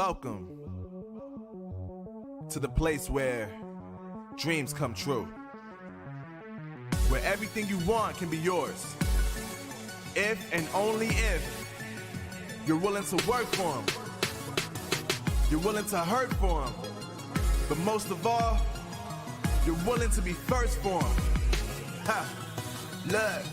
Welcome to the place where dreams come true, where everything you want can be yours, if and only if you're willing to work for them, you're willing to hurt for them, but most of all, you're willing to be first for them. Ha! Look,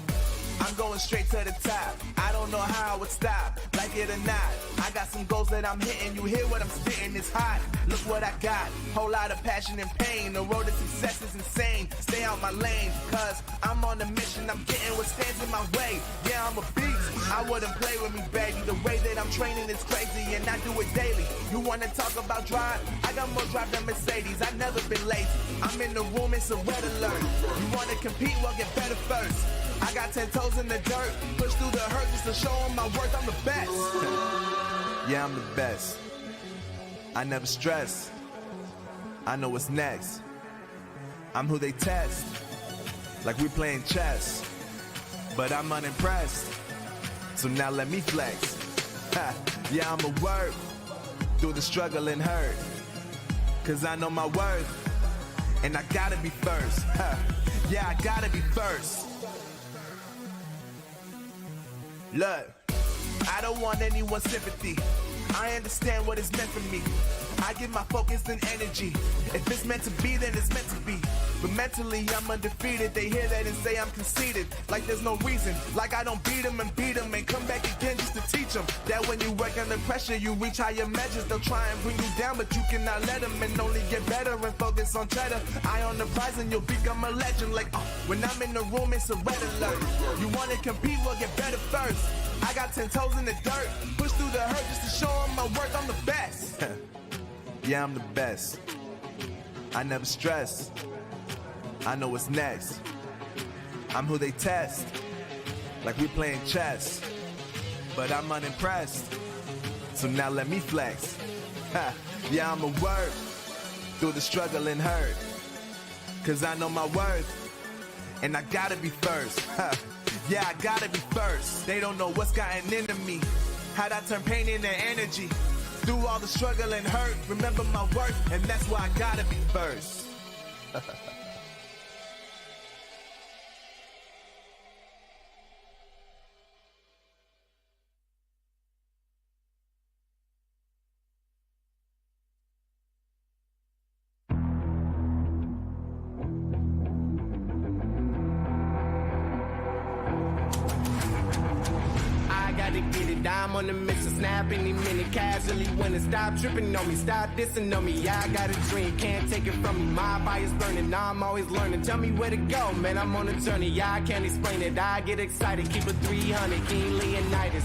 I'm going straight to the top. I don't know how I would stop, like it or not. I got some goals that I'm hitting. You hear what I'm spitting? It's hot. Look what I got. Whole lot of passion and pain. The road to success is insane. Stay out my lane, cause I'm on a mission. I'm getting what stands in my way. Yeah, I'm a beast. I wouldn't play with me, baby. The way that I'm training is crazy, and I do it daily. You wanna talk about drive? I got more drive than Mercedes. I've never been lazy. I'm in the room, it's a red alert. You wanna compete? Well, get better first. I got 10 toes in the dirt, push through the hurt just to show them my worth. I'm the best. Yeah, I'm the best. I never stress. I know what's next. I'm who they test, like we playing chess. But I'm unimpressed, so now let me flex. Ha, yeah, I'ma work through the struggle and hurt, cause I know my worth, and I gotta be first. Ha, yeah, I gotta be first. Look, I don't want anyone's sympathy. I understand what it's meant for me. I give my focus and energy. If it's meant to be, then it's meant to be. But mentally, I'm undefeated. They hear that and say I'm conceited. Like there's no reason. Like I don't beat them and come back again just to teach them that when you work under pressure, you reach higher measures. They'll try and bring you down, but you cannot let them, and only get better and focus on cheddar. Eye on the prize and you'll become a legend. Like, when I'm in the room, it's a red alert. You wanna compete? Well, get better first. I got 10 toes in the dirt, push through the hurt just to show them my worth. I'm the best. Yeah, I'm the best. I never stress. I know what's next. I'm who they test, like we playing chess. But I'm unimpressed, so now let me flex. Ha, yeah, I'ma work through the struggle and hurt, cause I know my worth, and I gotta be first. Ha, yeah, I gotta be first. They don't know what's gotten into me, how'd I turn pain into energy. Through all the struggle and hurt, remember my worth, and that's why I gotta be first. I'm on the mix of snap any minute casually when it stop tripping on me, stop dissing on me. Yeah, I got a dream, can't take it from me. My fire's burning, now I'm always learning. Tell me where to go, man, I'm on a journey. Yeah, I can't explain it, I get excited. Keep it 300, King Leonidas.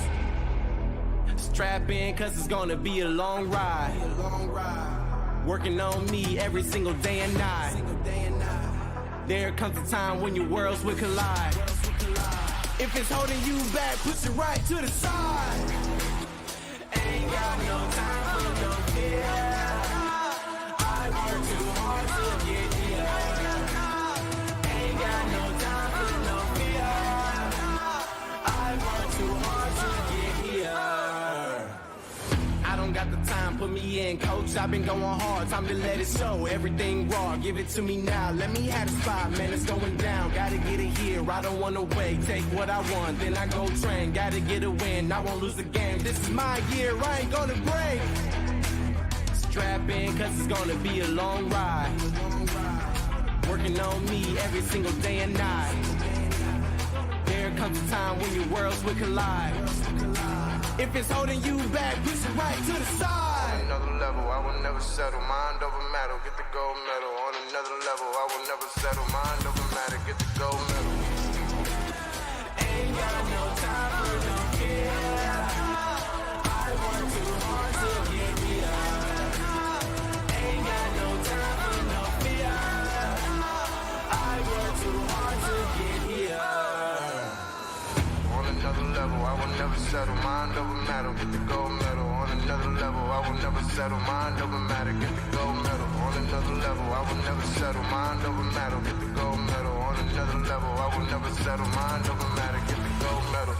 Strap in, cause it's gonna be a long ride. Working on me every single day and night. There comes a time when your worlds will collide. If it's holding you back, push it right to the side. Ain't got no time for no fear. I work too hard to get here. Ain't got no time for no fear. I work too hard to get here. I don't got the time, put me in, coach. I've been going hard, time to let it show. Everything raw, give it to me now. Let me have the spot, man, it's going down. Gotta get it here, I don't wanna wait. Take what I want, then I go train. Gotta get a win, I won't lose the game. This is my year, I ain't gonna break. Strap in, cause it's gonna be a long ride. Working on me every single day and night. There comes a time when your worlds will collide. If it's holding you back, push it right to the side. On another level, I will never settle. Mind over matter, get the gold medal. On another level, I will never settle. Mind over matter, get the gold medal. Ain't got no time for no fear. I work too hard to get here. Ain't got no time for no fear. I work too hard to get here. On another level, I will never settle. Mind over matter, get the gold medal. On another level, I will never settle. Mind over matter, get the gold medal. On another level, I will never settle. Mind over matter, get the gold medal. On another level, I will never settle. Mind over matter, get the gold medal.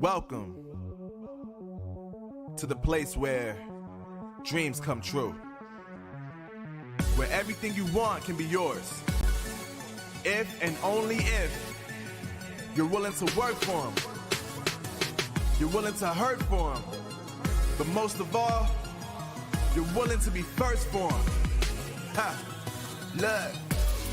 Welcome to the place where dreams come true, where everything you want can be yours, if and only if you're willing to work for them, you're willing to hurt for them, but most of all, you're willing to be first for them. Ha! Look,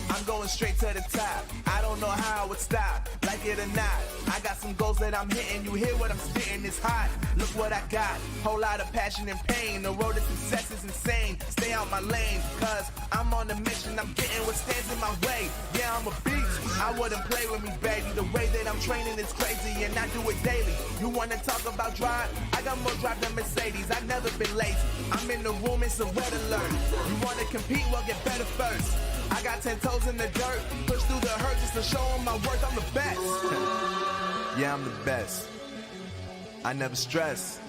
I'm going straight to the top. I don't know how I would stop, like it or not. I got some goals that I'm hitting. You hear what I'm spitting? It's hot. Look what I got. Whole lot of passion and pain. The road to success is insane. Stay out my lane, cause I'm on a mission. I'm getting what stands in my way. Yeah, I'm a beast. I wouldn't play with me, baby. The way that I'm training is crazy, and I do it daily. You wanna talk about drive? I got more drive than Mercedes. I've never been lazy. I'm in the room, it's a red alert. You wanna compete? Well, get better first. I got 10 toes in the dirt, push through the hurt just to show them my worth. I'm the best. Yeah, I'm the best. I never stress.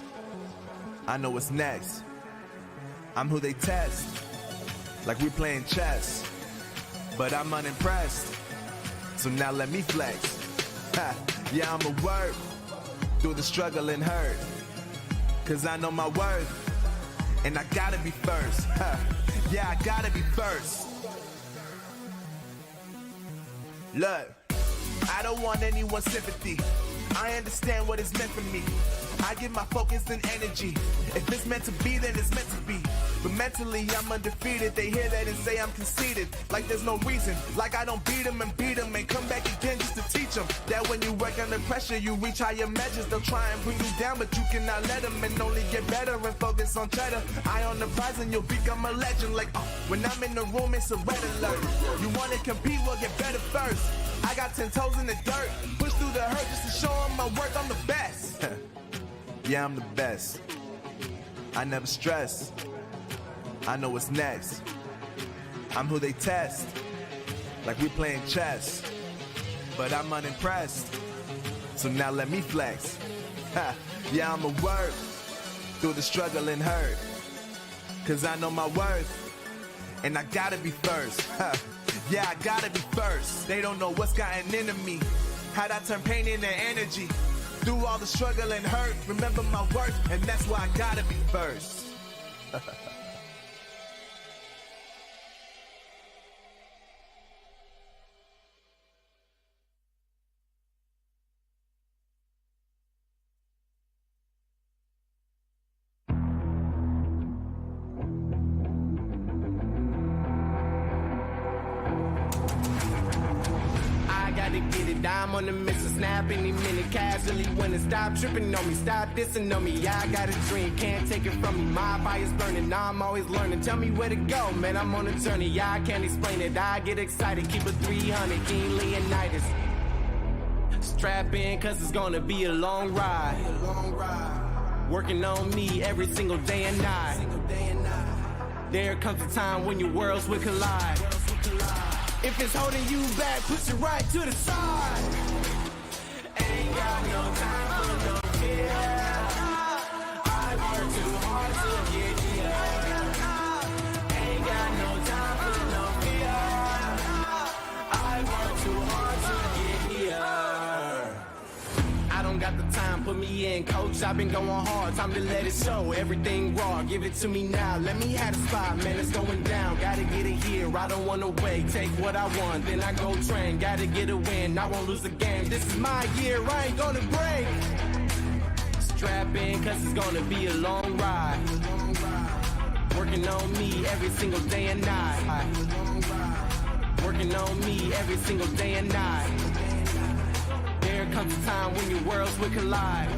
I know what's next. I'm who they test, like we're playing chess. But I'm unimpressed, so now let me flex. Ha. Yeah, I'ma work through the struggle and hurt, cause I know my worth, and I gotta be first. Ha. Yeah, I gotta be first. Look, I don't want anyone's sympathy. I understand what is meant for me. I give my focus and energy. If it's meant to be, then it's meant to be. But mentally, I'm undefeated. They hear that and say I'm conceited. Like there's no reason. Like I don't beat them and come back again just to teach them that when you work under pressure, you reach higher measures. They'll try and bring you down, but you cannot let them, and only get better and focus on cheddar. Eye on the prize and you'll become a legend. Like, when I'm in the room, it's a red alert. You wanna compete, well, get better first. I got 10 toes in the dirt, push through the hurt just to show them my worth. I'm the best. Yeah, I'm the best. I never stress. I know what's next. I'm who they test, like we're playing chess. But I'm unimpressed, so now let me flex. Ha. Yeah, I'ma work through the struggle and hurt, cause I know my worth, and I gotta be first. Ha. Yeah, I gotta be first. They don't know what's gotten into me, how'd I turn pain into energy. Through all the struggle and hurt, remember my worth, and that's why I gotta be first. I'm on the mission, snap any minute, casually winning. Stop tripping on me, stop dissing on me. Yeah, I got a dream, can't take it from me. My fire's burning, I'm always learning. Tell me where to go, man, I'm on a journey. Yeah, I can't explain it, I get excited. Keep it 300, King Leonidas. Strap in, cause it's gonna be a long ride. Working on me every single day and night. There comes a time when your worlds will collide. If it's holding you back, push it right to the side. Ain't got no time for no fear. I work too hard to get here. Ain't got no time for no fear. I work too hard to get here. I don't got the time, put me in, coach. I've been going hard, time to let it show. Everything raw, give it to me now. Let me have the spot, man, it's going down. Gotta get it here, I don't wanna wait. Take what I want, then I go train. Gotta get a win, I won't lose the game. This is my year, I ain't gonna break. Strap in, cause it's gonna be a long ride. Working on me every single day and night. Working on me every single day and night. There comes a time when your worlds will collide.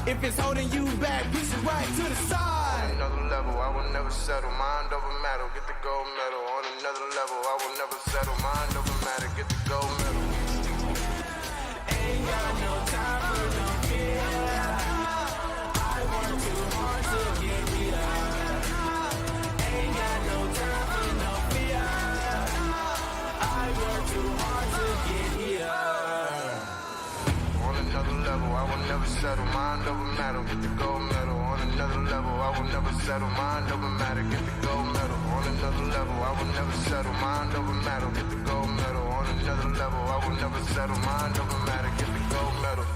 If it's holding you back, push it right to the side. On another level, I will never settle. Mind over matter, get the gold medal. On another level, I will never settle. Mind over matter, get the gold medal. Ain't got no time for no fear. I work too hard to get here. Ain't got no time for no fear. I work too hard to get here. On another level, I will never settle. Mind over matter, get the gold medal. On another level, I will never settle. Mind over matter, get the gold medal. On another level, I will never settle. Mind over matter, get the gold medal. On another level, I will never settle. Mind over matter, get the gold medal.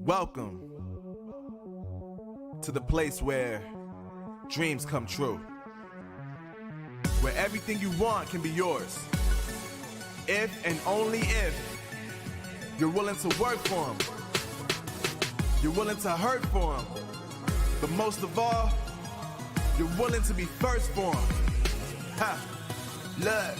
Welcome to the place where dreams come true, where everything you want can be yours, if and only if you're willing to work for them, you're willing to hurt for them, but most of all, you're willing to be first for them. Ha! Look,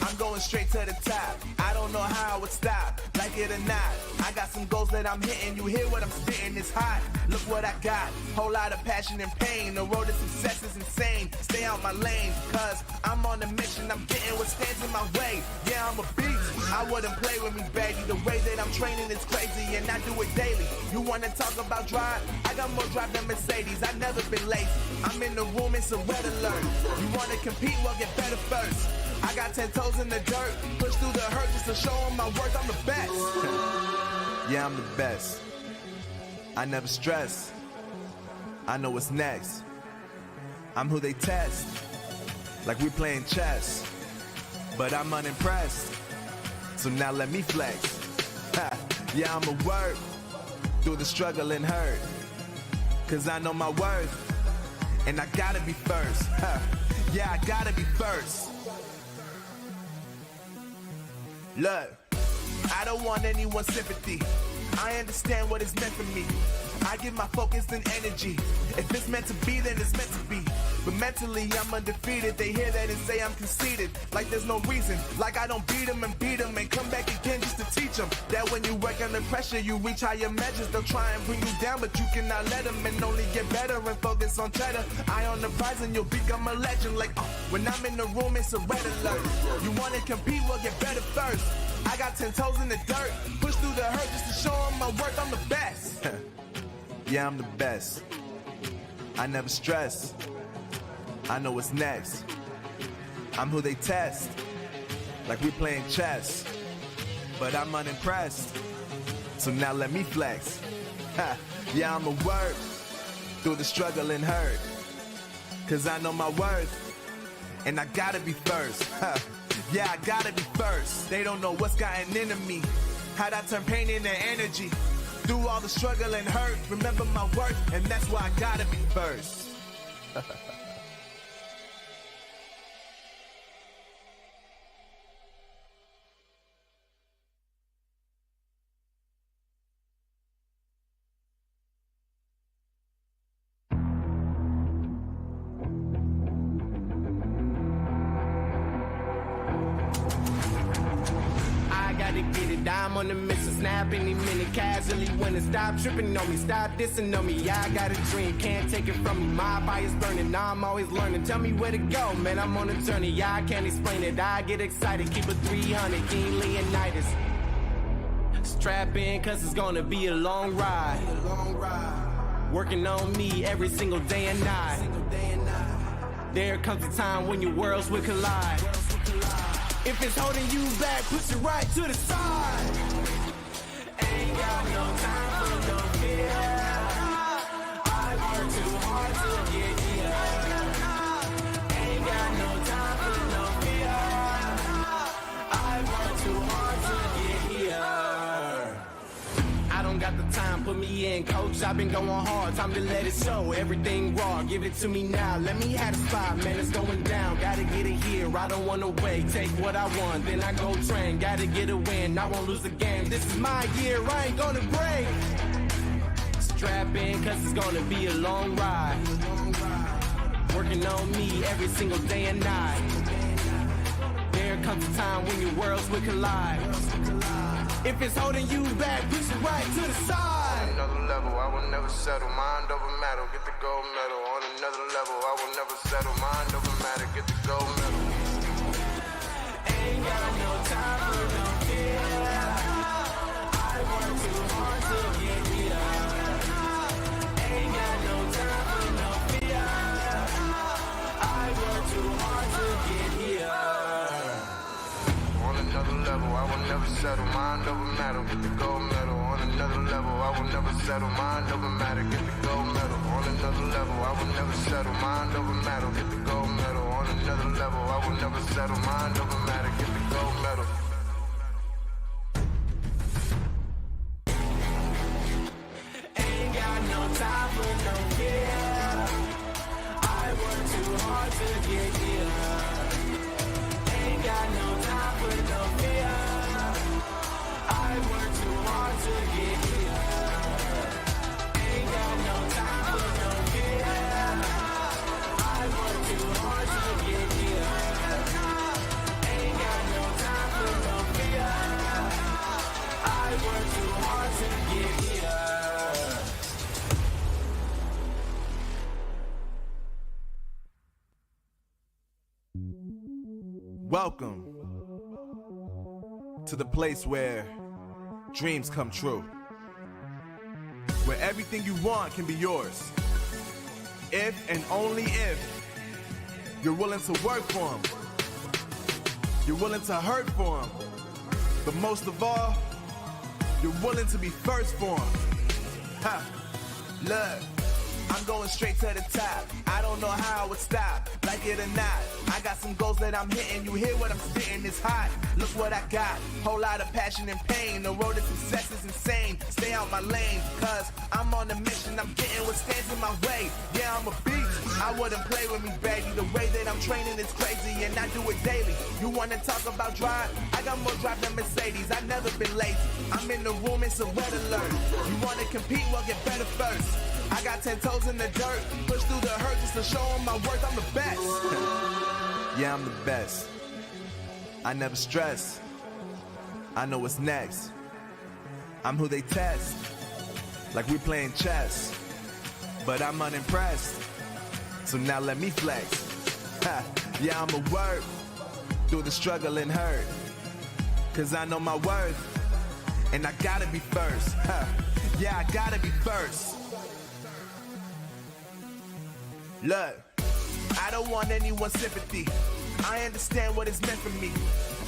I'm going straight to the top. I don't know how I would stop, like it or not. I got some goals that I'm hitting. You hear what I'm spitting? It's hot. Look what I got. Whole lot of passion and pain. The road to success is insane. Stay out my lane, cause I'm on a mission. I'm getting what stands in my way. Yeah, I'm a beast. I wouldn't play with me, baby. The way that I'm training is crazy, and I do it daily. You wanna talk about drive? I got more drive than Mercedes. I've never been lazy. I'm in the room, it's a red alert. You wanna compete? Well, get better first. I got 10 toes in the dirt, push through the hurt just to show them my worth. I'm the best. Yeah, I'm the best. I never stress. I know what's next. I'm who they test, like we playing chess. But I'm unimpressed, so now let me flex. Ha. Yeah, I'ma work through the struggle and hurt, cause I know my worth, and I gotta be first. Ha. Yeah, I gotta be first. Look, I don't want anyone's sympathy. I understand what is meant for me. I give my focus and energy. If it's meant to be, then it's meant to be. But mentally, I'm undefeated. They hear that and say I'm conceited. Like there's no reason. Like I don't beat them and come back again just to teach them that when you work under pressure, you reach higher measures. They'll try and bring you down, but you cannot let them, and only get better and focus on cheddar. Eye on the prize and you'll become a legend. Like, when I'm in the room, it's a red alert. You want to compete? Well, get better first. I got 10 toes in the dirt, push through the hurt just to show them my worth. I'm the best. Yeah, I'm the best. I never stress. I know what's next. I'm who they test, like we playing chess. But I'm unimpressed, so now let me flex. Ha. Yeah, I'ma work through the struggle and hurt, cause I know my worth, and I gotta be first. Ha. Yeah, I gotta be first. They don't know what's gotten into me, how'd I turn pain into energy. Through all the struggle and hurt, remember my worth, and that's why I gotta be first. I'm on the mission, snap any minute, casually winning. Stop tripping on me, stop dissing on me. Yeah, I got a dream, can't take it from me. My fire's burning, now I'm always learning. Tell me where to go, man, I'm on a journey. Yeah, I can't explain it, I get excited. Keep it 300, King Leonidas. Strap in, cause it's gonna be a long ride. Working on me every single day and night. There comes a time when your worlds will collide. If it's holding you back, push it right to the side. Ain't got no time for no fear. I work too hard to get here. Ain't got no time for no fear. I work too hard to get here. I don't got the time, put me in, coach. I've been going hard, time to let it show. Everything raw, give it to me now. Let me have the spot, man, it's going down. Gotta get it here, I don't wanna wait. Take what I want, then I go train. Gotta get a win, I won't lose the game. This is my year, I ain't gonna break. Strap in, cause it's gonna be a long ride. Working on me every single day and night. There comes a time when your worlds will collide. If it's holding you back, push it right to the side. On another level, I will never settle. Mind over matter, get the gold medal. On another level, I will never settle. Mind over matter, get the gold medal. Ain't got no time for no fear. I work too hard to get here. Ain't got no time for no fear. I work too hard to get here. On another level, I will never settle. Mind over matter, get the gold medal. On another level, I will never settle. Mind over matter, get the gold medal. On another level, I will never settle. Mind over matter, get the gold medal. On another level, I will never settle. Mind over matter, get the gold medal. Welcome to the place where dreams come true, where everything you want can be yours, if and only if you're willing to work for them, you're willing to hurt for them, but most of all, you're willing to be first for them. Ha! Look, I'm going straight to the top. I don't know how I would stop, like it or not. I got some goals that I'm hitting. You hear what I'm spitting? It's hot. Look what I got. Whole lot of passion and pain. The road to success is insane. Stay out my lane, cause I'm on a mission. I'm getting what stands in my way. Yeah, I'm a beast. I wouldn't play with me, baby. The way that I'm training is crazy, and I do it daily. You wanna talk about drive? I got more drive than Mercedes. I've never been lazy. I'm in the room, it's a red alert. You wanna compete? Well, get better first. I got 10 toes in the dirt, push through the hurt just to show them my worth. I'm the best. Yeah, I'm the best. I never stress. I know what's next. I'm who they test, like we playing chess. But I'm unimpressed, so now let me flex. Ha, yeah, I'm a work through the struggle and hurt, cause I know my worth, and I gotta be first. Ha, yeah, I gotta be first. Look, I don't want anyone's sympathy. I understand what it's meant for me.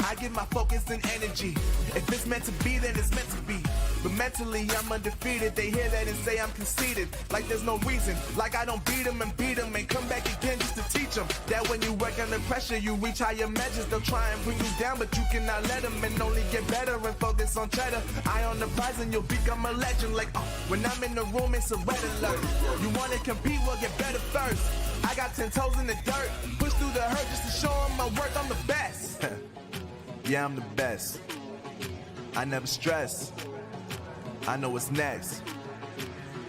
I give my focus and energy. If it's meant to be, then it's meant to be. But mentally, I'm undefeated. They hear that and say I'm conceited. Like there's no reason. Like I don't beat them and come back again just to teach them that when you work under pressure, you reach higher measures. They'll try and bring you down, but you cannot let them, and only get better and focus on cheddar. Eye on the prize and you'll become a legend. Like, when I'm in the room, it's a red alert. You wanna compete? Well, get better first. I got 10 toes in the dirt, push through the hurt just to show them my worth. I'm the best. Yeah, I'm the best. I never stress. I know what's next.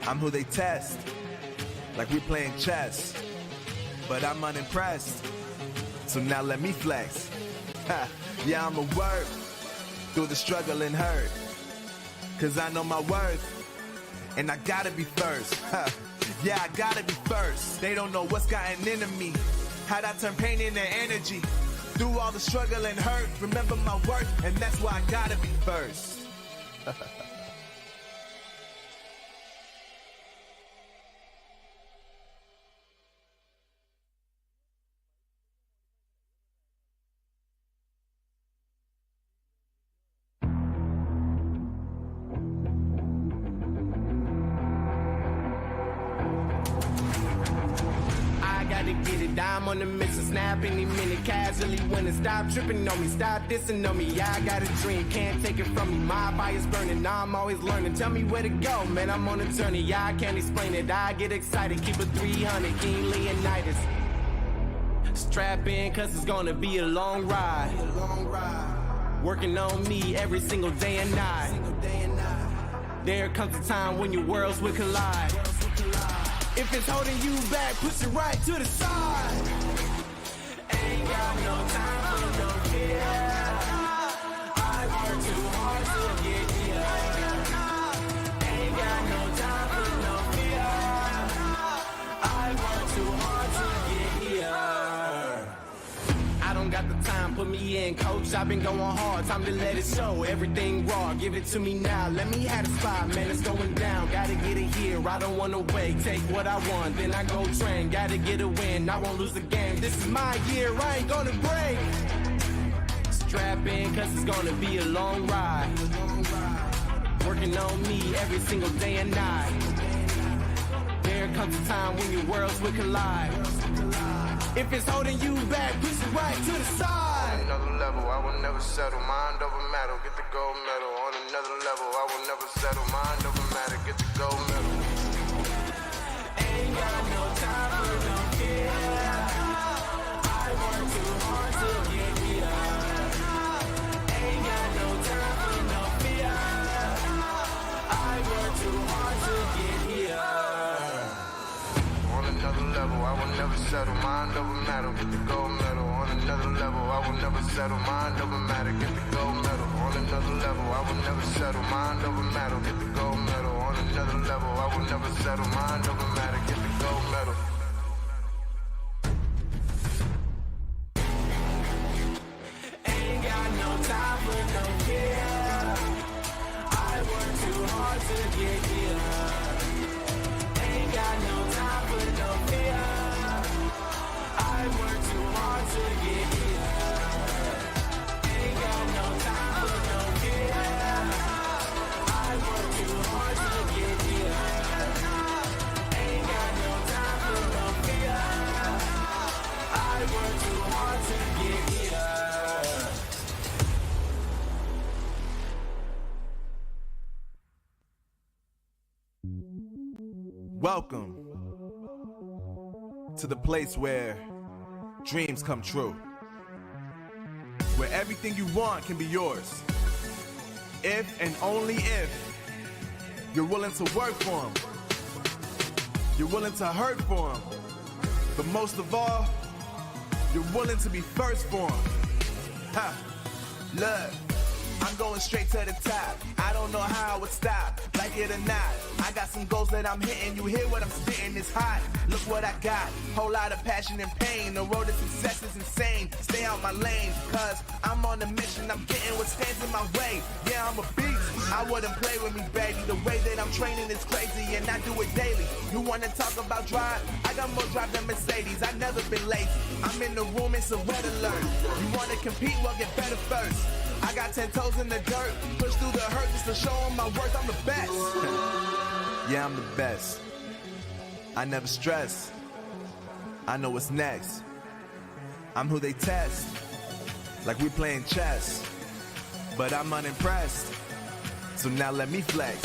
I'm who they test, like we playing chess. But I'm unimpressed, so now let me flex. Ha, yeah, I'm a work through the struggle and hurt, cause I know my worth, and I gotta be first. Ha, yeah, I gotta be first. They don't know what's gotten into me, how'd I turn pain into energy. Through all the struggle and hurt, remember my worth, and that's why I gotta be first. I'm on the mission, snap any minute, casually winning. Stop tripping on me, stop dissing on me. Yeah, I got a dream, can't take it from me. My fire's burning, now I'm always learning. Tell me where to go, man, I'm on a journey. Yeah, I can't explain it, I get excited. Keep it 300, King Leonidas. Strap in, cause it's gonna be a long ride. Working on me every single day and night. There comes a time when your worlds will collide. If it's holding you back, push it right to the side. Ain't got no time for no fear. I work too hard to get here. Ain't got no time for no fear. I work too hard to get here. I don't got the time, put me in, coach. I've been going hard, time to let it show. Everything raw, give it to me now. Let me have the spot, man, it's going down. Gotta get it here, I don't wanna wait. Take what I want, then I go train. Gotta get a win, I won't lose the game. This is my year, I ain't gonna break. Strap in, cause it's gonna be a long ride. Working on me every single day and night. There comes a time when your worlds will collide. If it's holding you back, push it right to the side. On another level, I will never settle. Mind over matter, get the gold medal. On another level, I will never settle. Mind over matter, get the gold medal. Ain't got no time for no fear. I work too hard to get here. Ain't got no time for no fear. I work too hard to get here. On another level, I will never settle. Mind over matter, get the gold medal. On another level, I will never settle. Mind over matter, get the gold medal. On another level, I will never settle. Mind over matter, get the gold medal. On another level, I will never settle. Mind over matter, get the gold medal. Welcome to the place where dreams come true. Where everything you want can be yours. If and only if you're willing to work for them. You're willing to hurt for them. But most of all, you're willing to be first for them. Ha! Look, I'm going straight to the top. I don't know how I would stop, like it or not. I got some goals that I'm hitting. You hear what I'm spitting? It's hot. Look what I got. Whole lot of passion and pain. The road to success is insane. Stay out my lane, cause I'm on a mission. I'm getting what stands in my way. Yeah, I'm a beast. I wouldn't play with me, baby. The way that I'm training is crazy, and I do it daily. You wanna talk about drive? I got more drive than Mercedes. I've never been lazy. I'm in the room, it's a red alert. You wanna compete? Well, get better first. I got 10 toes in the dirt, push through the hurt just to show them my worth. I'm the best. Yeah, I'm the best. I never stress. I know what's next. I'm who they test, like we playing chess. But I'm unimpressed, so now let me flex.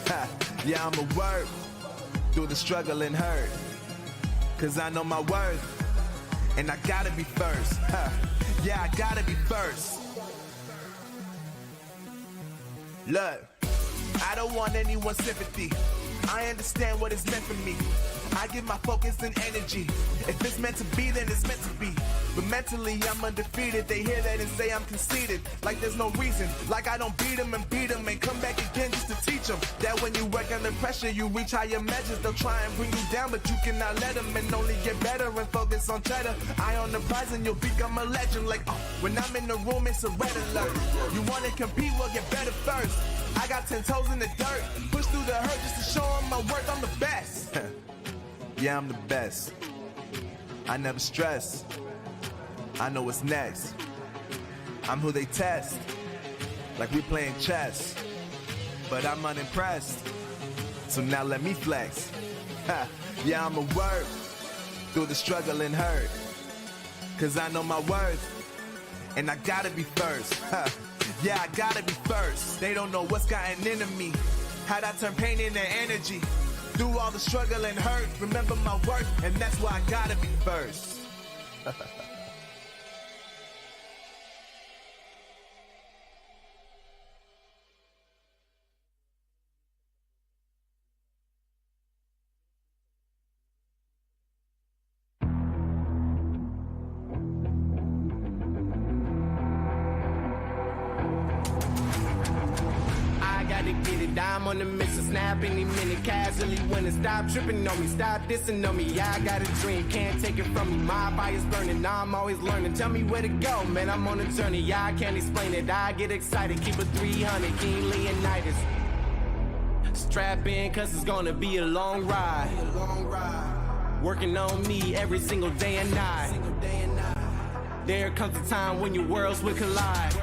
Ha. Yeah, I'ma work through the struggle and hurt, cause I know my worth, and I gotta be first. Ha. Yeah, I gotta be first. Look, I don't want anyone's sympathy. I understand what is meant for me. I give my focus and energy. If it's meant to be, then it's meant to be. But mentally, I'm undefeated. They hear that and say I'm conceited. Like there's no reason. Like I don't beat them and come back again just to teach them that when you work under pressure, you reach higher measures. They'll try and bring you down, but you cannot let them, and only get better and focus on cheddar. Eye on the prize and you'll become a legend. Like, when I'm in the room, it's a red alert. You wanna compete? Well, get better first. I got 10 toes in the dirt, push through the hurt just to show them my worth. I'm the best. Yeah, I'm the best. I never stress. I know what's next. I'm who they test, like we playing chess. But I'm unimpressed, so now let me flex. Ha. Yeah, I'ma work through the struggle and hurt, cause I know my worth, and I gotta be first. Ha. Yeah, I gotta be first. They don't know what's gotten into me, how'd I turn pain into energy. Through all the struggle and hurt, remember my worth, and that's why I gotta be first. I'm on the mission, snap any minute, casually winning. Stop tripping on me, stop dissing on me. Yeah, I got a dream, can't take it from me. My fire's burning, now I'm always learning. Tell me where to go, man, I'm on a journey. Yeah, I can't explain it, I get excited. Keep it 300, King Leonidas. Strap in, cause it's gonna be a long ride. Working on me every single day and night. There comes a time when your worlds will collide.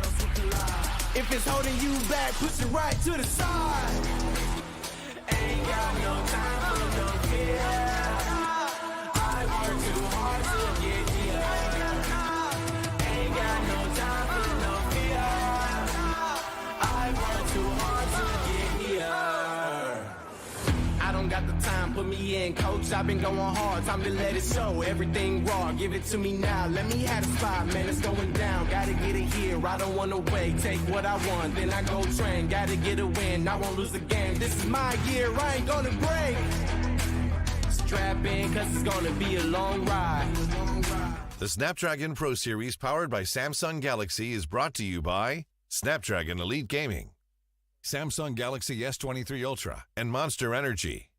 If it's holding you back, push it right to the side. Ain't got no time for no fear. I work too hard to get here. Ain't got no time for no fear. I work too hard to get here. I don't got the time, put me in, coach. I've been going hard, time to let it show. Everything raw, give it to me now. Let me have the spot, man, it's going down. Gotta get it here, I don't wanna wait. Take what I want, then I go train. Gotta get a win, I won't lose the game. This is my year, I ain't gonna break. Strap in, cause it's gonna be a long ride. The Snapdragon Pro Series powered by Samsung Galaxy is brought to you by Snapdragon Elite Gaming, Samsung Galaxy S23 Ultra, and Monster Energy.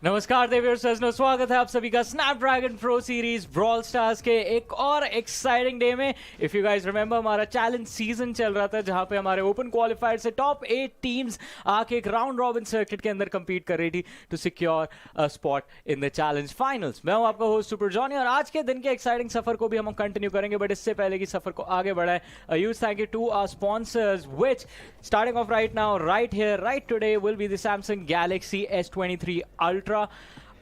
नमस्कार देवियर सजनो, स्वागत है आप सभी का Snapdragon pro series brawl stars के एक और exciting day में. इफ यू गाइस रिमेंबर, हमारा चैलेंज सीजन चल रहा था जहां पे हमारे ओपन क्वालिफाइड से टॉप 8 टीम्स आके एक राउंड रॉबिन सर्किट के अंदर कंपीट कर रही थी to secure a spot in the challenge finals. मैं हूं आपका होस्ट सुपर जॉनी और आज के दिन के एक्साइटिंग सफर को भी हम कंटिन्यू करेंगे, बट इससे पहले की सफर को आगे बढ़ाएं. A huge thank you to our sponsors, which starting off right now, right here, right today will be the Samsung Galaxy S23 Ultra.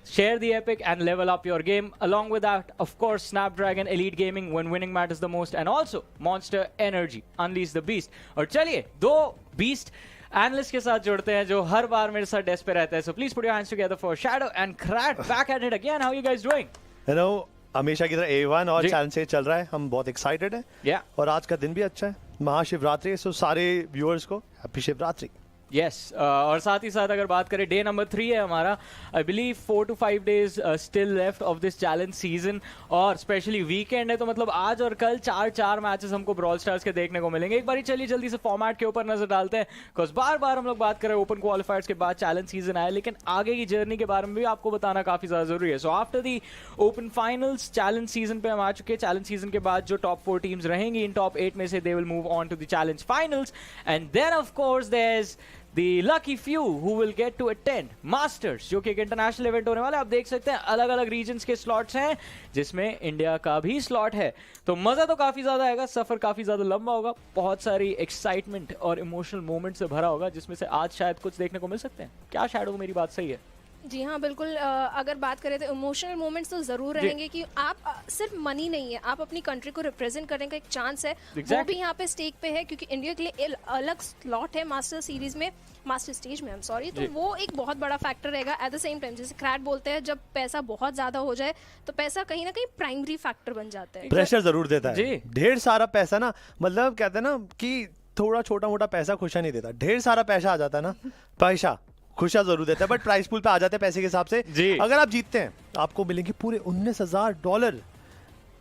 Share the epic and level up your game. Along with that, of course, Snapdragon Elite Gaming, when winning matters the most, and also Monster Energy, Unleash the Beast. और चलिए दो beast analyst के साथ जुड़ते हैं जो हर बार मेरे साथ डेस्क पे रहते हैं. So please put your hands together for shadow and krait back at it again. How you guys doing? Hello, हमेशा की तरह A1 और चैलेंज से चल रहा है. हम बहुत एक्साइटेड हैं और आज का दिन भी अच्छा है, महाशिवरात्रि. सो सारे व्यूअर्स को हैप्पी शिवरात्रि. यस और साथ ही साथ अगर बात करें डे नंबर 3 है हमारा. I believe 4 to 5 days still left of this challenge season और स्पेशली वीकेंड है, तो मतलब आज और कल चार मैचेस हमको ब्रॉल स्टार्स के देखने को मिलेंगे. एक बार चलिए जल्दी से फॉर्मेट के ऊपर नजर डालते हैं, बिकॉज बार हम लोग बात कर रहे हैं ओपन क्वालिफायर्स के बाद चैलेंज सीजन आया, लेकिन आगे की जर्नी के बारे में भी आपको बताना काफी ज्यादा जरूरी है. So after the open finals challenge season पे हम आ चुके हैं. चैलेंज सीजन के बाद जो टॉप 4 टीम्स रहेंगी, इन टॉप 8 में से they will move on to the challenge finals, and then of course there is The lucky few who will get to attend Masters, जो कि एक इंटरनेशनल इवेंट होने वाला है. आप देख सकते हैं अलग अलग रीजन्स के स्लॉट्स हैं, जिसमें इंडिया का भी स्लॉट है. तो मजा तो काफी ज्यादा आएगा, सफर काफी ज्यादा लंबा होगा, बहुत सारी एक्साइटमेंट और इमोशनल मोमेंट से भरा होगा, जिसमें से आज शायद कुछ देखने को मिल सकते हैं. क्या शैडो, मेरी बात सही है? जी हाँ, बिल्कुल. अगर बात करें तो इमोशनल मोमेंट्स तो ज़रूर रहेंगे कि आप सिर्फ मनी नहीं है, आप अपनी कंट्री को रिप्रेजेंट करने का एक चांस है. वो भी यहाँ पे स्टेक पे है, क्योंकि इंडिया के लिए अलग स्लॉट है मास्टर सीरीज में, मास्टर स्टेज में, तो वो एक बहुत बड़ा फैक्टर रहेगा. एट द सेम टाइम, जैसे क्रैट बोलते हैं, जब पैसा बहुत ज़्यादा हो जाए तो पैसा कहीं ना कहीं प्राइमरी फैक्टर बन जाता है. प्रेशर जरूर देता है. ढेर सारा पैसा ना, मतलब कहते हैं ना कि थोड़ा छोटा मोटा पैसा खुशियाँ नहीं देता. ढेर सारा पैसा आ जाता है ना, पैसा खुशियाँ जरूर देता है, बट प्राइस पूल पे आ जाते हैं पैसे के हिसाब से. अगर आप जीतते हैं आपको मिलेंगे पूरे $19,000.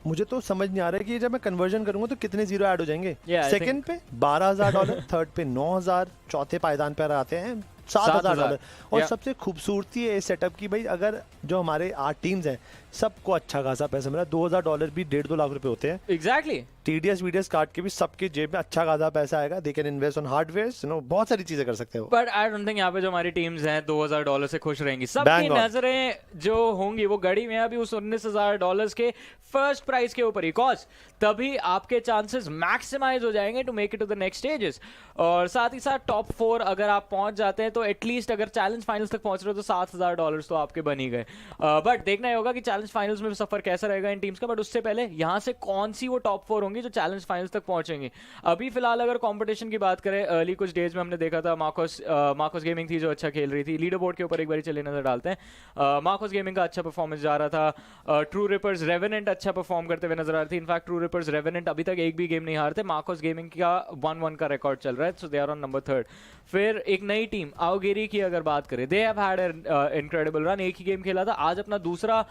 मुझे तो समझ नहीं आ रहा है कि जब मैं कन्वर्जन करूंगा तो कितने जीरो ऐड हो जाएंगे. सेकंड पे $12,000, थर्ड पे 9,000, चौथे पायदान पर आते हैं $7,000. और सबसे खूबसूरती है इस सेटअप की, भाई अगर जो हमारे 8 टीम्स हैं सबको अच्छा खासा पैसा मिला. $2,000 भी 1.5-2 लाख रुपए होते हैं. एग्जैक्टली. TDS वीडियस काट के भी सबके जेब में अच्छा खासा पैसा आएगा. They can invest on hardware, बहुत सारी चीजें कर सकते हो. बट आई डोंट थिंक यहाँ पे जो हमारी टीम्स हैं $2,000 से खुश रहेंगी. सबकी नजरें जो होंगी वो गड़ी में अभी उस $19,000 के फर्स्ट प्राइज के ऊपर ही, कॉज तभी आपके चांसेस मैक्सिमाइज हो जाएंगे to make it to the next stages. और साथ ही साथ टॉप 4 अगर आप पहुंच जाते हैं तो एटलीस्ट अगर चैलेंज फाइनल्स तक पहुंच रहे हो तो $7,000 तो आपके बन ही गए. बट देखना ही होगा कि चैलेंज फाइनल्स में सफर कैसा रहेगा इन टीम्स का. बट उससे पहले यहाँ से कौन सी वो टॉप 4 होंगी जो चैलेंज फाइनल्स तक पहुंचेंगे. अभी फिलहाल अगर कंपटीशन की बात करें, अर्ली कुछ डेज में हमने देखा था मार्कोस गेमिंग थी जो अच्छा खेल रही थी. लीडर बोर्ड के ऊपर एक बार चले नजर डालते हैं. मार्कोस गेमिंग का अच्छा परफॉर्मेंस जा रहा था. ट्रू रिपर्स रेवेनेंट अच्छा परफॉर्म करते हुए नजर आ रही थी. इनफैक्ट ट्रू रिपर्स रेवेनेंट अभी तक एक भी गेम नहीं हारते. मार्कोस गेमिंग का 1-1 का रिकॉर्ड चल रहा है, सो दे आर ऑन नंबर 3. फिर एक नई टीम आओगिरी की अगर बात करें, they have had an incredible run. एक ही गेम खेला था, आज अपना दूसरा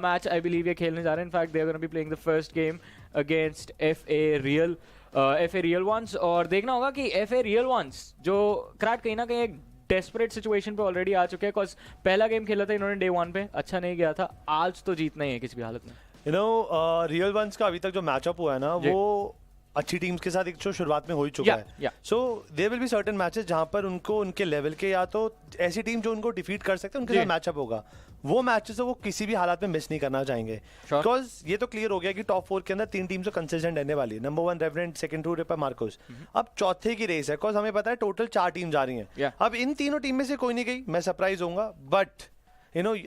मैच आई बिलीव ये खेलने जा रहे हैं. In fact they are gonna be playing the first game against FA real ones. और देखना होगा कि FA रियल वंस जो क्रैट कहीं ना कहीं एक डेस्परेट सिचुएशन पे ऑलरेडी आ चुके हैं, बिकॉज पहला गेम खेला था इन्होंने डे 1 पे, अच्छा नहीं गया था. आज तो जीतना ही है किसी भी हालत में. रियल वंस का अभी तक जो मैचअप हुआ है ना, वो अच्छी टीम्स के साथ एक शो शुरुआत में हो ही चुका है. So there will be certain matches जहां पर उनको उनके लेवल के या तो ऐसी टीम जो उनको डिफीट कर सकते हैं उनके साथ मैचअप होगा. वो मैचेस वो किसी भी हालात में मिस नहीं करना चाहेंगे, बिकॉज ये तो क्लियर हो गया कि टॉप 4 के अंदर 3 टीम्स कंसिस्टेंट रहने वाली है. Number 1 revenant, second true ripper, Marcos. अब चौथे की रेस है, बिकॉज हमें पता है टोटल 4 टीम जा रही हैं. अब इन तीनों टीम में से कोई नहीं गई, मैं सरप्राइज होऊंगा. बट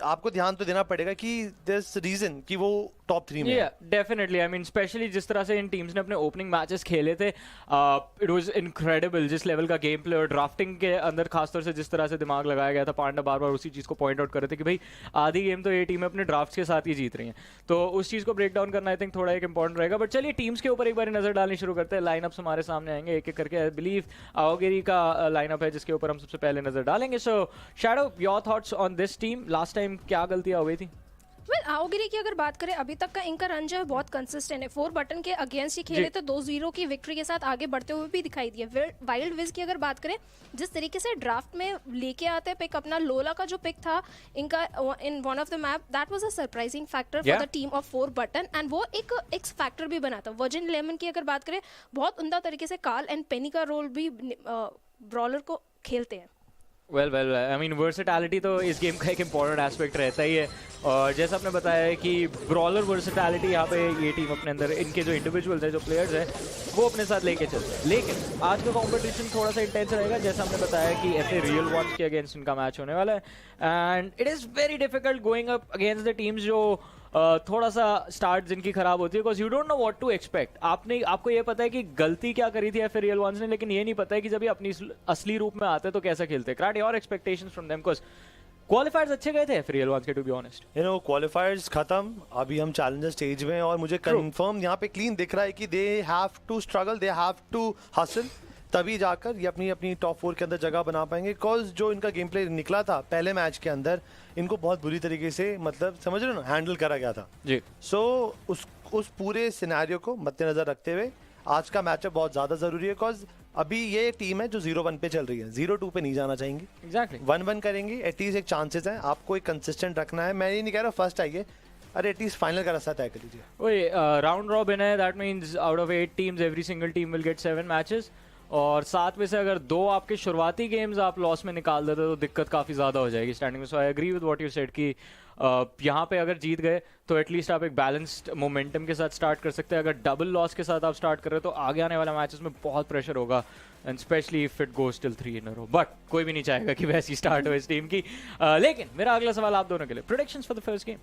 आपको ध्यान तो देना पड़ेगा कि there's रीजन कि वो टॉप 3 में. डेफिनेटली. आई मीन स्पेशली जिस तरह से इन टीम्स ने अपने ओपनिंग मैचेस खेले थे, इट वाज इनक्रेडिबल. जिस लेवल का गेम प्ले और ड्राफ्टिंग के अंदर खासतौर से जिस तरह से दिमाग लगाया गया था, पांडा बार बार उसी चीज़ को पॉइंट आउट कर रहे थे कि भाई आधी गेम तो ये टीमें अपने ड्राफ्ट्स के साथ ही जीत रही हैं. तो उस चीज़ को ब्रेक डाउन करना आई थिंक थोड़ा एक इंपॉर्टेंट रहेगा. बट चलिए टीम्स के ऊपर एक बार नजर डालनी शुरू करते हैं. लाइनअप्स हमारे सामने आएंगे एक एक करके. आई बिलीव आओगिरी का लाइनअप है जिसके ऊपर हम सबसे पहले नजर डालेंगे. So Shadow, your thoughts on this team. Last time क्या गलतियां हो गई थी? आओगिरी की अगर बात करें, अभी तक का इनका रन जो है बहुत कंसिस्टेंट है. 4 बटन के अगेंस्ट ही खेले तो 2-0 की विक्ट्री के साथ आगे बढ़ते हुए भी दिखाई दिए. वाइल्ड विज की अगर बात करें, जिस तरीके से ड्राफ्ट में लेके आते हैं पिक, अपना लोला का जो पिक था इनका in one of the map, that was a surprising factor for the team of 4 button, and वो एक एक्स फैक्टर भी बना था. वर्जिन लेमन की अगर बात करें, बहुत उम्दा तरीके से कार्ल एंड पेनी का रोल भी ब्रॉलर को खेलते हैं. वेल आई मीन वर्सेटैलिटी तो इस गेम का एक इम्पॉर्टेंट एस्पेक्ट रहता ही है, और जैसा आपने बताया है कि ब्रॉलर वर्सेटैलिटी यहाँ पे ये टीम अपने अंदर इनके जो इंडिविजुअल्स हैं, जो प्लेयर्स हैं, वो अपने साथ लेके चलते हैं। लेकिन आज का कंपटीशन थोड़ा सा इंटेंस रहेगा, जैसा हमने बताया कि FA रियल वॉन्स के अगेंस्ट इनका मैच होने वाला है, and it is very difficult going up against the teams जो थोड़ा सा स्टार्ट जिनकी खराब होती है, because you don't know what to expect. आपको ये पता है कि गलती क्या करी थी FA रियल वंस ने, लेकिन ये नहीं पता है कि जब ये अपनी असली रूप में आते हैं तो कैसा खेलते हैं। Krait your expectations from them, because qualifiers अच्छे गए थे FA रियल वंस के, to be honest. You know qualifiers खत्म, अभी हम चैलेंजर स्टेज में, और मुझे कंफर्म यहाँ पे क्लीन दिख रहा है कि they have to struggle, they have to hustle, तभी जाकर ये अपनी टॉप 4 के अंदर जगह बना पाएंगे। बिकॉज जो इनका गेम प्ले निकला था पहले मैच के अंदर, इनको बहुत बुरी तरीके से, मतलब समझ रहे हो ना, हैंडल करा गया था जी। सो उस पूरे सिनेरियो को मद्देनजर रखते हुए आज का मैचअप बहुत ज़्यादा ज़रूरी है। बिकॉज अभी ये टीम है जो 0-1 पे चल रही है, 0-2 पे नहीं जाना चाहेंगे। एग्जैक्टली 1-1 करेंगे, एटलीस्ट एक चांसेस है। आपको एक कंसिस्टेंट रखना है। मैं ये नहीं कह रहा फर्स्ट आइए, अरे एटलीस्ट फाइनल का रास्ता तय कर लीजिए। वही राउंड रॉबिन है, that means out of 8 teams every single team will get 7 matches, और 7 में से अगर 2 आपके शुरुआती गेम्स आप लॉस में निकाल देते तो दिक्कत काफ़ी ज़्यादा हो जाएगी स्टैंडिंग में। So I agree with what you said कि यहाँ पे अगर जीत गए तो एटलीस्ट आप एक बैलेंस्ड मोमेंटम के साथ स्टार्ट कर सकते हैं। अगर डबल लॉस के साथ आप स्टार्ट कर रहे हो तो आगे आने वाले मैचेस में बहुत प्रेशर होगा, and especially if it goes till 3 in a row. But कोई भी नहीं चाहेगा कि वैसी स्टार्ट हो इस टीम की। लेकिन मेरा अगला सवाल आप दोनों के लिए, predictions for the first game.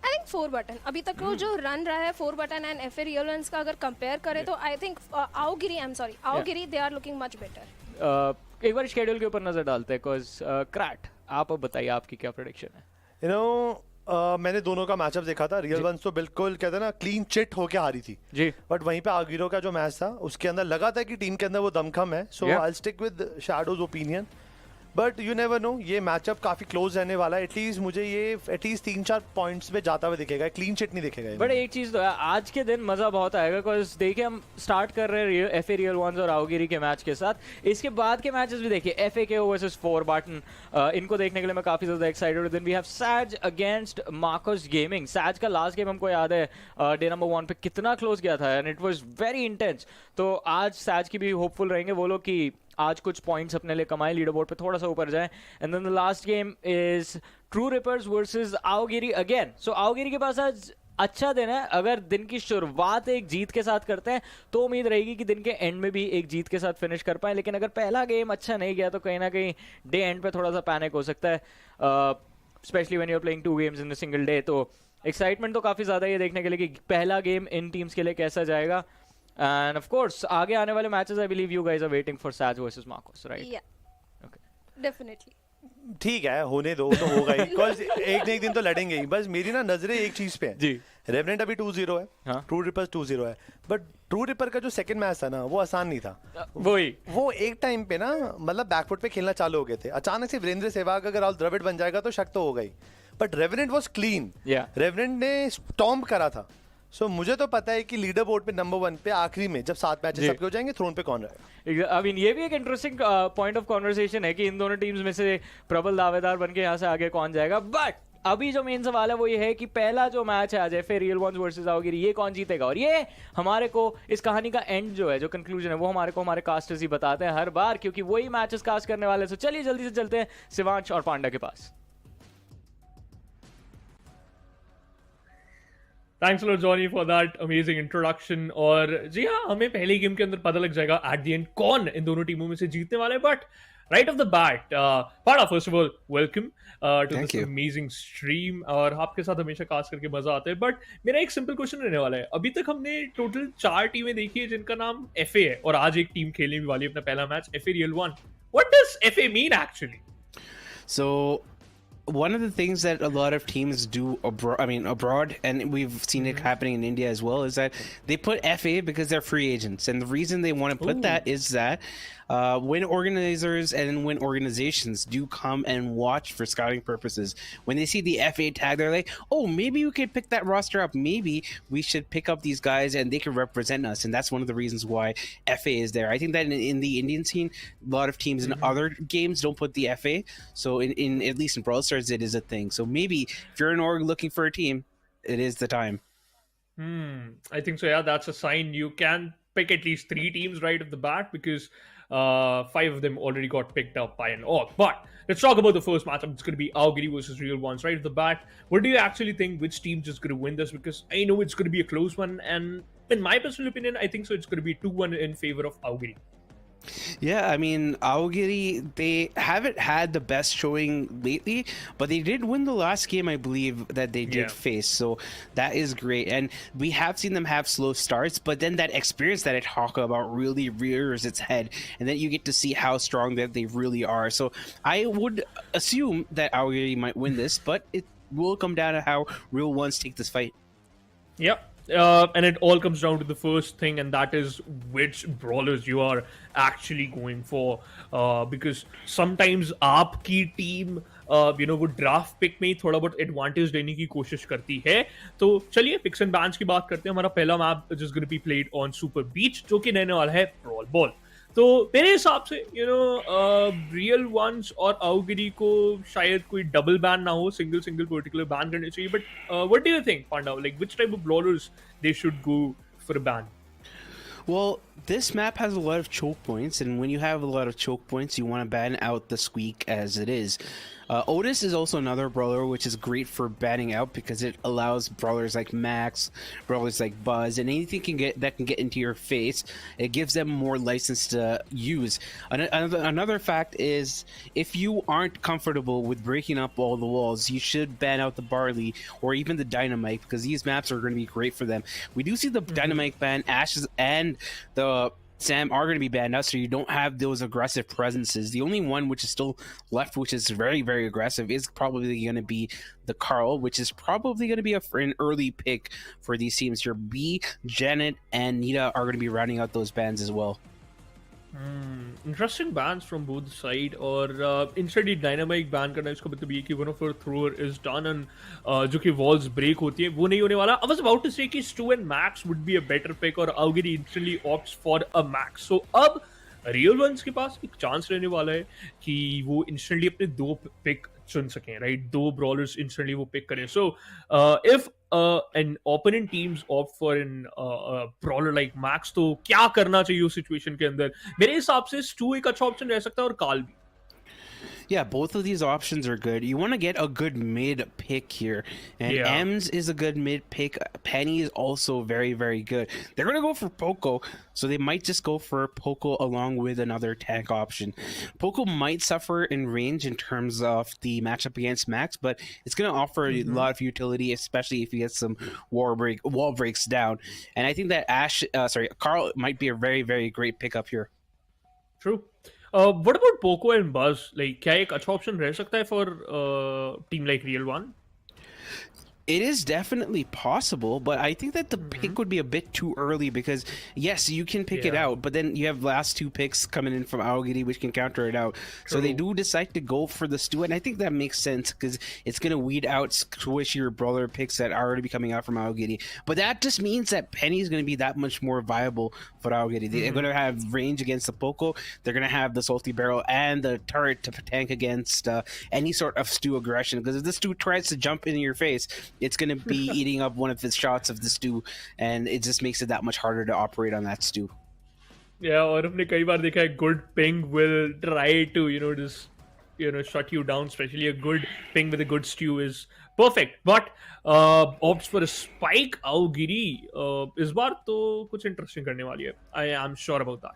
I think 4 button अभी तक वो जो रन रहा है 4 button and FA real ones का अगर कंपेयर करें तो I think Aogiri they are looking much better. एक बार शेड्यूल के ऊपर नजर डालते हैं, बिकॉज क्रैट आप अब बताइए आपकी क्या प्रेडिक्शन है। यू नो मैंने दोनों का मैचअप देखा था। रियल वंस तो बिल्कुल कहते हैं ना क्लीन चिट होके हारी थी जी, बट वहीं पे आगिरो का जो मैच था उसके अंदर लगा था कि टीम के अंदर वो दमखम है। So I stick with Shadow's opinion, but you never know, ये मैचअप काफी क्लोज रहने वाला है। एटलीस्ट मुझे ये एटलीस्ट 3-4 पॉइंट्स पे जाता हुआ दिखेगा, क्लीन चिट नहीं दिखेगा। बट एक चीज तो है, आज के दिन मजा बहुत आएगा, बिकॉज देखिए हम स्टार्ट कर रहे हैं FA रियल वंस और आओगिरी के मैच के साथ। इसके बाद के मैचेस भी देखिए, FA के वर्सेस 4 बटन, इनको देखने के लिए मैं काफी ज्यादा एक्साइटेड हूं। Then we have Sage against Marcos gaming. Sage का लास्ट गेम हमको याद है डे नंबर 1 पे कितना क्लोज गया था, and it was very intense. तो आज सैज की भी होपफुल रहेंगे वो लोग कि आज कुछ पॉइंट्स अपने लिए कमाए, लीडर बोर्ड पे थोड़ा सा ऊपर जाए। And then the last game is True Rippers versus Aogiri again. So Aogiri के पास आज अच्छा दिन है। अगर दिन की शुरुआत एक जीत के साथ करते हैं तो उम्मीद रहेगी कि दिन के एंड में भी एक जीत के साथ फिनिश कर पाए। लेकिन अगर पहला गेम अच्छा नहीं गया तो कहीं ना कहीं डे एंड पे थोड़ा सा पैनिक हो सकता है, especially when you are playing 2 games in a single day. तो एक्साइटमेंट तो काफ़ी ज़्यादा ये देखने के लिए कि पहला गेम इन टीम्स के लिए कैसा जाएगा। And of course, आगे आने वाले matches I believe you guys are waiting for Saj versus Marcos, right? Yeah. Okay. Definitely. ठीक है, होने दो, तो होगा ही। बिकॉज एक न एक दिन तो लड़ेंगे ही। बस मेरी ना नजरें एक चीज पे है जी। रेवेनेंट अभी 2-0 है, हाँ। ट्रू रिपर 2-0 है, बट ट्रू रिपर का जो सेकंड मैच था ना वो आसान नहीं था। वो एक टाइम पे ना मतलब बैकफुट पे खेलना चालू हो गए थे। अचानक से वीरेंद्र सहवाग अगर ऑल द्रविड बन जाएगा तो शक तो होगा ही, but Revenant was clean. Revenant ने स्टॉम्प करा था। सो मुझे तो पता है कि लीडर बोर्ड पे नंबर 1 पे आखिरी में जब 7 मैचेस सबके हो जाएंगे, थ्रोन पे कौन रहेगा। I mean, ये भी एक इंटरेस्टिंग पॉइंट ऑफ कॉन्वर्सेशन है कि इन दोनों टीम्स में से प्रबल दावेदार बन के यहाँ से आगे कौन जाएगा। बट अभी जो मेन सवाल है वो ये है कि पहला जो मैच है आज FA रियल वंस वर्सेस आओगिरी, ये कौन जीतेगा। और ये हमारे को इस कहानी का एंड जो है, जो कंक्लूजन है, वो हमारे को हमारे कास्टर्स ही बताते हैं हर बार, क्योंकि वही मैचेस कास्ट करने वाले। सो चलिए जल्दी से चलते हैं शिवांश और पांडा के पास। Thanks lot Johnny for that amazing introduction. और जी हाँ, हमें पहले गेम के अंदर पता लग जाएगा एट द एंड कौन इन दोनों टीमों में से जीतने वाला है। But right off the bat, Panda, first of all welcome to this amazing stream, और आपके साथ हमेशा कास्ट करके मजा आता है। बट मेरा एक सिंपल क्वेश्चन रहने वाला है। अभी तक हमने टोटल 4 टीमें देखी है जिनका नाम FA है, और आज एक टीम खेलने भी वाली है अपना पहला match, FA real one. What does FA mean actually? So one of the things that a lot of teams do abroad, and we've seen it happening in India as well, is that they put FA because they're free agents, and the reason they want to put that is that when organizers and when organizations do come and watch for scouting purposes, when they see the FA tag, they're like, oh, maybe we could pick that roster up. Maybe we should pick up these guys and they can represent us. And that's one of the reasons why FA is there. I think that in the Indian scene, a lot of teams in other games don't put the FA. So in at least in Brawl Stars, it is a thing. So maybe if you're an org looking for a team, it is the time. I think so. Yeah, that's a sign. You can pick at least 3 teams right off the bat, because 5 of them already got picked up by an Aug. But let's talk about the first matchup. It's going to be Aogiri versus Real Ones right at the bat. What do you actually think? Which team's just going to win this? Because I know it's going to be a close one, and in my personal opinion, I think so. It's going to be 2-1 in favor of Aogiri. Yeah, I mean, Aogiri, they haven't had the best showing lately, but they did win the last game, I believe, that they did face. So that is great. And we have seen them have slow starts, but then that experience that I talk about really rears its head. And then you get to see how strong that they really are. So I would assume that Aogiri might win this, but it will come down to how Real Ones take this fight. Yep. And it all comes down to the first thing, and that is which brawlers you are actually going for. Because sometimes आपकी team वो draft pick में ही थोड़ा बहुत advantage देने की कोशिश करती है. तो चलिए picks and bans की बात करते हैं. हमारा पहला map is going to be played on Super Beach, जो कि रहने वाला है Brawl Ball. तो मेरे हिसाब से रियल वंस और Aogiri को शायद कोई डबल बैन ना हो, सिंगल पर्टिकुलर बैन करने चाहिए. But what do you think, Pandav? Like which type of brawlers they should go for a ban? Well, this map has a lot of choke points, and when you have a lot of choke points, you want to ban out the squeak as it is. Otis is also another brawler, which is great for banning out because it allows brawlers like Max, brawlers like Buzz, and anything that can get into your face. It gives them more license to use. Another fact is, if you aren't comfortable with breaking up all the walls, you should ban out the Barley or even the Dynamite, because these maps are going to be great for them. We do see the Dynamite ban, Ashes, and the Sam are going to be banned out, so you don't have those aggressive presences. The only one which is still left, which is very, very aggressive, is probably going to be the Carl, which is probably going to be an early pick for these teams. Your B, Janet, and Nita are going to be rounding out those bans as well. Interesting bans from both side. और instant Dynamike ban करना, इसका मतलब ये कि one of our thrower is done and जो कि walls break होती है वो नहीं होने वाला. आई वाज अबाउट टू से कि Stu and Max would be a better pick, और Aogiri instantly opts for a Max. So अब रियल वंस के पास एक चांस रहने वाला है कि वो इंस्टेंटली अपने 2 पिक चुन सकें, राइट? 2 ब्रॉलर्स इंस्टेंटली वो पिक करें. So if an opponent teams opt for an brawler like Max, तो क्या करना चाहिए उस सिचुएशन के अंदर? मेरे हिसाब से Stu एक अच्छा ऑप्शन रह सकता है, और Carl भी. Yeah, both of these options are good. You want to get a good mid pick here. And Ems is a good mid pick. Penny is also very, very good. They're going to go for Poco, so they might just go for Poco along with another tank option. Poco might suffer in range in terms of the matchup against Max, but it's going to offer a lot of utility, especially if he gets some wall breaks down. And I think that Carl might be a very, very great pickup here. True. What about Poco and Buzz? Like, क्या एक अच्छा option रह सकता है for team like Real One? It is definitely possible, but I think that the pick would be a bit too early because, yes, you can pick it out, but then you have last 2 picks coming in from Aogiri, which can counter it out. True. So they do decide to go for the Stu, and I think that makes sense because it's going to weed out squishier brawler picks that are already be coming out from Aogiri. But that just means that Penny is going to be that much more viable for Aogiri. They're going to have range against the Poco. They're going to have the Salty Barrel and the turret to tank against any sort of Stu aggression. Because if the Stu tries to jump in your face, it's going to be eating up one of the shots of the Stu, and it just makes it that much harder to operate on that Stu. Yeah, और हमने कई बार देखा है good ping will try to just shut you down. Especially a good ping with a good Stu is perfect. But opts for a spike Aogiri इस बार तो कुछ interesting करने वाली है. I am sure about that.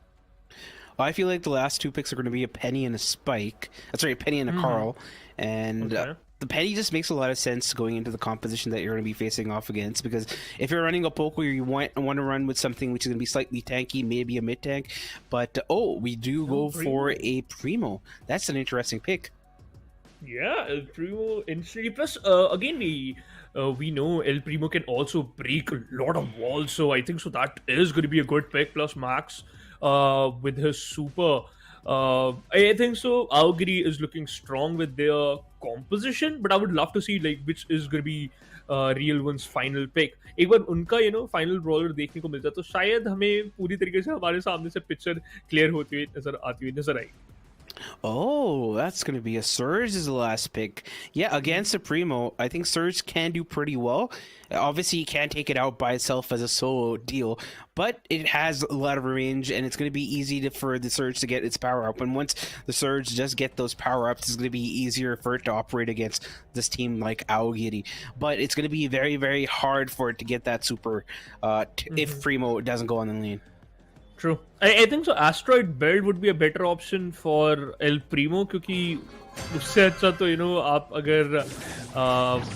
I feel like the last 2 picks are going to be a Penny and a Spike. That's right, Penny and a Carl, and. The Penny just makes a lot of sense going into the composition that you're going to be facing off against, because if you're running a Poco, you want to run with something which is going to be slightly tanky, maybe a mid tank. But we do go for a Primo. That's an interesting pick. Yeah, El Primo instantly. Plus, again, we know El Primo can also break a lot of walls, so I think so that is going to be a good pick. Plus Max with his super. I think so. Aogiri is looking strong with their composition, but I would love to see like which is going to be Real One's final pick. एक बार उनका final brawler देखने को मिलता तो शायद हमें पूरी तरीके से हमारे सामने से पिक्चर क्लियर होती हुई नजर आती हुई नजर आएगी. Oh, that's going to be a Surge as the last pick. Yeah, against Supremo, I think Surge can do pretty well. Obviously, he can't take it out by itself as a solo deal, but it has a lot of range, and it's going to be easy for the Surge to get its power up. And once the Surge does get those power ups, it's going to be easier for it to operate against this team like Aogiri. But it's going to be very, very hard for it to get that super if Primo doesn't go on the lane. True. I think so. Asteroid build would be a better option for El Primo क्योंकि उससे अच्छा तो आप अगर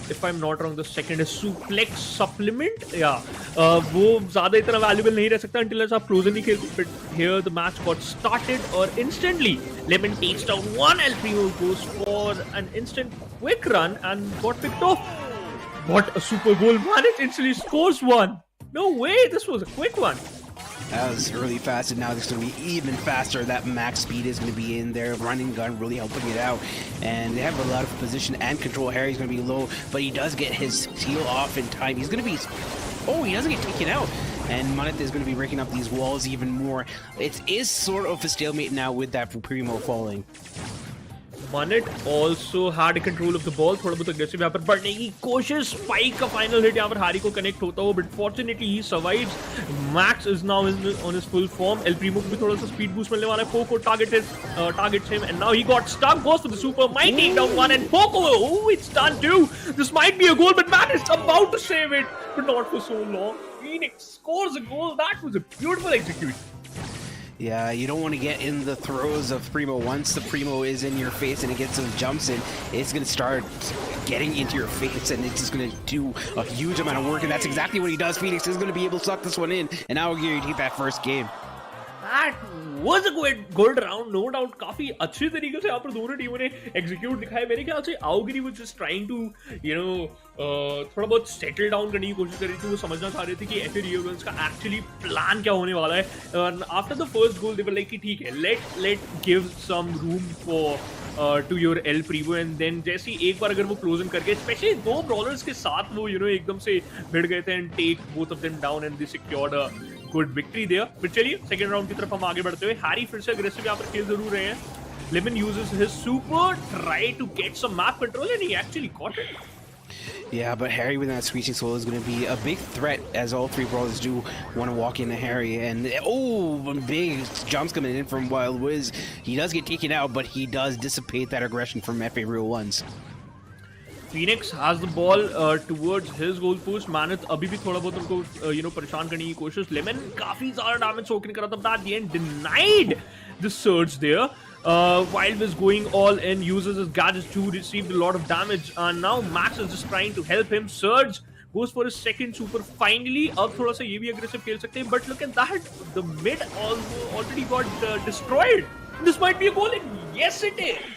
if I'm not wrong the second is suplex supplement वो ज़्यादा इतना valuable नहीं रह सकता until आप frozen ही खेलते. But here the match got started or instantly Lemon takes down one. El Primo goes for an instant quick run and got picked off. What a super goal! Manage instantly scores one. No way! This was a quick one. That was really fast, and now it's going to be even faster. That max speed is going to be in there. Running gun really helping it out. And they have a lot of position and control. Harry's going to be low, but he does get his heal off in time. He's going to be... Oh, he doesn't get taken out. And Manat is going to be breaking up these walls even more. It is sort of a stalemate now with that Primo falling. Manit also had control of the ball. थोड़ा बहुत aggressive यहाँ पर बढ़ने की कोशिश. Spike का final hit यहाँ पर Harry को connect होता हो, but fortunately he survives. Max is now on his full form. El Primo को भी थोड़ा सा speed boost मिलने वाला है. Poco targets him, and now he got stuck. Goes for the super might take down one, and Poco, oh, it's done too. This might be a goal, but man is about to save it, but not for so long. Phoenix scores a goal. That was a beautiful execution. Yeah, you don't want to get in the throes of Primo. Once the Primo is in your face and it gets some jumps in, it's going to start getting into your face and it's just going to do a huge amount of work, and that's exactly what he does. Phoenix is going to be able to suck this one in, and now Aogiri take that first game. That was a good round, no doubt. काफी अच्छे तरीके से यहाँ पर दोनों टीमों ने execute दिखाया. मेरे ख्याल से Aogiri was just trying to, थोड़ा बहुत settle down करने की कोशिश कर रही थी. वो समझना चाह रहे थे कि FA Reunions का actually plan क्या होने वाला है. After the first goal, they were like कि ठीक है, let give some room for to your El Primo, and then जैसे एक बार अगर वो close करके, especially दो brawlers के साथ वो एकदम से भिड़ गए थे and take both of them down, and they secured a good victory there. But चलिए second round की तरफ हम आगे बढ़ते हुए. Harry फिर से aggressive यहाँ पर खेल जरूर रहे हैं. Lemon uses his super, try to get some map control, and he actually got it. Yeah, but Harry with that Screeching Soul is going to be a big threat, as all three brawlers do want to walk into Harry. And oh, big jumps coming in from Wild Wiz. He does get taken out, but he does dissipate that aggression from FA Real Ones. Phoenix has the ball towards his goal post. Manit अभी भी थोड़ा बहुत उनको परेशान करने की कोशिश. Lemon काफी ज़्यादा damage सोकने करा था, but at the end denied the surge there. Wild is going all in, uses his gadgets to receive a lot of damage, and now Max is just trying to help him. Surge goes for his second super. Finally, अब थोड़ा सा ये भी aggressive खेल सकते हैं, but look at that, the mid already got destroyed. This might be a goal, and yes it is.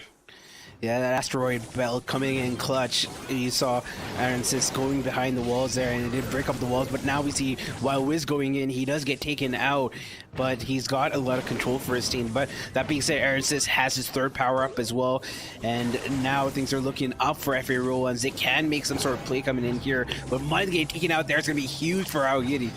Yeah, that asteroid belt coming in clutch. You saw Aaron Sis going behind the walls there, and it did break up the walls. But now we see while Wiz going in, he does get taken out, but he's got a lot of control for his team. But that being said, Aaron Sis has his third power up as well, and now things are looking up for FA Real Ones. They can make some sort of play coming in here, but Mud getting taken out there is going to be huge for Aogiri.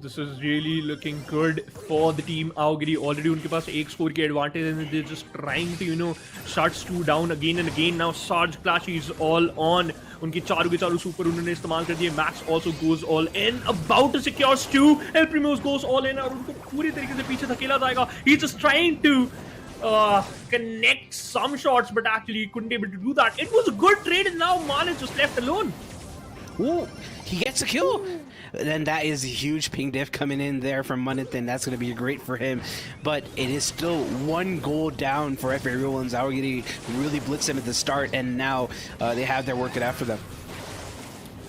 This is really looking good for the team Aogiri. Already उनके पास एक score की advantage, and they're just trying to shut Stu down again and again. Now Sarge Clashy is all on. उनकी चारों के चारों super उन्होंने इस्तेमाल कर दिए. Max also goes all in, about to secure Stu. El Primo goes all in और उनको पूरी तरीके से पीछे धकेला जाएगा. He's just trying to connect some shots, but actually couldn't able to do that. It was a good trade, and now Man is just left alone. Ooh, he gets a kill. Then that is a huge ping diff coming in there from Munit, and that's going to be great for him. But it is still one goal down for FA Real Ones. Aogiri really blitzed them at the start, and now they have their work cut out for them.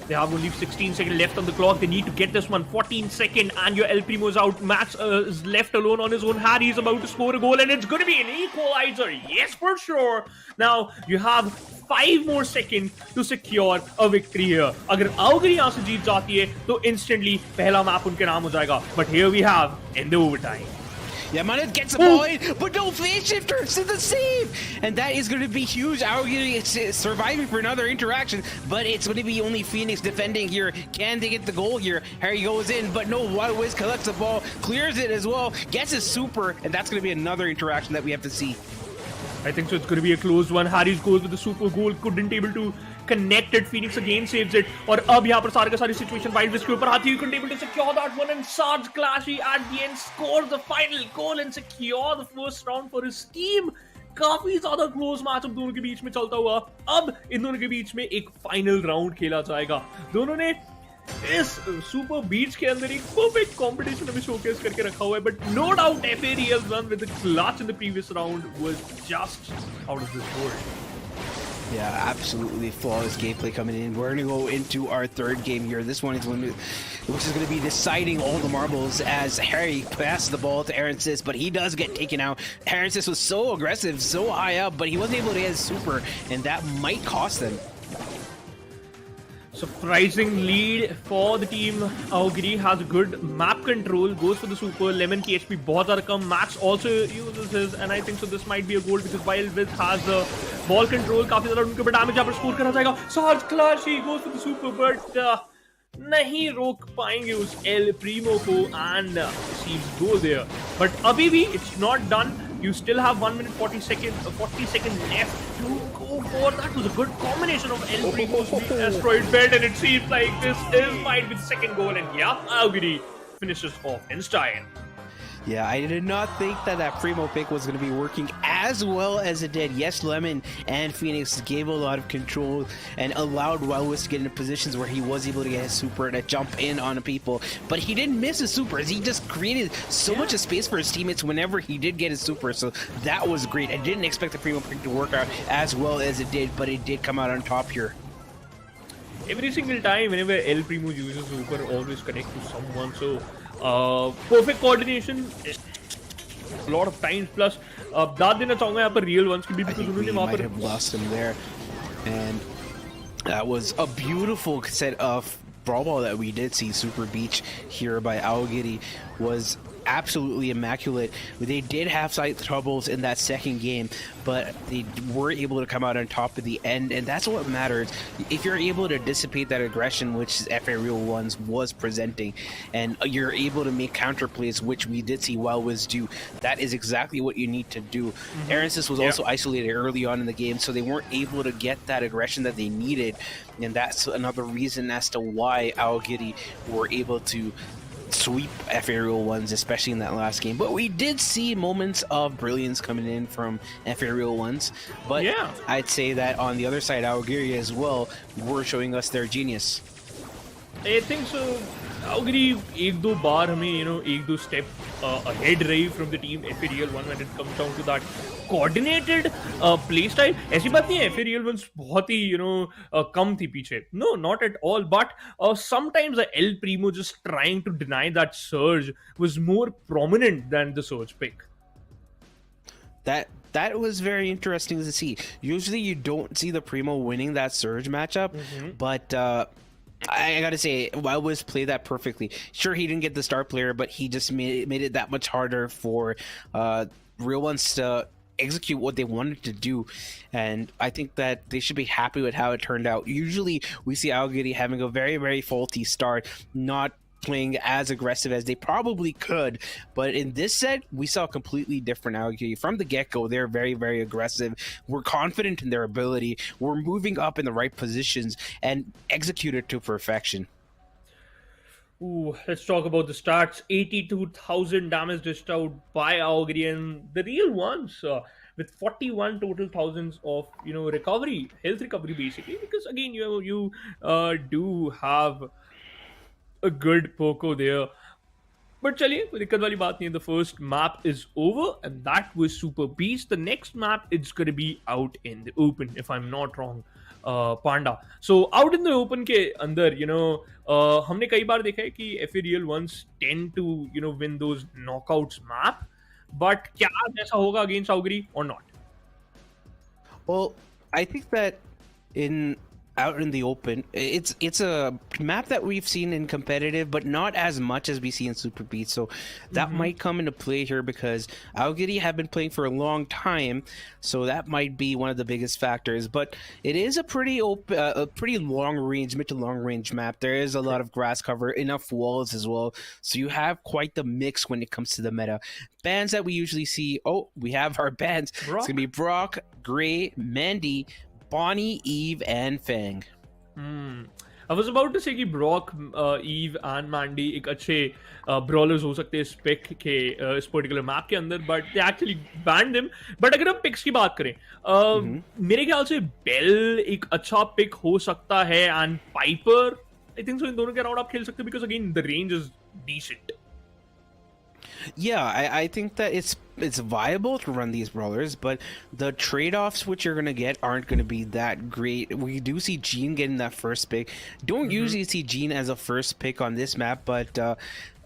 They have only 16 seconds left on the clock. They need to get this one. 14 seconds, and your El Primo is out. Max is left alone on his own. Harry is about to score a goal, and it's going to be an equalizer. Yes, for sure. Now, you have 5 more seconds to secure a victory here. अगर Aogiri यहाँ से जीत जाती है, तो instantly पहला map उनके नाम हो जाएगा. But here we have in the overtime. Yeah, Manit gets the ball in, but no phase shifter to the save! And that is going to be huge. Aogiri is surviving for another interaction, but it's going to be only Phoenix defending here. Can they get the goal here? Harry goes in, but no, Wild Wiz collects the ball, clears it as well, gets his super, and that's going to be another interaction that we have to see. I think so. It's going to be a close one. Harry's goes with the super goal, couldn't able to connect it. Phoenix again saves it. और अब यहाँ पर सारे का सारी situation Wild Wiz के ऊपर आती है. Couldn't able to secure that one, and Sarge Clashy at the end scores the final goal and secure the first round for his team. काफी ज्यादा क्लोज मैच अब दोनों के बीच में चलता हुआ. अब इन दोनों के बीच में एक फाइनल राउंड खेला जाएगा. दोनों ने इस सुपर बीच के अंदर एक परफेक्ट कंपटीशन अभी शोकेस करके रखा हुआ है, but no doubt FAREL's run with the clutch in the previous round was just out of this world. Yeah, absolutely flawless gameplay coming in. We're going to go into our third game here. This one is which is going to be deciding all the marbles as Harry passes the ball to Arancis, but he does get taken out. Arancis was so aggressive, so high up, but he wasn't able to get his super, and that might cost them. Surprising lead for the team. Aogiri has good map control, goes for the super. Lemon की HP बहुत ज़्यादा कम. Max also uses his, and I think so this might be a goal because Wild Wiz has the ball control. काफी ज़्यादा उनके ऊपर damage यहाँ पर score करा जाएगा. Sarge Clashy goes for the super, but नहीं रोक पाएंगे उस El Primo को and receives goal there. But अभी भी it's not done. You still have 1 minute 40 seconds left to go for. That was a good combination of El Primo's asteroid belt, and it seems like this might be the second goal. And yeah, Aogiri finishes off in style. Yeah, I did not think that Primo pick was going to be working as well as it did. Yes, Lemon and Phoenix gave a lot of control and allowed Wild Wiz to get into positions where he was able to get his super and jump in on people. But he didn't miss his super, as he just created so much of space for his teammates whenever he did get his super. So that was great. I didn't expect the Primo pick to work out as well as it did, but it did come out on top here. Every single time, whenever El Primo uses super, always connect to someone. So perfect coordination a lot of times. Plus दाद देना चाहूंगा यहाँ पर Real Ones की भी, because उन्होंने वहाँ पर might have lost him there, and that was a beautiful set of brawl ball that we did see. Super Beach here by Aogiri was absolutely immaculate. They did have slight troubles in that second game, but they were able to come out on top at the end, and that's what matters. If you're able to dissipate that aggression which FAREL Ones was presenting, and you're able to make counter plays, which we did see Wild Wiz do, that is exactly what you need to do. Arancis was also isolated early on in the game, so they weren't able to get that aggression that they needed, and that's another reason as to why Aogiri were able to sweep FAREL Ones, especially in that last game. But we did see moments of brilliance coming in from FAREL Ones. But yeah, I'd say that on the other side, Aogiri as well were showing us their genius. I think so. Aogiri एक दो बार हमें एक दो step ahead रही from the team FAREL One when it comes down to that coordinated play style. ऐसी बात नहीं है FAREL Ones बहुत ही कम थी पीछे. No, not at all. But sometimes El Primo just trying to deny that surge was more prominent than the surge pick. That was very interesting to see. Usually you don't see the Primo winning that surge matchup, but I gotta say, Wild Wiz played that perfectly. Sure, he didn't get the star player, but he just made it that much harder for Real Ones to execute what they wanted to do, and I think that they should be happy with how it turned out. Usually, we see Aogiri having a very, very faulty start, not playing as aggressive as they probably could, but in this set we saw a completely different Aogiri. From the get-go, they're very, very aggressive. We're confident in their ability. We're moving up in the right positions and execute it to perfection. Ooh, let's talk about the stats. 82,000 damage dished out by Aogiri, and the Real Ones with 41 total thousands of recovery, health recovery basically, because again you do have a good Poco there. But chaliye, कोई दिक्कत वाली बात नहीं है. The first map is over, and that was Super Beast. The next map is going to be out in the open, if I'm not wrong, Panda. So out in the open के अंदर हमने कई बार देखा है कि FAREL Ones tend to win those knockouts map. But क्या ऐसा होगा against Aogiri or not? Well, I think that out in the open. It's a map that we've seen in competitive, but not as much as we see in Super Beat. So that might come into play here because Aogiri have been playing for a long time, so that might be one of the biggest factors. But it is a pretty long range, mid to long range map. There is a lot of grass cover, enough walls as well, so you have quite the mix when it comes to the meta. Bans that we usually see. Oh, we have our bans. Brock. It's gonna be Brock, Gray, Mandy, Bonnie, Eve, and Fang. I was about to say कि Brock, Eve and Mandy एक अच्छे brawlers हो सकते हैं इस pick के इस particular map के अंदर, but they actually banned them. But अगर हम picks की बात करें, मेरे ख्याल से Bell एक अच्छा pick हो सकता है and Piper, I think so इन दोनों के around आप खेल सकते हैं because again the range is decent. Yeah, I think that it's viable to run these brawlers, but the trade-offs which you're gonna get aren't gonna be that great. We do see Jean getting that first pick. Don't usually see Jean as a first pick on this map, but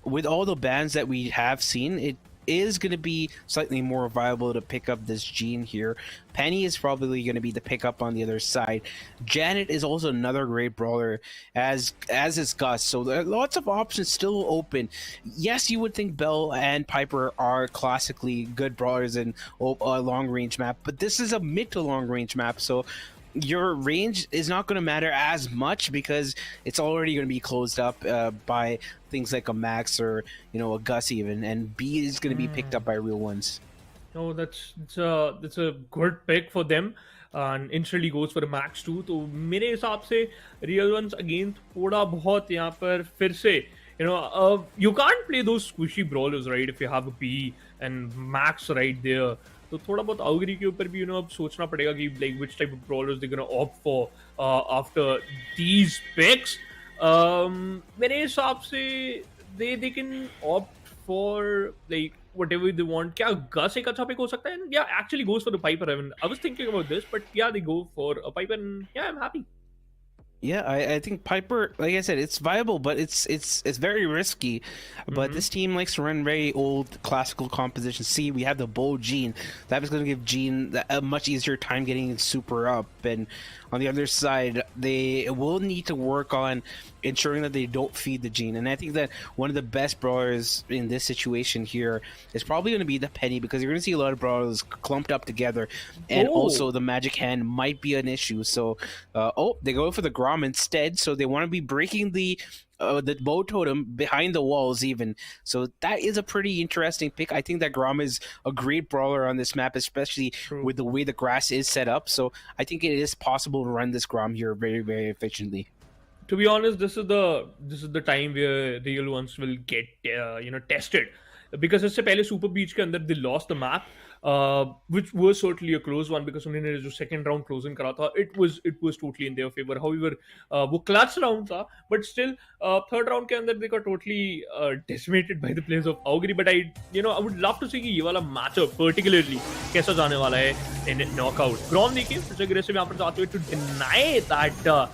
with all the bans that we have seen, it is going to be slightly more viable to pick up this Jean here. Penny is probably going to be the pickup on the other side. Janet is also another great brawler, as is Gus. So there are lots of options still open. Yes, you would think Belle and Piper are classically good brawlers in a long range map, but this is a mid to long range map, so your range is not going to matter as much because it's already going to be closed up by things like a Max or a Gus even, and B is going to be picked up by real ones. Oh, that's a good pick for them, and instantly goes for a Max too. तो मेरे हिसाब से real ones again थोड़ा बहुत यहाँ पर फिर से you can't play those squishy brawlers, right, if you have a B and Max right there. तो थोड़ा बहुत Aogiri के ऊपर भी अब सोचना पड़ेगा कि like which type of brawlers they're gonna opt for after these picks. मेरे हिसाब से they can opt for like whatever they want. क्या Gus एक अच्छा pick हो सकता है? And yeah, actually goes for the Piper. I was thinking about this, but yeah, they go for a Piper, and yeah, I'm happy. Yeah, I think Piper, like I said, it's viable, but it's very risky. But this team likes to run very old classical compositions. See, we have the Bow Jean. That is going to give Jean a much easier time getting super up. And on the other side, they will need to work on ensuring that they don't feed the Jean. And I think that one of the best brawlers in this situation here is probably going to be the Penny, because you're going to see a lot of brawlers clumped up together. And also the magic hand might be an issue. So, they go for the Grom instead. So they want to be breaking the bow totem behind the walls even. So that is a pretty interesting pick. I think that Grom is a great brawler on this map, especially with the way the grass is set up. So I think it is possible to run this Grom here very, very efficiently. To be honest, this is the time where real ones will get tested, because इससे पहले Super Beach के अंदर they lost the map, which was certainly a close one because उन्होंने जो second round closing करा था, it was totally in their favor. However, वो clutch round था, but still third round के अंदर they got totally decimated by the players of Aogiri. But I would love to see कि ये वाला matchup particularly कैसा जाने वाला है in knockout. Grom देखिए फिर से aggressive यहाँ पर जाते हुए to deny that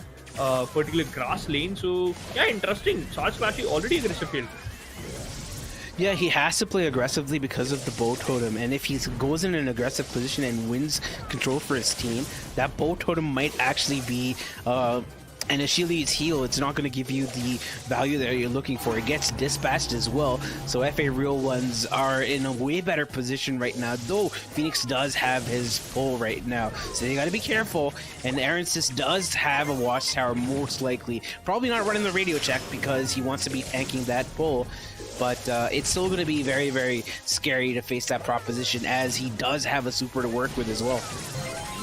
particular grass lane. So yeah, interesting. Sarge Flashy already aggressive field. Yeah, he has to play aggressively because of the bow totem, and if he goes in an aggressive position and wins control for his team, that bow totem might actually be an Achilles heel. It's not going to give you the value that you're looking for. It gets dispatched as well, so FA Real Ones are in a way better position right now, though Phoenix does have his pull right now, so they got to be careful. And Aransis does have a watchtower, most likely. Probably not running the radio check because he wants to be tanking that pull, but it's still going to be very, very scary to face that proposition, as he does have a super to work with as well.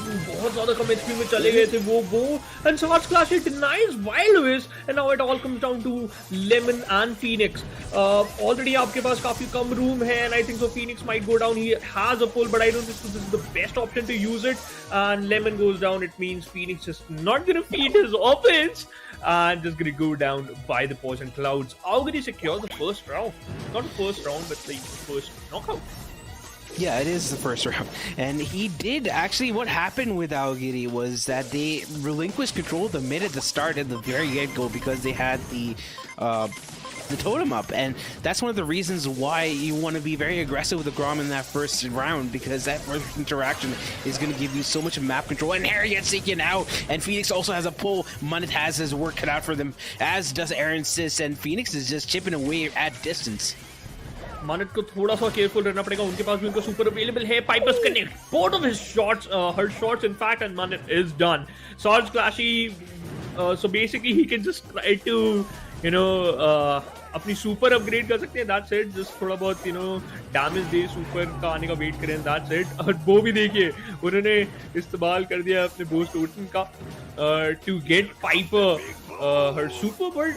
बहुत ज़्यादा कम HP में चले गए थे वो and Sarge Flashy denies Wild Wiz, and now it all comes down to Lemon and Phoenix. Already आपके पास काफी कम room है, and I think so Phoenix might go down. He has a pull, but I don't think this is the best option to use it. And Lemon goes down, it means Phoenix is not gonna feed his offense and just gonna go down by the poison clouds. Aogiri secures the first round. Not the first round, but like the first knockout. Yeah, it is the first round. And he did actually, what happened with Aogiri was that they relinquished control of the mid at the start at the very get-go because they had the the totem up, and that's one of the reasons why you want to be very aggressive with the Grom in that first round, because that first interaction is going to give you so much map control. And Harry gets taken out, and Phoenix also has a pull. Munit has his work cut out for them, as does Aaron Sis, and Phoenix is just chipping away at distance. Manit को थोड़ा सा careful रहना पड़ेगा. उनके पास भी उनका super available है. Piper's connect both of his shots, her shots in fact, and Manit is done. Sarge Clashy, so basically he can just try to, you know, अपनी सुपर अपग्रेड कर सकते हैं. That's it. Just थोड़ा बहुत, you know, damage they, super का आने का wait करें. That's it. और वो भी देखिए उन्होंने इस्तेमाल कर दिया अपने बोस्ट टोटन का to get Piper her super, but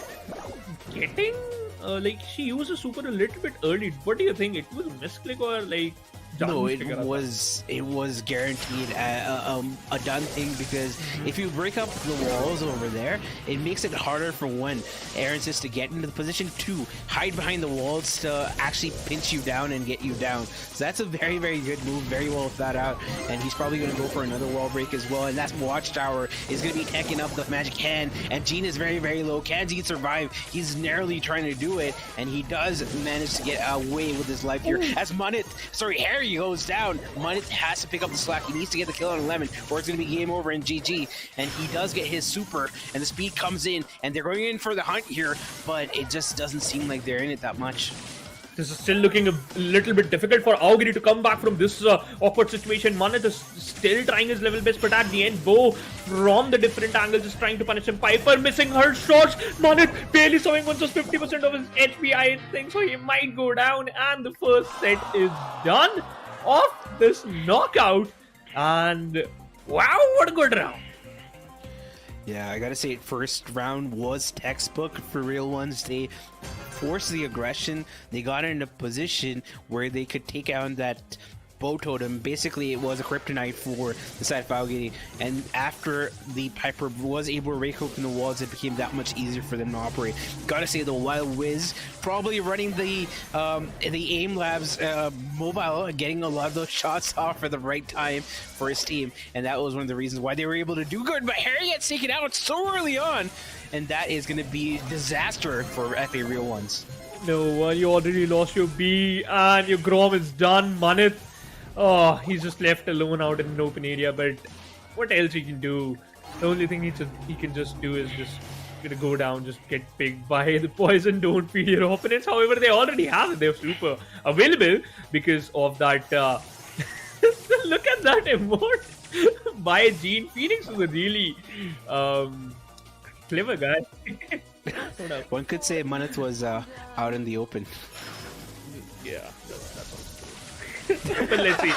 getting like she used a super a little bit early. What do you think? It was a misclick or like? No, it was guaranteed a done thing, because if you break up the walls over there, it makes it harder for one, Aaron Sis to get into the position, two, hide behind the walls to actually pinch you down and get you down. So that's a very, very good move, very well thought out, and he's probably going to go for another wall break as well, and that's Watchtower is going to be tanking up the magic hand, and Gene is very, very low. Can Gene survive? He's narrowly trying to do it, and he does manage to get away with his life here. As Harry goes down, Munit has to pick up the slack. He needs to get the kill on 11, or it's going to be game over in GG. And he does get his super, and the speed comes in, and they're going in for the hunt here, but it just doesn't seem like they're in it that much. This is still looking a little bit difficult for Aogiri to come back from this awkward situation. Manit is still trying his level best, but at the end, Bo from the different angles is trying to punish him. Piper missing her shots. Manit barely showing on just 50% of his HP, I think, so he might go down. And the first set is done of this knockout. And wow, what a good round. Yeah, I gotta say, first round was textbook for Real Ones. They forced the aggression. They got in a position where they could take out that bow totem. Basically, it was a kryptonite for the side of Aogiri. And after the Piper was able to rake open the walls, it became that much easier for them to operate. Gotta say, the Wild Wiz probably running the Aim Labs mobile, getting a lot of those shots off for the right time for his team. And that was one of the reasons why they were able to do good. But Harry gets taken out so early on, and that is going to be disaster for FA Real Ones. No, you already lost your B, and your Grom is done. Manit, oh, he's just left alone out in an open area, but what else he can do? The only thing he can just do is just gonna go down, just get picked by the poison. Don't feed your opponents. However, they already have their super available because of that. Look at that emote by Gene. Phoenix is a really clever guy. One could say Manit was out in the open. Yeah, that's but let's see.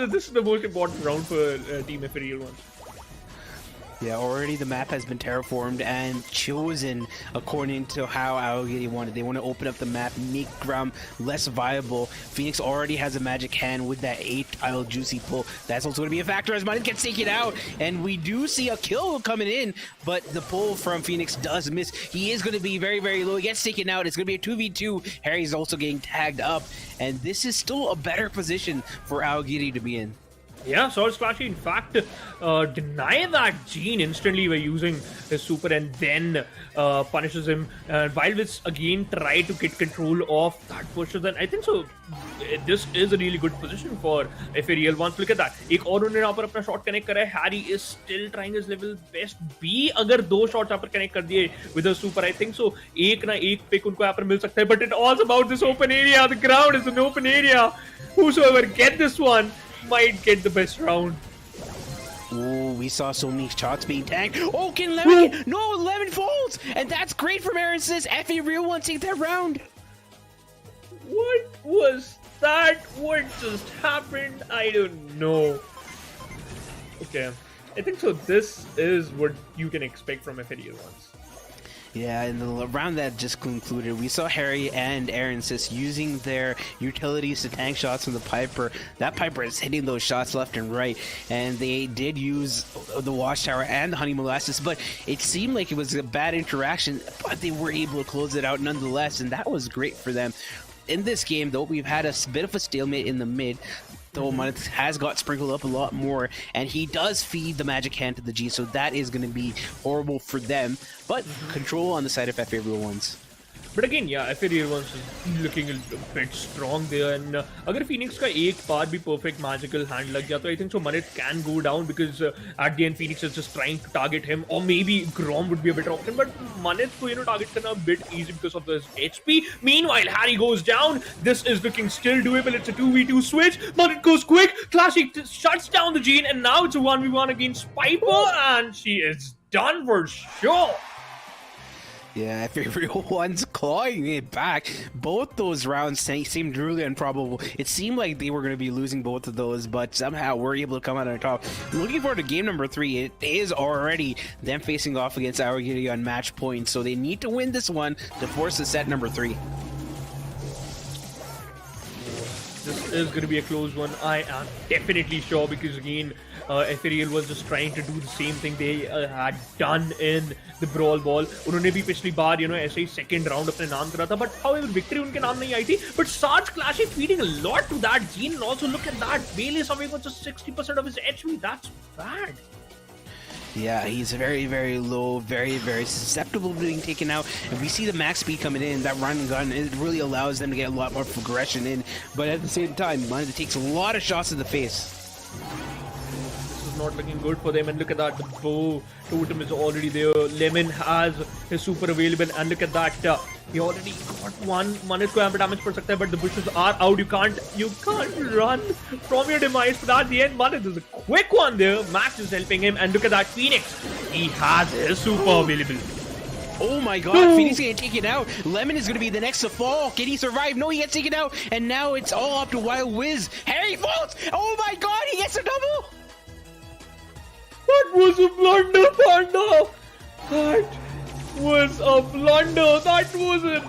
This is the most important round for Team FA Real Ones. Yeah, already the map has been terraformed and chosen according to how Aogiri wanted. They want to open up the map, make Grom less viable. Phoenix already has a magic hand with that 8-tile juicy pull. That's also going to be a factor as Manit gets taken out. And we do see a kill coming in, but the pull from Phoenix does miss. He is going to be very, very low. He gets taken out. It's going to be a 2v2. Harry's also getting tagged up. And this is still a better position for Aogiri to be in. Yeah, Sword Splashy in fact deny that Gene instantly by using his super and then punishes him. While Wits again try to get control of that push, then I think so. This is a really good position for FA Real Ones. Look at that. एक और उन्होंने यहाँ पर अपना shot connect करा है. Harry is still trying his level best. B अगर दो shots यहाँ पर connect कर दिए with a super, I think so. एक ना एक pick उनको यहाँ पर मिल सकता है. But it all about this open area. The ground is an open area. Whosoever get this one might get the best round. Oh, we saw so many shots being tagged. Oh, can 11 get... No, 11 folds! And that's great from Aaron Sis. FA Real One take that round. What was that? What just happened? I don't know. Okay. I think so. This is what you can expect from FA Real Ones. Yeah, in the round that just concluded, we saw Harry and Aaron Sis using their utilities to tank shots from the Piper. That Piper is hitting those shots left and right, and they did use the Watchtower and the Honey Molasses, but it seemed like it was a bad interaction, but they were able to close it out nonetheless, and that was great for them. In this game, though, we've had a bit of a stalemate in the mid. though Manith has got sprinkled up a lot more, and he does feed the magic hand to the G, so that is going to be horrible for them. But control on the side of FA Real Ones. But again, yeah, FA Real Ones is looking a bit strong there. And अगर Phoenix का एक बार भी perfect magical hand लग गया, तो I think so Manith can go down because at the end Phoenix is just trying to target him, or maybe Grom would be a better option. But Manith को target करना a bit easy because of his HP. Meanwhile, Harry goes down. This is looking still doable. It's a 2v2 switch. Manith goes quick. Classic shuts down the Gene, and now it's a 1v1 against Piper, and she is done for sure. Yeah, FA Real Ones clawing it back. Both those rounds seemed really improbable. It seemed like they were going to be losing both of those, but somehow we're able to come out on top. Looking forward to game number 3. It is already them facing off against Aogiri on match point, so they need to win this one to force the set number 3. This is going to be a close one. I am definitely sure, because again, FA Real was just trying to do the same thing they had done in the Brawl Ball. उन्होंने भी पिछली बार ऐसे ही second round अपने नाम करा था, but however victory उनके नाम नहीं आई थी. But Sarge Clash is feeding a lot to that Gene, and also look at that, Bailey away with just 60% of his HP. That's bad. Yeah, he's very, very low, very, very susceptible to being taken out. And we see the max speed coming in, that run and gun, it really allows them to get a lot more progression in. But at the same time, Manith takes a lot of shots in the face. Not looking good for them, and look at that, the bow totem is already there. Lemon has his super available, and look at that, he already got one. Manith ko damage per sakta hai, but the bushes are out. You can't run from your demise. But at the end, Manith is a quick one there. Max is helping him, and look at that, Phoenix, he has his super available. Oh my god, Phoenix getting taken out. Lemon is going to be the next to fall. Can he survive? No, he gets taken out, and now it's all up to Wild Wiz. Harry falls. Oh my god, he gets a double. That was a blunder, Panda! That was a blunder! That was a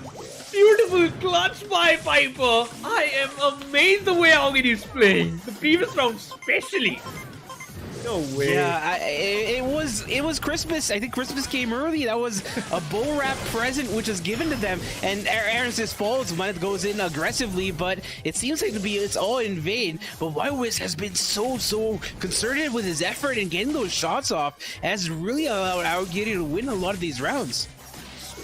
beautiful clutch by Piper! I am amazed the way Aogiri is playing. The previous round especially. No way. Yeah, it was Christmas. I think Christmas came early. That was a bow wrap present which was given to them. And Aaron says falls. Manith goes in aggressively, but it seems like it's all in vain. But Wiz has been so concerted with his effort in getting those shots off, has really allowed Aogiri to win a lot of these rounds.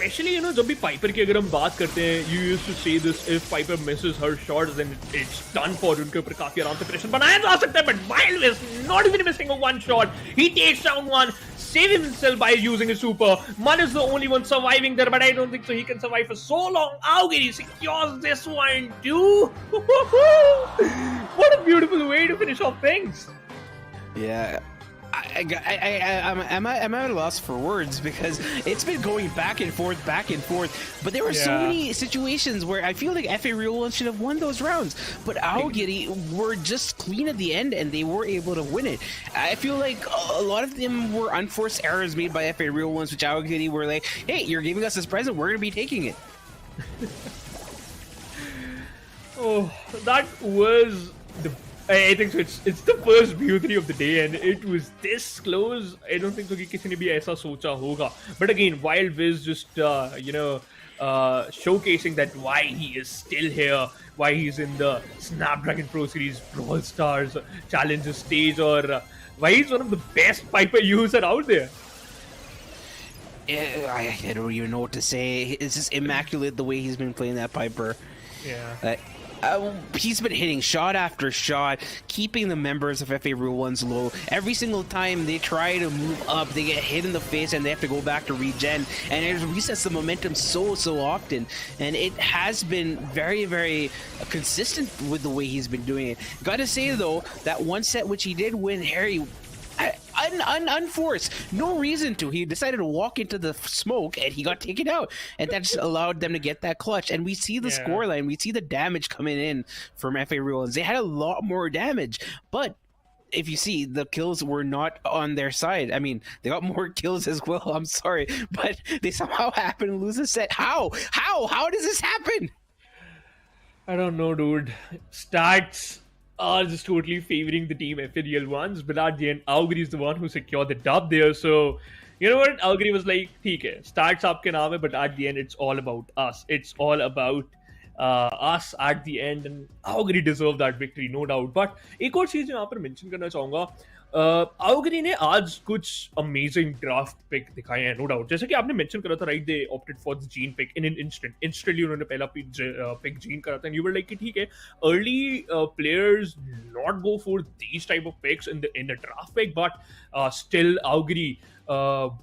Especially, जब भी Piper की अगर हम बात करते हैं, you used to say this, if Piper misses her shot, then it's done for. उनके ऊपर काफी आराम से प्रेशर बनाया जा सकता है, but Wild is not even missing a one shot. He takes down one, saving himself by using a super. Man is the only one surviving there, but I don't think so he can survive for so long. Aogiri secures this one too. What a beautiful way to finish off things. Yeah. I'm at a loss for words, because it's been going back and forth, but there were so many situations where I feel like FA Real Ones should have won those rounds, but Aogiri were just clean at the end and they were able to win it. I feel like a lot of them were unforced errors made by FA Real Ones, which Aogiri were like, hey, you're giving us this present, we're gonna be taking it. Oh, that was I think so. It's the first beauty of the day, and it was this close. I don't think so कि किसी ने भी ऐसा सोचा होगा. But again, Wild Wiz just showcasing that why he is still here, why he's in the Snapdragon Pro Series Brawl Stars Challenger stage, or why he's one of the best Piper user out there. I don't even know what to say. It's just immaculate the way he's been playing that Piper. Yeah. He's been hitting shot after shot, keeping the members of FA Real Ones low. Every single time they try to move up, they get hit in the face and they have to go back to regen, and it resets the momentum so often. And it has been very, very consistent with the way he's been doing it. Gotta say though, that one set which he did win, Harry, unforced, no reason to. He decided to walk into the smoke and he got taken out, and that just allowed them to get that clutch. And we see the scoreline, we see the damage coming in from FA Real Ones. They had a lot more damage, but if you see, the kills were not on their side. I mean, they got more kills as well, I'm sorry, but they somehow happened to lose a set. How does this happen? I don't know, dude. Stats are just totally favoring the team FA Real Ones, but at the end, Aogiri is the one who secured the dub there. So, you know what? Aogiri was like, "ठीक है, stats आपके नाम है, but at the end, it's all about us. It's all about us at the end, and Aogiri deserve that victory, no doubt. But एक और चीज यहाँ पर mention करना चाहूँगा, Aogiri ने आज कुछ amazing draft pick दिखाए हैं, no doubt. जैसे कि आपने mention करा था, right? They opted for the Gene pick in an instant. Instantly उन्होंने पहला pick Gene करा था, and you were like कि ठीक है, early players not go for these type of picks in the draft pick, but still Aogiri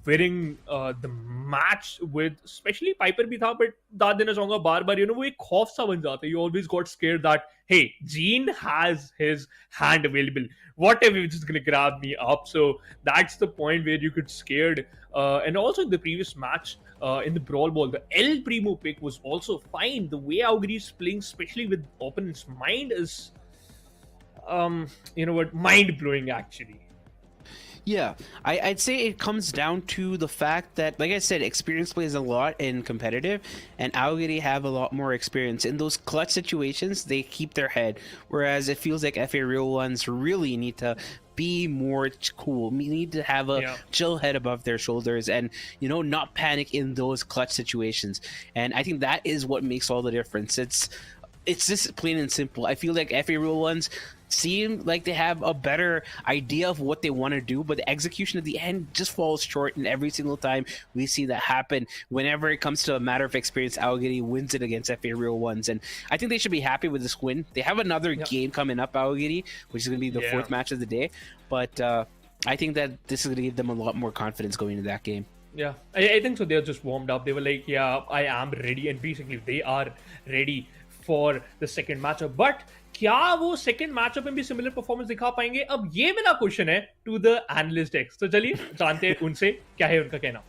winning the match with, especially Piper भी था, but दाद देना चाहूँगा बार-बार, you know, वो एक खौफ सा बन जाता है. You always got scared that, hey, Gene has his hand available. What if he's just going to grab me up? So that's the point where you get scared. And also in the previous match, in the Brawl Ball, the El Primo pick was also fine. The way Aogiri is playing, especially with opponent's mind, is, you know what, mind-blowing actually. Yeah, I'd say it comes down to the fact that, like I said, experience plays a lot in competitive, and Aogiri have a lot more experience. In those clutch situations, they keep their head, whereas it feels like FA Real Ones really need to be more cool. We need to have a chill head above their shoulders and, you know, not panic in those clutch situations. And I think that is what makes all the difference. It's just plain and simple. I feel like FA Real Ones seem like they have a better idea of what they want to do, but the execution at the end just falls short, and every single time we see that happen. Whenever it comes to a matter of experience, Aogiri wins it against FA Real Ones, and I think they should be happy with this win. They have another game coming up, Aogiri, which is going to be the fourth match of the day, but I think that this is going to give them a lot more confidence going into that game. Yeah, I think so. They're just warmed up. They were like, yeah, I am ready, and basically they are ready for the second matchup. But क्या वो second matchup में भी similar performance दिखा पाएंगे? अब ये मेरा question है टू द एनालिस्ट एक्स. तो चलिए जानते हैं उनसे क्या है उनका कहना.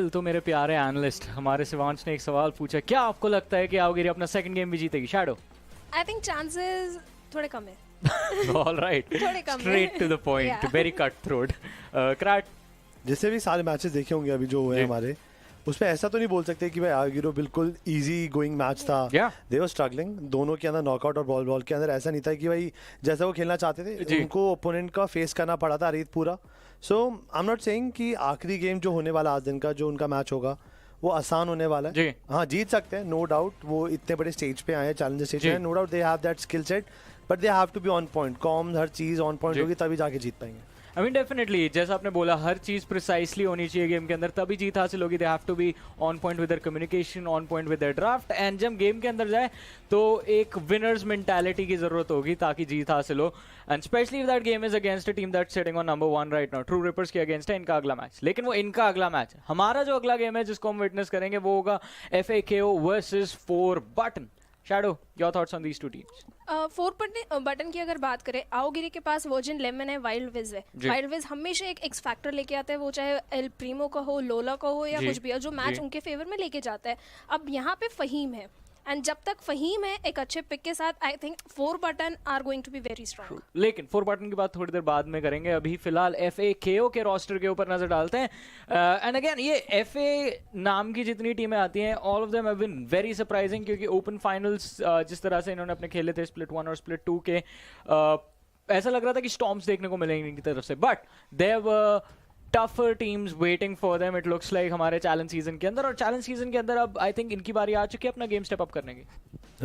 तो मेरे प्यारे एनालिस्ट, हमारे शिवांश ने एक सवाल पूछा, क्या आपको लगता है कि Aogiri अपना सेकंड गेम भी जीतेगी? शैडो, आई थिंक चांसेस थोड़े कम है. ऑल राइट, थोड़े कम है. Straight to the point, very cut throat. Krait, जैसे भी सारे मैचेस देखे होंगे अभी जो हुए हमारे, उसमें ऐसा तो नहीं बोल सकते कि भाई Aogiri बिल्कुल इजी गोइंग मैच था. दे वर स्ट्रगलिंग. दोनों के अंदर नॉकआउट और बॉल के अंदर ऐसा नहीं था कि भाई जैसा वो खेलना चाहते थे उनको ओपोनेंट का फेस करना पड़ा था रेत पूरा. सो आई एम नॉट सेइंग कि आखिरी गेम जो होने वाला आज दिन का जो उनका मैच होगा वो आसान होने वाला है. हाँ, जीत सकते हैं, नो डाउट. वो इतने बड़े स्टेज पे आए हैं, चैलेंजर स्टेज पे, no doubt they have that skill set, but they have to be on point. Comp हर चीज ऑन पॉइंट होगी तभी जाके जीत पाएंगे. I mean definitely, जैसा आपने बोला, हर चीज प्रिसाइसली होनी चाहिए गेम के अंदर, तभी जीत हासिल होगी. They have to be on point with their communication, on point with their draft, and जब गेम के अंदर जाए तो एक विनर्स मेंटालिटी की जरूरत होगी ताकि जीत हासिल हो. And especially if that game is against a team that's sitting on number 1 right now. True reapers के अगेंस्ट है इनका अगला मैच, लेकिन वो इनका अगला मैच है. हमारा जो अगला गेम है जिसको हम विटनेस करेंगे वो होगा FAKO versus 4 button. Shadow, your thoughts on these two teams? 4 button की अगर बात करें, Aogiri के पास वर्जिन लेमन है, वाइल्ड विज है. वाइल्ड विज हमेशा एक एक्स फैक्टर लेके आता है, वो चाहे एल प्रीमो का हो, लोला का हो या कुछ भी, जो मैच उनके फेवर में लेके जाता है. अब यहाँ पे फहीम है, एंड जब तक फहीम है एक अच्छे पिक के साथ, I think 4 button are going to be very strong. लेकिन 4 बटन की बात थोड़ी देर बाद में करेंगे. अभी फिलहाल FAKO के रोस्टर के ऊपर नजर डालते हैं. एंड अगेन ये FA नाम की जितनी टीमें आती हैं, all of them have been very surprising, क्योंकि ओपन फाइनल्स जिस तरह से इन्होंने अपने खेले थे स्प्लिट 1 और स्प्लिट 2 के, ऐसा लग रहा था कि स्टॉर्म्स देखने को मिलेंगे इनकी तरफ से, but they've tougher teams waiting for them, it looks like, हमारे चैलेंज सीजन के अंदर. और चैलेंज सीजन के अंदर अब आई थिंक इनकी बारी आ चुकी है अपना गेम स्टेप अप करने की.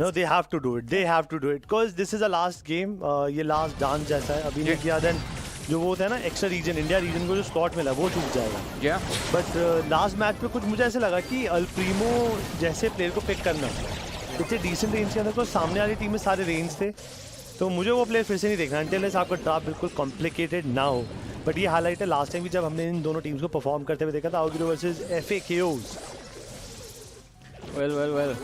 No, they have to do it. They have to do it because this is the last game. ये लास्ट डांस जैसा है. अभी नहीं किया देन जो वो होता है ना एक्स्ट्रा रीजन, इंडिया रीजन को जो स्लॉट मिला वो चूक जाएगा. बट लास्ट मैच पे कुछ मुझे ऐसे लगा कि अल प्रीमो जैसे प्लेयर को पिक करना इतने डिसेंट रेंज के अंदर, तो सामने वाली टीम में सारे रेंज थे, तो मुझे वो प्लेयर फिर से नहीं देखना अनटिल आपका ड्राफ्ट बिल्कुल कॉम्प्लिकेटेड ना हो. बट ये हाईलाइट है लास्ट टाइम भी जब हमने इन दोनों टीम्स को परफॉर्म करते हुए देखा था, Aogiri versus FAKOs. Well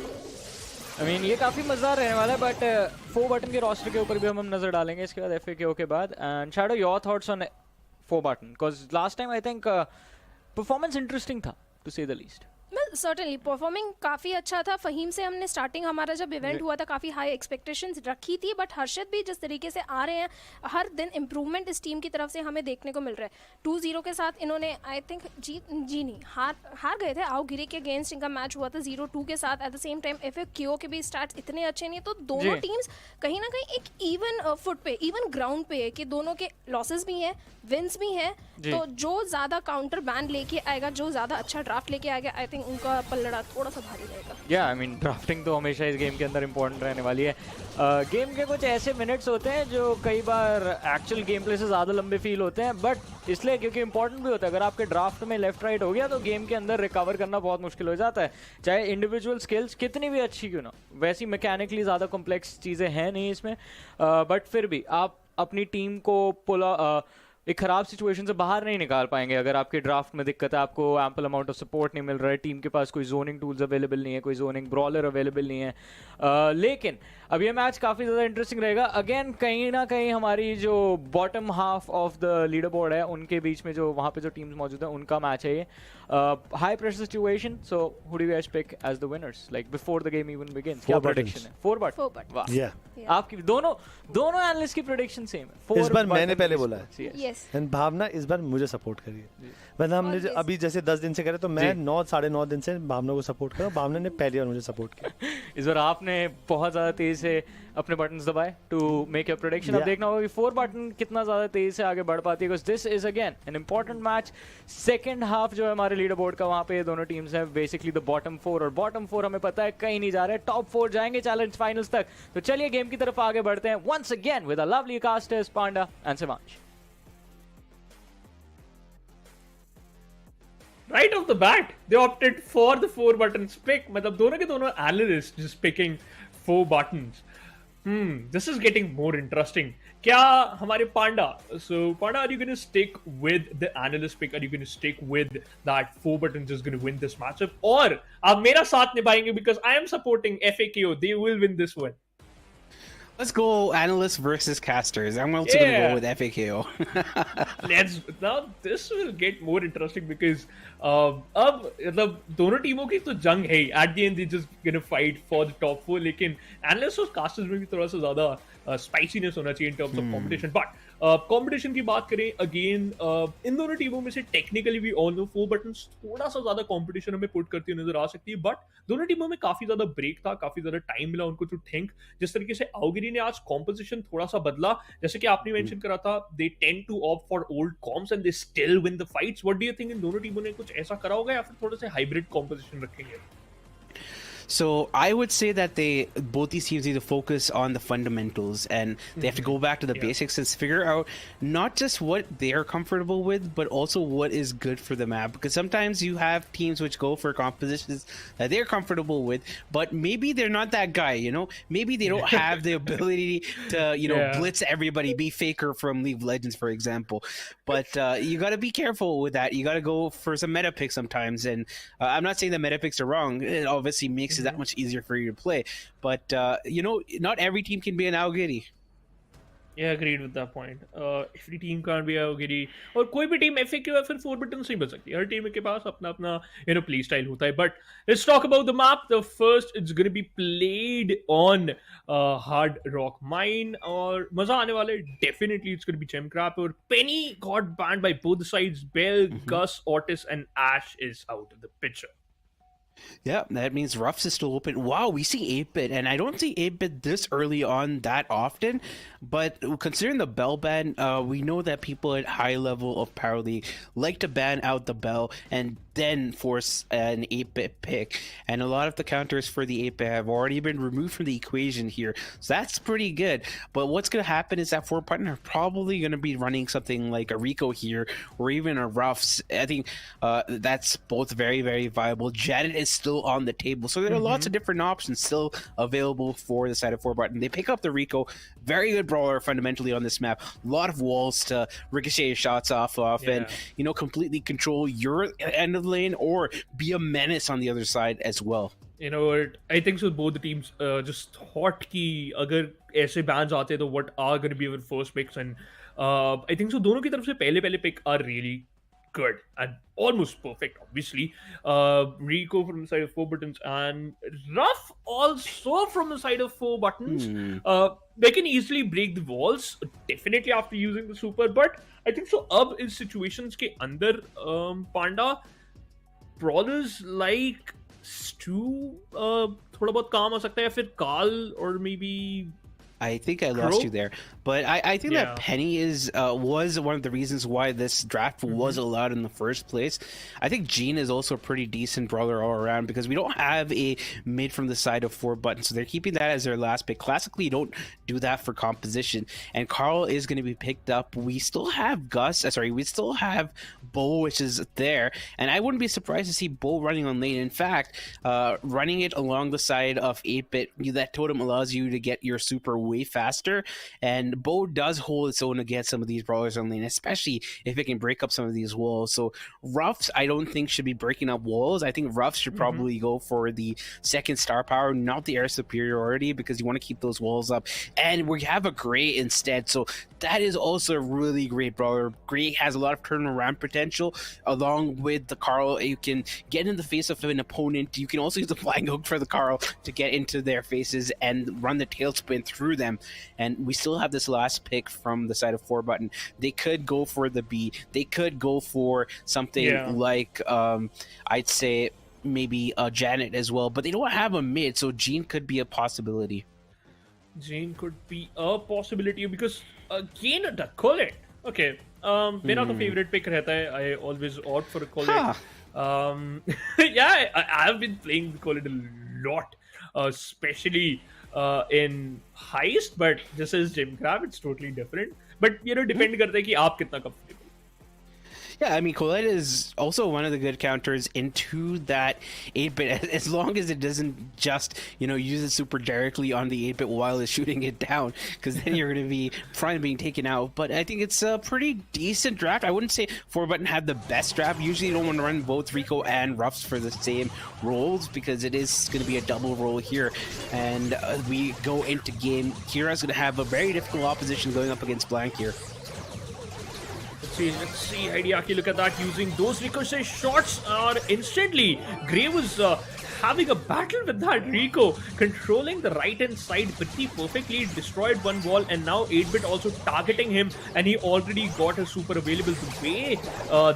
I mean ये काफ़ी मज़ेदार रहने वाला है. बट 4 बटन के रोस्टर के ऊपर भी हम नज़र डालेंगे इसके बाद FAKO के बाद. And shadow, your thoughts on 4 button? Because last time I think performance interesting था टू से द लीस्ट. सर्टनली परफॉर्मिंग काफ़ी अच्छा था. फहीम से हमने स्टार्टिंग हमारा जब इवेंट हुआ था काफ़ी हाई एक्सपेक्टेशंस रखी थी, बट हर्षद भी जिस तरीके से आ रहे हैं, हर दिन इम्प्रूवमेंट इस टीम की तरफ से हमें देखने को मिल रहा है. 2-0 के साथ इन्होंने आई थिंक हार गए थे Aogiri के अगेंस्ट. इनका मैच हुआ था 0-2 के साथ. At the same time FAKO के भी स्टार्ट इतने अच्छे नहीं, तो दोनों टीम्स कहीं ना कहीं एक इवन फुट पे, इवन ग्राउंड पे है कि दोनों के लॉसेस भी हैं, विंस भी हैं. तो जो ज़्यादा काउंटर बैन लेके आएगा, जो ज़्यादा अच्छा ड्राफ्ट लेके आएगा, आई थिंक उनका पल्लड़ा थोड़ा सा भारी रहेगा। या आई मीन ड्राफ्टिंग तो हमेशा इस गेम के अंदर इंपॉर्टेंट रहने वाली है। गेम के कुछ ऐसे मिनट्स होते हैं जो कई बार एक्चुअल गेम प्ले से ज़्यादा लंबे फील होते हैं, बट इसलिए क्योंकि इंपॉर्टेंट भी होता है। अगर आपके ड्राफ्ट में लेफ्ट राइट हो गया तो गेम के अंदर रिकवर करना बहुत मुश्किल हो जाता है, चाहे इंडिविजुअल स्किल्स कितनी भी अच्छी क्यों ना। वैसी मैकेनिकली ज़्यादा कॉम्प्लेक्स चीज़ें हैं नहीं इसमें, बट फिर भी आप अपनी टीम को एक खराब सिचुएशन से बाहर नहीं निकाल पाएंगे अगर आपके ड्राफ्ट में दिक्कत है, आपको एम्पल अमाउंट ऑफ सपोर्ट नहीं मिल रहा है, टीम के पास कोई जोनिंग टूल्स अवेलेबल नहीं है, कोई जोनिंग ब्रॉलर अवेलेबल नहीं है। लेकिन अब ये मैच काफ़ी ज़्यादा इंटरेस्टिंग रहेगा। अगेन कहीं ना कहीं हमारी जो bottom half of the leader board है उनके बीच में जो वहाँ पे जो टीम्स मौजूद है उनका मैच है ये। High pressure situation, so who do you guys pick as the winners like before the game even begins? क्या प्रेडिक्शन है? 4 बट वाह, आपकी दोनों एनालिस्ट की प्रेडिक्शन सेम है। इस बार मैंने पहले बोला है। यस, एंड भावना इस बार मुझे सपोर्ट करिए। वरना हमने अभी जैसे 10 दिन से करे तो मैं 9 साढ़े 9 दिन से भावना को सपोर्ट करा, भावना ने पहली बार मुझे सपोर्ट किया। इस बार आपने बहुत ज़्यादा तेज से अपने बटन्स दबाए टू मेक योर प्रेडिक्शन। अब देखना होगा कि 4 बटन कितना ज़्यादा तेज से आगे बढ़ पाती है, because this is again an important match. Second half जो है हमारे लीडर बोर्ड का, वहाँ पे दोनों टीम्स हैं बेसिकली द बॉटम 4, और बॉटम 4 हमें पता है कहीं नहीं जा रहे, टॉप 4 जाएंगे चैलेंज फाइनल्स तक। तो चलिए गेम की तरफ आगे बढ़ते हैं once again with a lovely casters Panda and Simansh. Right off the bat, they opted for the 4 buttons pick. मतलब दोनों के दोनों analysts just picking 4 buttons. This is getting more interesting. क्या हमारे पांडा, so Panda, are you going to stick with the analyst pick? Are you going to stick with that 4 buttons is going to win this matchup? और आप मेरा साथ निभाएंगे because I am supporting FAKO. They will win this one. Let's go analysts versus casters. I'm also going to go with FAKO. Now this will get more interesting because अब मतलब दोनों टीमों की तो जंग है। At the end they just gonna fight for the top 4, लेकिन analysts और casters में भी थोड़ा सा ज़्यादा स्पाइसीनेस होना चाहिए in terms of competition. But competition की बात करें अगेन, इन दोनों टीमों में से टेक्निकली भी ऑल नो 4 बटन्स थोड़ा सा ज्यादा कंपटीशन हमें पुट करती हुई नजर आ सकती है, बट दोनों टीमों में काफी ज्यादा ब्रेक था, काफी ज्यादा टाइम मिला उनको टू थिंक। जिस तरीके से आओगिरी ने आज कॉम्पोजिशन थोड़ा सा बदला, जैसे कि आपने मेंशन करा था, they tend to opt for old comps and they still win the fights. What do you think इन दोनों टीमों ने कुछ ऐसा करा होगा या फिर थोड़ा सा हाइब्रिड कॉम्पोजिशन रखेंगे? So I would say that both these teams need to focus on the fundamentals, and they have to go back to the basics and figure out not just what they're comfortable with, but also what is good for the map. Because sometimes you have teams which go for compositions that they're comfortable with, but maybe they're not that guy, you know? Maybe they don't have the ability to, you know, blitz everybody, be Faker from League of Legends, for example. But you got to be careful with that. You got to go for some meta picks sometimes, and I'm not saying that meta picks are wrong. It obviously makes it that much easier for you to play, but you know, not every team can be an Aogiri. Yeah, agreed with that point. Every team can't be Aogiri, और कोई भी team FAQ या फिर 4 buttons नहीं बन सकती। हर team के पास अपना अपना play style होता है। But let's talk about the map. The first, it's going to be played on Hard Rock Mine, और मजा आने वाला है। Definitely it's going to be Gemcrap, और Penny got banned by both sides. Bell, Gus, Otis, and Ash is out of the picture. Yeah, that means Ruffs is still open. Wow, we see 8-bit, and I don't see 8-bit this early on that often, but considering the Bell ban, we know that people at high level of Power League like to ban out the Bell and then force an 8-bit pick, and a lot of the counters for the 8-bit have already been removed from the equation here, so that's pretty good. But what's going to happen is that 4 partner are probably going to be running something like a Rico here, or even a Ruffs. I think that's both very, very viable. Janet is still on the table, so there are lots of different options still available for the side of 4 button. They pick up the Rico, very good brawler fundamentally on this map, a lot of walls to ricochet shots off of, and you know, completely control your end of the lane or be a menace on the other side as well. You know what, I think so both the teams just thought कि अगर ऐसे bans आते तो what are going to be our first picks, and I think so दोनों की तरफ से पहले pick are really good and almost perfect, obviously. Rico from the side of 4 buttons and Ruff also from the side of 4 buttons. They can easily break the walls, definitely after using the super, but I think so अब इस situations के अंदर Panda brawlers like Stu थोड़ा बहुत काम आ सकता है, या फिर Carl or maybe I think I lost you there, but I think Yeah. that Penny was one of the reasons why this draft was allowed in the first place. I think Jean is also a pretty decent brawler all around because we don't have a mid from the side of 4Button, so they're keeping that as their last pick. Classically, you don't do that for composition, and Carl is going to be picked up. We still have we still have Bo, which is there, and I wouldn't be surprised to see Bo running on lane. In fact, running it along the side of 8-bit, that totem allows you to get your super way faster, and Bo does hold its own against some of these brawlers on lane, especially if it can break up some of these walls. So Ruffs, I don't think should be breaking up walls. I think Ruffs should probably go for the second star power, not the air superiority, because you want to keep those walls up. And we have a Gray instead, so that is also a really great brawler. Gray has a lot of turnaround potential along with the Carl. You can get in the face of an opponent. You can also use the flying hook for the Carl to get into their faces and run the tailspin through them. And we still have this last pick from the side of 4Button. They could go for the B. They could go for something like I'd say maybe Janet as well, but they don't have a mid, so Jean could be a possibility. Jane could be a possibility because again the Colette. Okay, मेरा तो favorite pick रहता है. I always opt for a Colette. Yeah, I have been playing the Colette a lot, especially in Heist. But this is Jim Crab. It's totally different. But depend करता है कि आप कितना comfortable. Yeah, I mean, Colette is also one of the good counters into that 8-bit, as long as it doesn't just, use it super directly on the 8-bit while it's shooting it down, because then you're going to be probably being taken out. But I think it's a pretty decent draft. I wouldn't say 4Button had the best draft. Usually you don't want to run both Rico and Ruffs for the same roles, because it is going to be a double role here. And we go into game. Kira's going to have a very difficult opposition going up against Blank here. Let's see, Hideaki, look at that, using those ricochet shots instantly. Gray was having a battle with that Rico, controlling the right-hand side pretty perfectly, destroyed one wall, and now 8-bit also targeting him, and he already got his super available. The way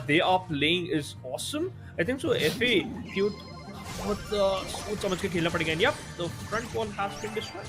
they are playing is awesome. I think so, FA, cute, yep, the front wall has been destroyed.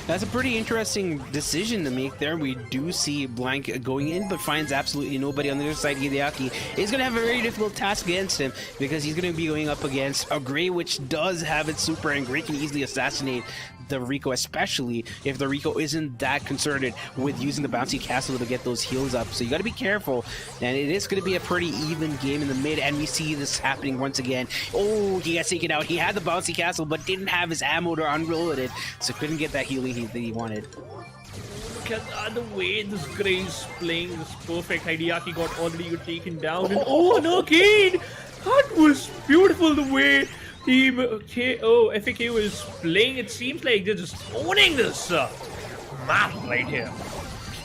That's a pretty interesting decision to make there. We do see Blank going in, but finds absolutely nobody on the other side. Hideaki is going to have a very difficult task against him, because he's going to be going up against a Gray, which does have its super, and Gray can easily assassinate the Rico, especially if the Rico isn't that concerned with using the bouncy castle to get those heals up. So you got to be careful, and it is going to be a pretty even game in the mid, and we see this happening once again. Oh, he got taken out. He had the bouncy castle, but didn't have his ammo to unload it, so couldn't get that healing that he wanted. Look at the way this Gray is playing. This perfect. Hideaki got already taken down. And, oh, no, Kane! That was beautiful the way Team FAQ is playing. It seems like they're just owning this map right here.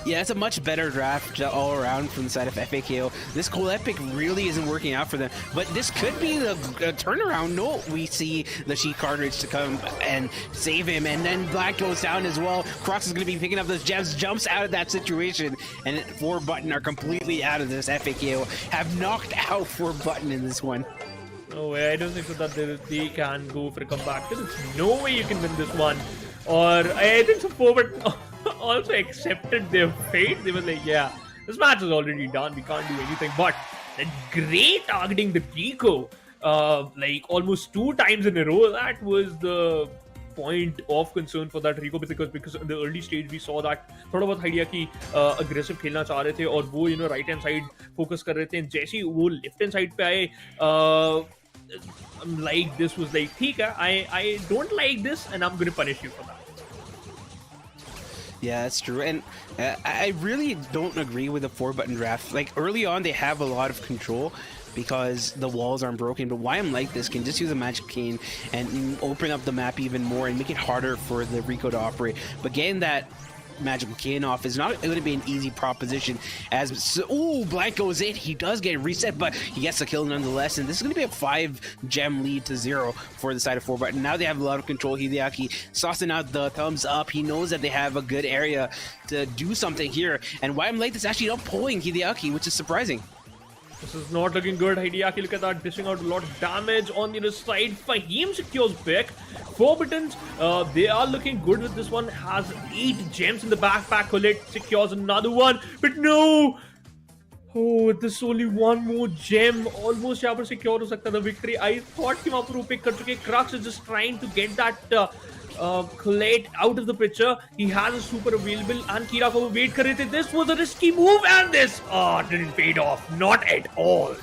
Yeah, it's a much better draft all around from the side of FAKO. This Colette pick really isn't working out for them, but this could be the turnaround. No, we see the Sheik cartridge to come and save him, and then Black goes down as well. Crocs is going to be picking up those gems, jumps out of that situation, and 4Button are completely out of this. FAKO have knocked out 4Button in this one. No way, I don't think so that they can go for a comeback. There's no way you can win this one. Or I think so 4Button also accepted their fate. They were like, yeah, this match is already done. We can't do anything. But that great targeting the Rico, like almost 2 times in a row, that was the point of concern for that Rico, because in the early stage we saw that थोड़ा बहुत Hideaki aggressive खेलना चाह रहे थे और वो right hand side focus कर रहे थे. जैसे ही वो left hand side पे आए, like this was like ठीक है, I don't like this and I'm going to punish you for that. Yeah, that's true. And I really don't agree with the 4-button draft. Like, early on, they have a lot of control because the walls aren't broken. But why I'm like this, can just use a magic cane and open up the map even more and make it harder for the Rico to operate. But getting that magical cane off is not going to be an easy proposition. Oh, Blank goes in. He does get reset, but he gets the kill nonetheless. And this is going to be a 5-gem lead to 0 for the side of 4-button. Now they have a lot of control. Hideaki saucing out the thumbs up. He knows that they have a good area to do something here. And why I'm late is actually not pulling Hideaki, which is surprising. This is not looking good. Hideaki, look at that, dishing out a lot of damage on the other side. Fahim secures pick. 4 buttons, they are looking good with this one. Has 8 gems in the backpack. Colette secures another one, but no. Oh, there's only one more gem. Almost यहाँ पर secure हो सकता था victory. I thought कि वहाँ पर वो pick कर चुके. Crux is just trying to get that Colette out of the picture. He has a super available and Kira को वो wait कर रहे थे. This was a risky move and this didn't pay off. Not at all.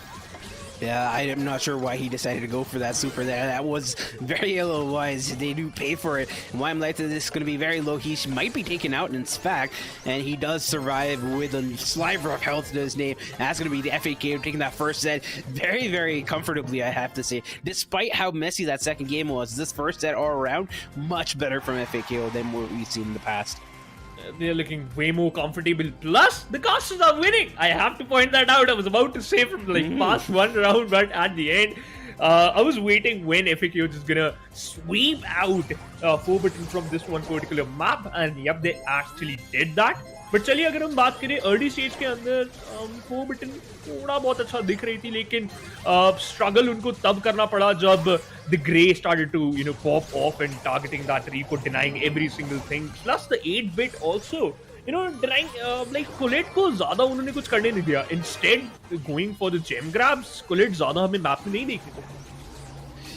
Yeah, I am not sure why he decided to go for that super there. That was very ill-wise. They do pay for it. And why I'm like this is going to be very low. He might be taken out in fact, and he does survive with a sliver of health to his name. That's going to be the FAK taking that first set very, very comfortably, I have to say. Despite how messy that second game was, this first set all around, much better from FAK than what we've seen in the past. They're looking way more comfortable. Plus, the casters are winning. I have to point that out. I was about to say from like past one round, but at the end, I was waiting when FAQ is just gonna sweep out 4 button from this one particular map, and yep, they actually did that. But चलिए अगर हम बात करें early stage के अंदर 4 button थोड़ा बहुत अच्छा दिख रही थी, लेकिन स्ट्रगल उनको तब करना पड़ा जब the Grey started to pop off and targeting that Reaper, denying every single thing. Plus the 8-bit also denying like Colette को ज़्यादा उन्होंने कुछ करने नहीं दिया. Instead going for the gem grabs, Colette ज़्यादा हमें मैप में नहीं देखने को.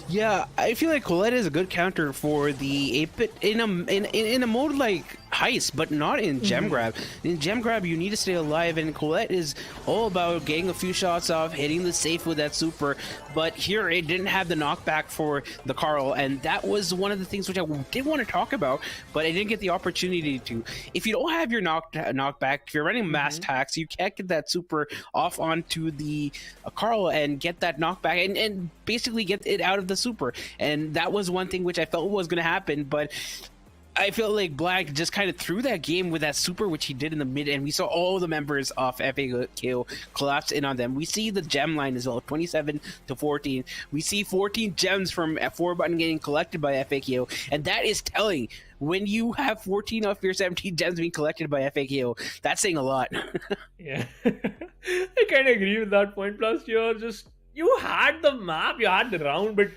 Yeah, I feel like Colette is a good counter for the 8-bit in a mode like Heist, but not in Gem Grab. In Gem Grab, you need to stay alive, and Colette is all about getting a few shots off, hitting the safe with that super. But here, it didn't have the knockback for the Carl, and that was one of the things which I did want to talk about, but I didn't get the opportunity to. If you don't have your knockback, if you're running mass tax, you can't get that super off onto the Carl and get that knockback and basically get it out of the super. And that was one thing which I felt was going to happen, but I feel like Black just kind of threw that game with that super, which he did in the mid, and we saw all the members of FAK collapse in on them. We see the gem line as well, 27 to 14. We see 14 gems from F4 button getting collected by FAK, and that is telling. When you have 14 of your 17 gems being collected by FAK, that's saying a lot. Yeah, I kind of agree with that point. Plus, you had the map, you had the round, but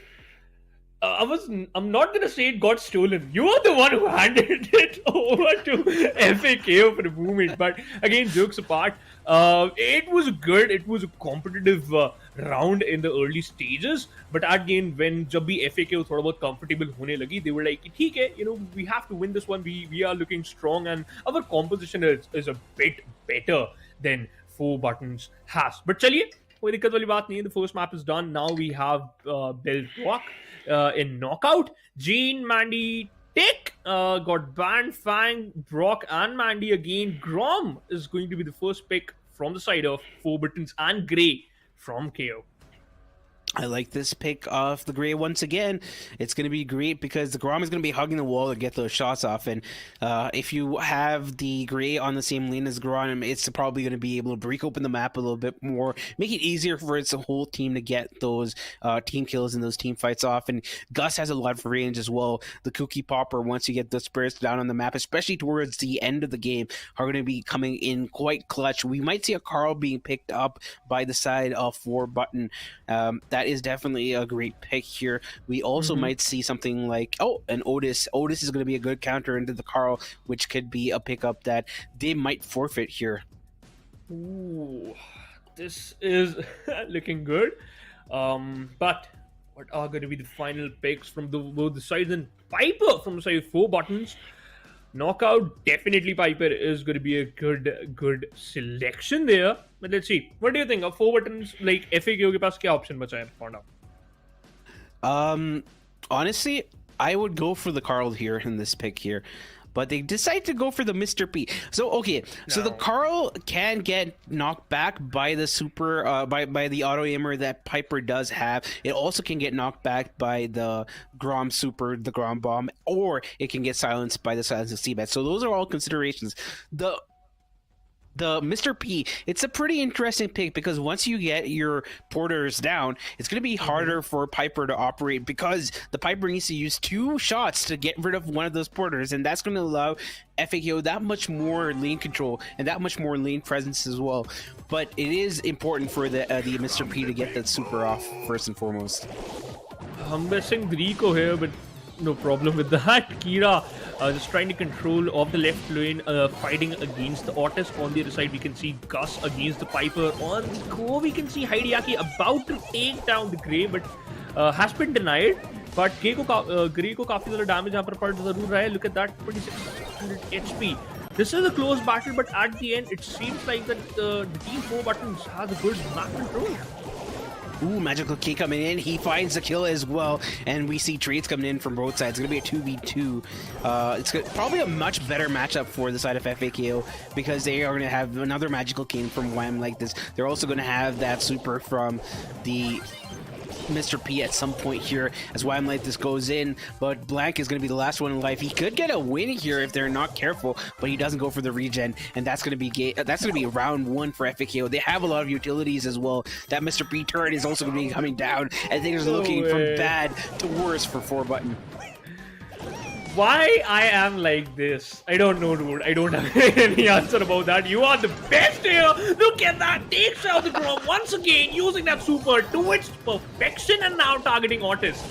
I'm not gonna say it got stolen. You are the one who handed it over to FAK for a moment. But again, jokes apart, it was good. It was a competitive round in the early stages. But again, when जब भी FAK थोड़ा बहुत comfortable होने लगी, they were like, ठीक है, we have to win this one. We are looking strong, and our composition is a bit better than 4 buttons has. But चलिए, कोई दिक्कत वाली बात नहीं है. The first map is done. Now we have Bell Rock in knockout. Jean, Mandy, Tick got banned. Fang, Brock, and Mandy again. Grom is going to be the first pick from the side of 4 buttons and Grey from KO. I like this pick of the Grey once again. It's going to be great because the Grom is going to be hugging the wall to get those shots off. And if you have the Grey on the same lane as Grom, it's probably going to be able to break open the map a little bit more, make it easier for its whole team to get those team kills and those team fights off. And Gus has a lot of range as well. The Cookie Popper, once you get the spirits down on the map, especially towards the end of the game, are going to be coming in quite clutch. We might see a Carl being picked up by the side of 4 button. That is definitely a great pick here. We also might see something like an Otis. Otis is going to be a good counter into the Carl, which could be a pickup that they might forfeit here. Ooh, this is looking good. But what are going to be the final picks from both the sides? And Piper from the side of 4 buttons. Knockout, definitely Piper is going to be a good selection there. But let's see. What do you think of 4 buttons? Like FAK के पास क्या option बचा है? Found out. Honestly, I would go for the Carl here in this pick here. But they decide to go for the Mr. P. So, okay. So the Carl can get knocked back by the super, by the auto aimer that Piper does have. It also can get knocked back by the Grom super, the Grom bomb, or it can get silenced by the silence of Seabat. So those are all considerations. The Mr. P, it's a pretty interesting pick because once you get your porters down, it's going to be harder for Piper to operate because the Piper needs to use 2 shots to get rid of one of those porters, and that's going to allow FAKO that much more lane control and that much more lane presence as well. But it is important for the Mr. P to get that super off first and foremost. I'm guessing Rico here, but No problem with that. Kira just trying to control of the left lane, fighting against the Otis. On the other side, we can see Gus against the Piper. On the go, we can see Hideaki about to take down the Grey, but has been denied. But Grey को काफी ज़्यादा damage यहाँ पर पड़ ज़रूर रहा है. Look at that, 2600 HP. This is a close battle, but at the end, it seems like that the team 4 buttons has a good map control. Ooh, Magical K coming in. He finds the kill as well. And we see trades coming in from both sides. It's going to be a 2v2. It's probably a much better matchup for the side of FAKO because they are going to have another Magical King from Wham like this. They're also going to have that super from the Mr. P at some point here as Wham like this goes in, but Blank is going to be the last one in life. He could get a win here if they're not careful, but he doesn't go for the regen, and that's going to be round 1 for FAKO. They have a lot of utilities as well. That Mr. P turret is also going to be coming down, and things are looking from bad to worse for 4-button. Why I am like this? I don't know, dude. I don't have any answer about that. You are the best here. Look at that. Takes out the Grom once again, using that super to its perfection and now targeting Otis.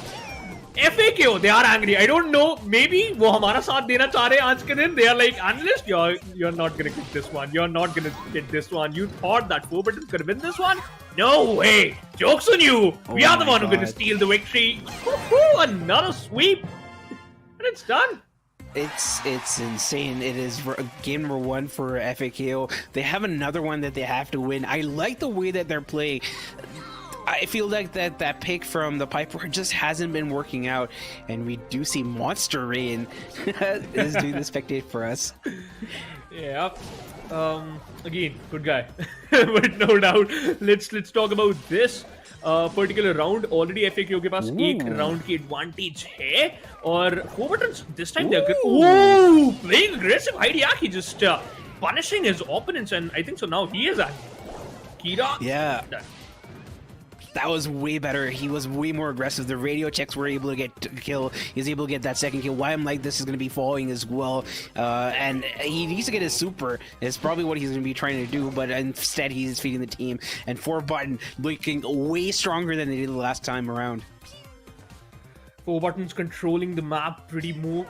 FAKO, they are angry. I don't know. Maybe वो हमारा साथ देना चाह रहे हैं आज के दिन. They are like, analyst, you're not gonna get this one. You're not gonna get this one. You thought that 4-button could win this one? No way. Joke's on you. We are the one who's gonna steal the victory. Woohoo! Another sweep. And it's done. It's insane. It is game number 1 for FAKO. They have another one that they have to win. I like the way that they're playing. I feel like that pick from the Piper just hasn't been working out, and we do see Monster Rain is doing the spectate for us. Yeah. Again, good guy, but no doubt. Let's talk about this particular round. Already FAKO के पास एक round की advantage है, और 4 buttons this time they're good. Playing aggressive. Hideaki just punishing his opponents, and I think so now he is Kira. Yeah. That was way better. He was way more aggressive. The radio checks were able to get a kill. He was able to get that second kill. Why I'm like this is going to be following as well. And he needs to get his super. It's probably what he's going to be trying to do, but instead he's feeding the team. And 4-button looking way stronger than they did the last time around. 4 buttons controlling the map pretty more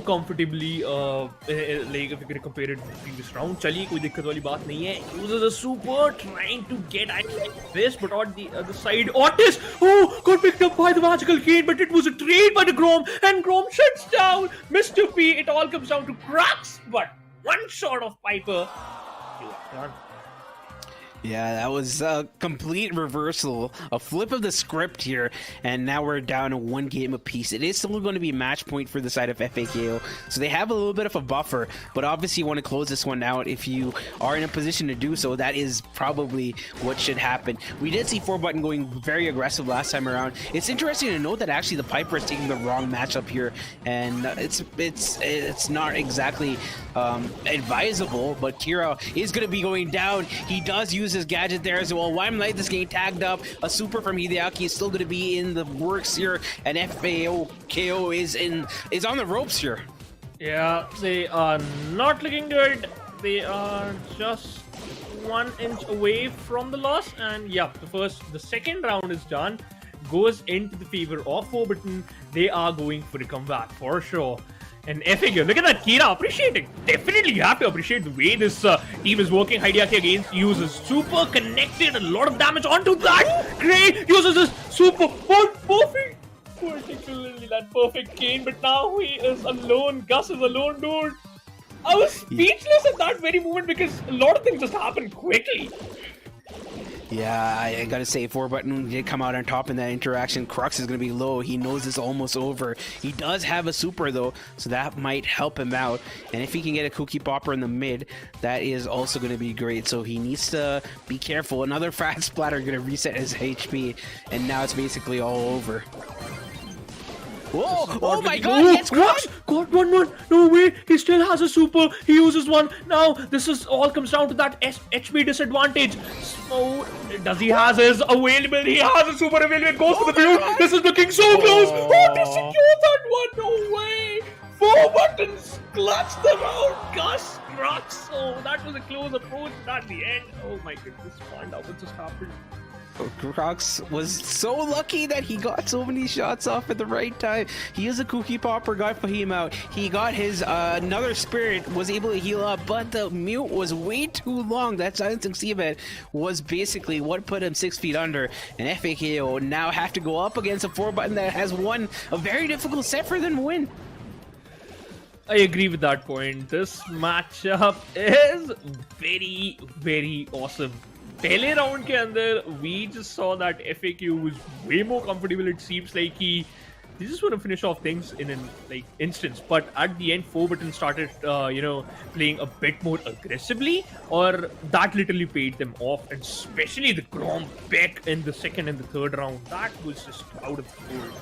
comfortably, like if you can compare it to the previous round. चलिए कोई दिक्कत वाली बात नहीं है. Uses a super, trying to get at this, but on the other side, Otis got picked up by the Magical Cane, but it was a trade by the Grom, and Grom shuts down Mr. P. It all comes down to cracks, but one shot of Piper, you are done. Yeah, that was a complete reversal, a flip of the script here, and now we're down to 1 game apiece. It is still going to be match point for the side of FAKO, so they have a little bit of a buffer, but obviously you want to close this one out. If you are in a position to do so, that is probably what should happen. We did see 4-button going very aggressive last time around. It's interesting to note that actually the Piper is taking the wrong matchup here, and it's not exactly advisable, but Kira is going to be going down. He does use his gadget there as well. Why am I this getting tagged up? A super from Hideaki is still going to be in the works here, and FAKO is on the ropes here. Yeah, they are not looking good. They are just 1 inch away from the loss, and yeah, the second round is done. Goes into the favor of 4-button. They are going for a comeback for sure. And FAKO, look at that, Kira appreciating. Definitely you have to appreciate the way this team is working. Hideaki against uses super connected, a lot of damage onto that. Grey uses his super perfect, particularly that perfect cane, but now he is alone. Gus is alone, dude. I was speechless at that very moment because a lot of things just happened quickly. Yeah, I gotta say, 4-button did come out on top in that interaction. Crux is gonna be low. He knows it's almost over. He does have a super though, so that might help him out. And if he can get a cookie popper in the mid, that is also gonna be great. So he needs to be careful. Another frag splatter gonna reset his HP, and now it's basically all over. Whoa! Oh my god! It's what? Got 1-1. No way! He still has a super. He uses one. Now this is all comes down to that HP disadvantage. So does he has his available? He has a super available. Goes for the blue. This is looking so close. To secure that one. No way! 4 buttons clutch them out. Gus Crux. Oh, that was a close approach. At the end. Oh my goodness! Find out what just happened. Crocs was so lucky that he got so many shots off at the right time. He is a cookie popper, got Fahim out. He got his another spirit, was able to heal up, but the mute was way too long. That silencing Seabed was basically what put him 6 feet under. And FAKO now have to go up against a 4-button that has won a very difficult set for them to win. I agree with that point. This matchup is very, very awesome. पहले round के अंदर we just saw that FAQ was way more comfortable. It seems like they just want to finish off things in an instance, but at the end 4-button started playing a bit more aggressively, or that literally paid them off, and especially the Grom back in the second and the third round, that was just out of the world.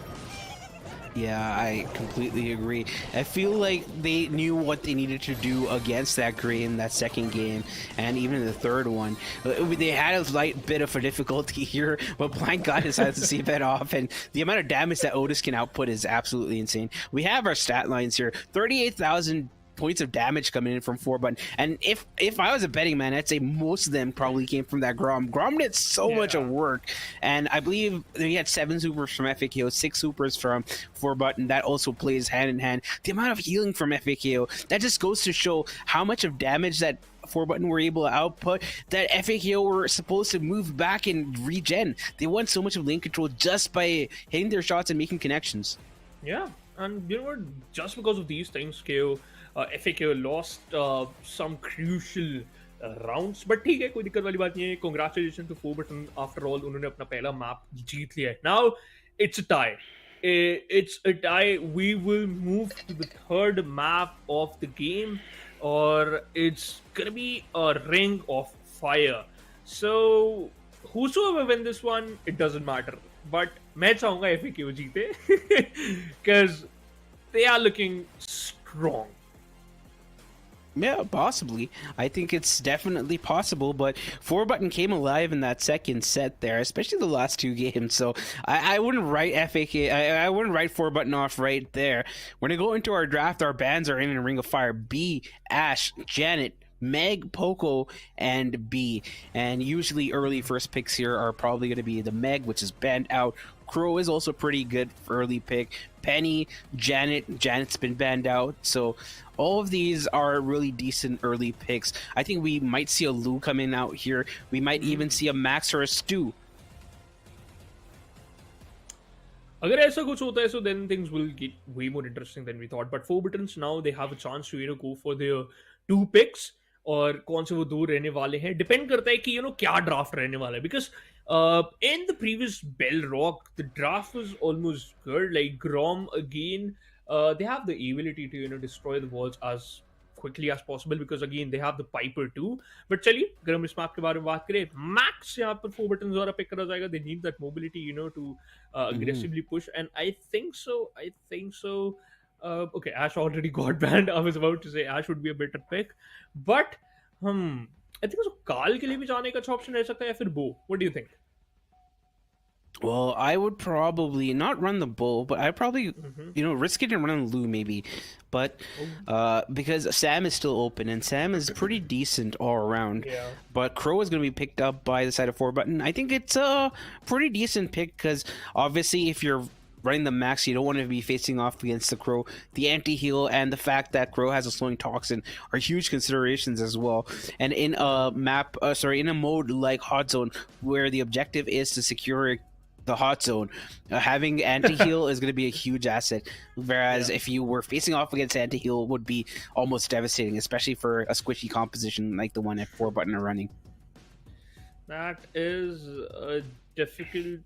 Yeah, I completely agree. I feel like they knew what they needed to do against that Grey in that second game, and even in the third one. They had a light bit of a difficulty here, but Blank got his eyes to see that off, and the amount of damage that Otis can output is absolutely insane. We have our stat lines here. 38,000 points of damage coming in from 4-button, and if I was a betting man, I'd say most of them probably came from that Grom. Grom did so much of work, and I believe we had 7 supers from FAKO, 6 supers from 4-button. That also plays hand in hand. The amount of healing from FAKO, that just goes to show how much of damage that 4-button were able to output, that FAKO were supposed to move back and regen. They won so much of lane control just by hitting their shots and making connections. Yeah, and you know what, just because of these things, KO, FAKO lost some crucial rounds, but ठीक है, कोई दिक्कत वाली बात नहीं है. Congratulations to 4-button. After all, उन्होंने अपना पहला मैप जीत लिया है. Now it's a tie. It's a tie. We will move to the third map of the game, or it's gonna be a ring of fire. So whosoever win this one, it doesn't matter. But मैं चाहूँगा FAKO जीते, because they are looking strong. Yeah, possibly. I think it's definitely possible, but 4-button came alive in that second set there, especially the last 2 games. So I wouldn't write I wouldn't write 4-button off right there. When we go into our draft, our bans are in Ring of Fire: B, Ash, Janet, Meg, Poco, and B. And usually early first picks here are probably going to be the Meg, which is banned out. Crow is also pretty good for early pick. Penny, Janet's been banned out. So all of these are really decent early picks. I think we might see a Lou coming out here. We might even see a Max or a Stu. अगर ऐसा कुछ होता है, so then things will get way more interesting than we thought. But 4-buttons now, they have a chance to go for their 2 picks, और कौन से वो 2 रहने वाले हैं. डिपेंड करता है कि क्या ड्राफ्ट रहने वाला है. Because in the previous Bell Rock, the draft was almost good. Like Grom again, they have the ability to destroy the walls as quickly as possible, because again they have the Piper too. But चलिए, अगर हम इस map के बारे में बात करें, Max यहाँ पर 4-buttons द्वारा pick करा जाएगा. They need that mobility, to aggressively push, and I think so. Okay, Ash already got banned. I was about to say Ash would be a better pick, but I think so Kaal के लिए भी जाने का अच्छा option रह सकता है, या फिर Bo. What do you think? Well, I would probably not run the Bull, but I'd probably, risk it and run Lou maybe. But because Sam is still open, and Sam is pretty decent all around. Yeah. But Crow is going to be picked up by the side of 4-button. I think it's a pretty decent pick, because obviously if you're running the Max, you don't want to be facing off against the Crow. The anti-heal and the fact that Crow has a slowing toxin are huge considerations as well. And in a in a mode like Hot Zone, where the objective is to secure the hot zone, having anti-heal is going to be a huge asset. Whereas if you were facing off against anti-heal, would be almost devastating, especially for a squishy composition like the one at 4-button are running. That is a difficult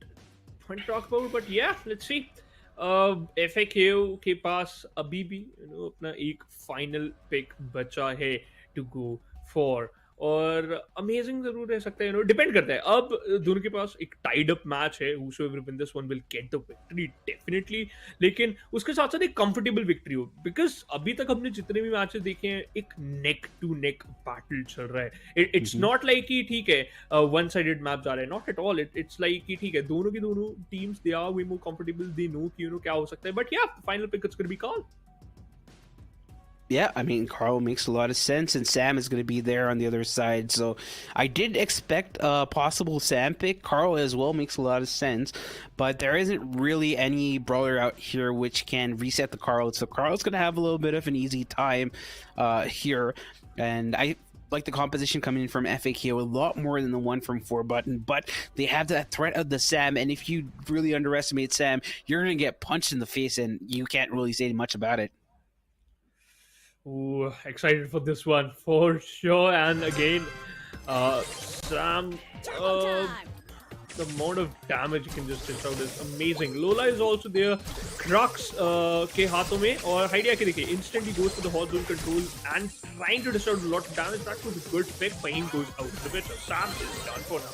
point to talk about, but yeah, let's see. FAKO के पास अभी भी अपना एक final pick बचा है to go for, और amazing जरूर रह सकता है. डिपेंड करता है. अब दोनों के पास एक टाइड अप मैच है. whosoever win this one will get the victory definitely, लेकिन उसके साथ साथ एक कंफर्टेबल विक्ट्री हो, बिकॉज अभी तक हमने जितने भी मैचेस देखे हैं, एक नेक टू नेक बैटल चल रहा है. इट्स नॉट लाइक कि ठीक है वन साइडेड मैच जा रहा है, not at all. It's like कि ठीक है, दोनों की दोनों teams they are way more comfortable, they know कि क्या हो सकता है. But yeah final pick it's gonna be call. Yeah, I mean, Carl makes a lot of sense, and Sam is going to be there on the other side. So I did expect a possible Sam pick. Carl as well makes a lot of sense, but there isn't really any brawler out here which can reset the Carl. So Carl's going to have a little bit of an easy time here, and I like the composition coming in from FAQ a lot more than the one from 4Button, but they have that threat of the Sam, and if you really underestimate Sam, you're going to get punched in the face, and you can't really say much about it. Ooh, excited for this one for sure. And again, Sam, the amount of damage you can just dish out is amazing. Lola is also there. Crux ke haathon mein, aur Heidi ke dekhiye instantly goes to the hot zone control and trying to dish out a lot of damage. That was a good pick. Fahim goes out of it. Sam is done for now.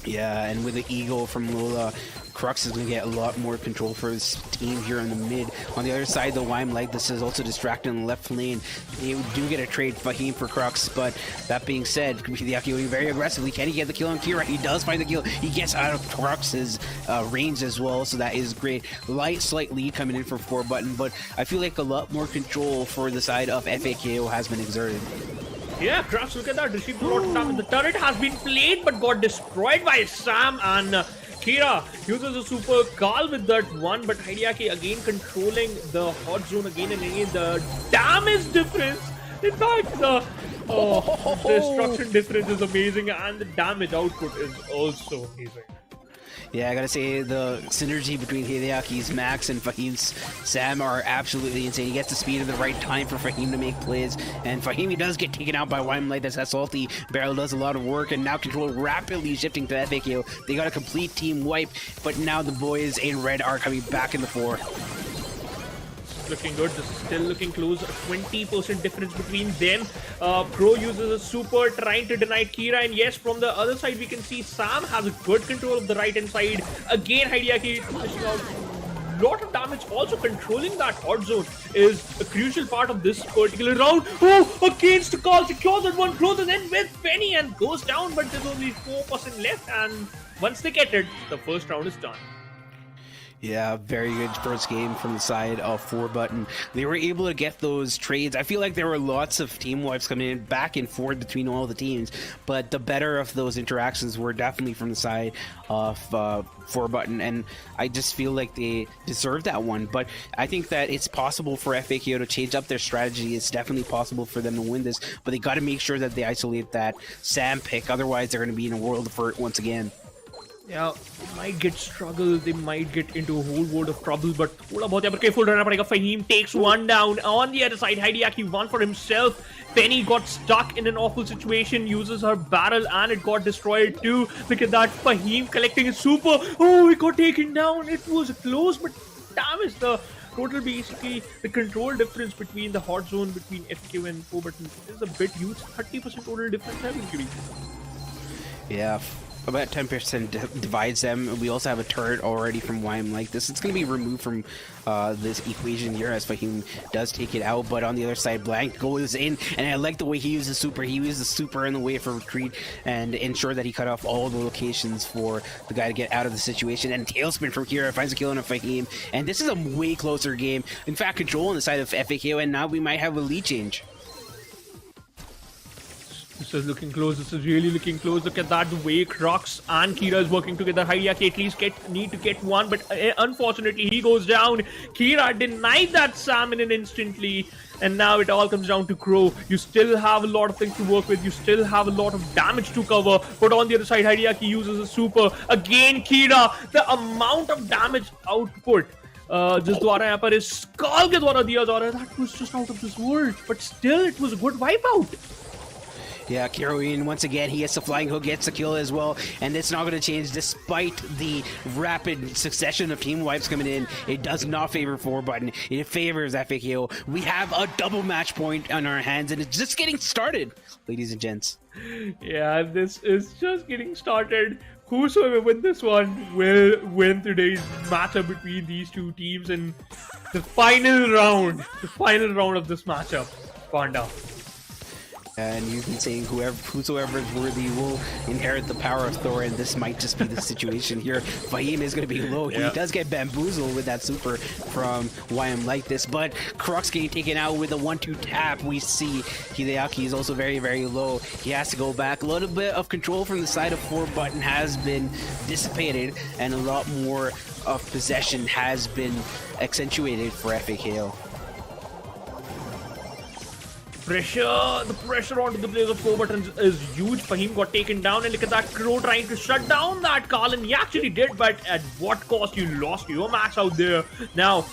Yeah, and with the eagle from Lola, Crux is going to get a lot more control for his team here in the mid. On the other side, the Wime like this is also distracted in the left lane. They do get a trade Fahim for Crux, but that being said, Hideaki going very aggressively. Can he get the kill on Kira? He does find the kill. He gets out of Crux's range as well, so that is great. Slight lead coming in for 4Button, but I feel like a lot more control for the side of FAKO has been exerted. Yeah, Crux, look at that. Received a lot of damage. The turret has been played but got destroyed by Sam, and Kira uses a super Carl with that one, but Hideaki again controlling the hot zone again and again. The damage difference, in fact, the destruction difference is amazing, and the damage output is also amazing. Yeah, I gotta say, the synergy between Hideaki's Max and Fahim's Sam are absolutely insane. He gets the speed at the right time for Fahim to make plays, and Fahim, he does get taken out by Wime Light. That's salty. Barrel does a lot of work, and now control rapidly shifting to FAKO. They got a complete team wipe, but now the boys in red are coming back in the fore. Looking good. This is still looking close. A 20% difference between them. Pro uses a super, trying to deny Kira, and yes, from the other side we can see Sam has a good control of the right hand side. Again, Hideaki pushing out a lot of damage. Also controlling that hot zone is a crucial part of this particular round. Oh, against the call, secures that one, closes in with Penny and goes down, but there's only 4% left, and once they get it, the first round is done. Yeah, very good first game from the side of 4Button. They were able to get those trades. I feel like there were lots of team wipes coming in back and forth between all the teams, but the better of those interactions were definitely from the side of 4Button, and I just feel like they deserved that one. But I think that it's possible for FAKO to change up their strategy. It's definitely possible for them to win this, but they got to make sure that they isolate that Sam pick. Otherwise, they're going to be in a world of hurt once again. Yeah, they might get struggle, they might get into a whole world of trouble, but thoda bahut yahan par careful रहना पड़ेगा. Fahim takes one down. On the other side, Hideaki one for himself. Penny got stuck in an awful situation, uses her barrel, and it got destroyed too. Look at that, Fahim collecting his super. Oh, it got taken down. It was close, but damage. The total, basically, the control difference between the hot zone between FQ and 4Button is a bit huge. 30% total difference. Yeah. About 10% divides them. We also have a turret already from Wime like this. It's going to be removed from this equation here as Fahim does take it out. But on the other side, Blank goes in, and I like the way he uses super. He uses super in the way for retreat and ensure that he cut off all the locations for the guy to get out of the situation. And Tailspin from Kira finds a kill on a Fahim. And this is a way closer game. In fact, control on the side of FAKO, and now we might have a lead change. This is looking close. This is really looking close. Look at that. The way Crux and Kira is working together. Hideaki at least need to get one, but unfortunately he goes down. Kira denied that Sam in an instantly, and now it all comes down to Crow. You still have a lot of things to work with. You still have a lot of damage to cover. But on the other side, Hideaki uses a super. Again, Kira, the amount of damage output जिस द्वारा यहाँ पर इस स्कॉल के द्वारा दिया जा रहा है, that was just out of this world. But still, it was a good wipeout. Yeah, Kiroin, once again, he gets the flying hook, gets the kill as well, and it's not going to change despite the rapid succession of team wipes coming in. It does not favor 4Button. It favors FAKO. We have a double match point on our hands, and it's just getting started, ladies and gents. Yeah, this is just getting started. Whosoever wins this one will win today's matchup between these two teams in the final round of this matchup. Panda. And you've been saying whosoever is worthy will inherit the power of Thor, and this might just be the situation here. Fahim is going to be low. He does get bamboozled with that super from Why I'm Like This, but Crux getting taken out with a 1-2 tap. We see Hideaki is also very, very low. He has to go back. A little bit of control from the side of 4Button has been dissipated, and a lot more of possession has been accentuated for FAKO. The pressure onto the players of 4Buttons is huge. Fahim got taken down, and look at that Crow trying to shut down that Karlin. He actually did, but at what cost? You lost your max out there. Now,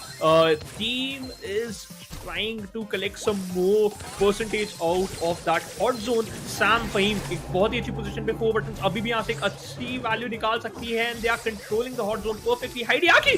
team is trying to collect some more percentage out of that hot zone. Sam Fahim एक बहुत ही अच्छी position पे 4Buttons अभी भी यहाँ से एक अच्छी वैल्यू निकाल सकती है, and they are controlling the hot zone perfectly. Hideaki,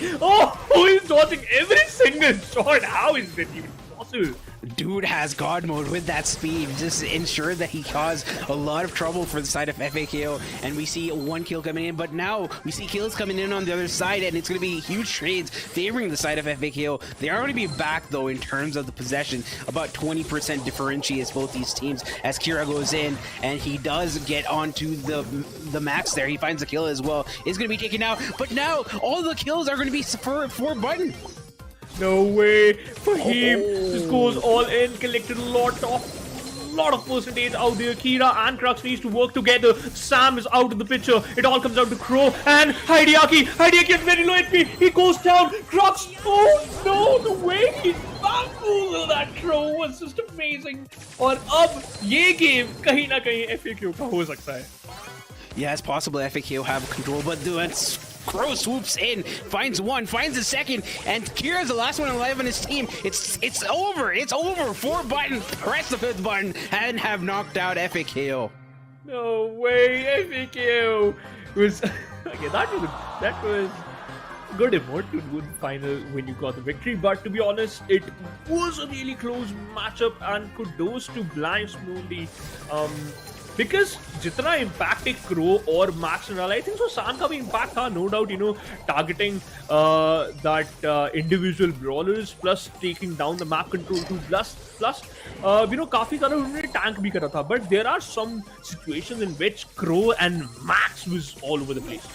who is dodging every single shot? How is that even possible? Dude has God mode with that speed, just ensure that he caused a lot of trouble for the side of FAKO, and we see one kill coming in, but now we see kills coming in on the other side, and it's going to be huge trades favoring the side of FAKO. They are going to be back though in terms of the possession, about 20% differentiates both these teams as Kira goes in, and he does get onto the max there. He finds a kill as well. It's going to be taken out, but now all the kills are going to be for 4Button. No way! Fahim just goes all in, collected a lot of percentage out there. Kira and Crux needs to work together. Sam is out of the picture. It all comes down to Crow and Hideaki. Hideaki is very low HP. He goes down. Crux, oh no, the way he bamboozled that Crow was just amazing. और अब ये game कहीं ना कहीं FAKO का हो सकता है. Yeah, it's possible FAKO have control, but Crow swoops in, finds one, finds the second, and Kira's the last one alive on his team. It's over. It's over. 4Button, press the 5th button, and have knocked out FAKO. No way, FAKO was okay. That was good emote to good final when you got the victory. But to be honest, it was a really close matchup, and kudos to Blind Smoothly. Because जितना impact एक Crow और Max ने डाला, I think so Sam का भी impact था, no doubt, targeting that individual brawlers plus taking down the map control too, plus काफी सारा उन्होंने tank भी करा था, but there are some situations in which Crow and Max was all over the place.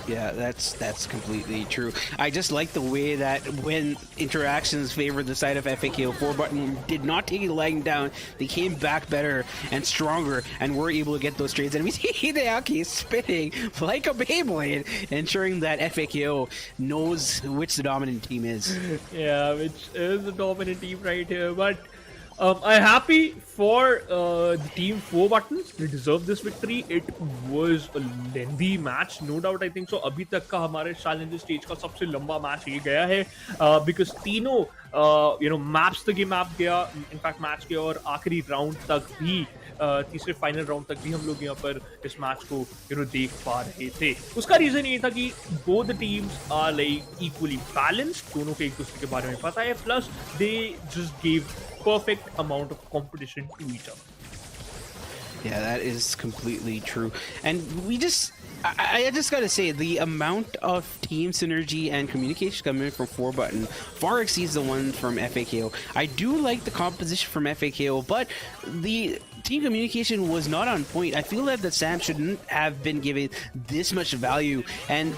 Yeah, that's completely true. I just like the way that when interactions favored the side of FAKO, 4Button did not take it lying down. They came back better and stronger and were able to get those trades. And we see Hideaki spinning like a Beyblade, ensuring that FAKO knows which the dominant team is. Yeah, which is the dominant team right here. But I'm happy for the team 4Buttons. They deserve this victory. It was a lengthy match, no doubt. I think so. अभी तक का हमारे challenger stage का सबसे लंबा match ये गया है, because तीनों maps तक ये map गया, in fact match गया, और आखिरी round तक भी तीसरे फाइनल राउंड तक भी हम लोग यहाँ पर इस मैच को देख पा रहे थे. उसका रीजन ये था कि both the teams are like equally balanced. दोनों को एक दूसरे के बारे में पता है, plus they just gave perfect amount of competition to each other. Yeah, that is completely true. And I just gotta say, the amount of team synergy and communication coming from 4Button far exceeds the one from FAKO. I do like the composition from FAKO, but the team communication was not on point. I feel that the Sam shouldn't have been given this much value, and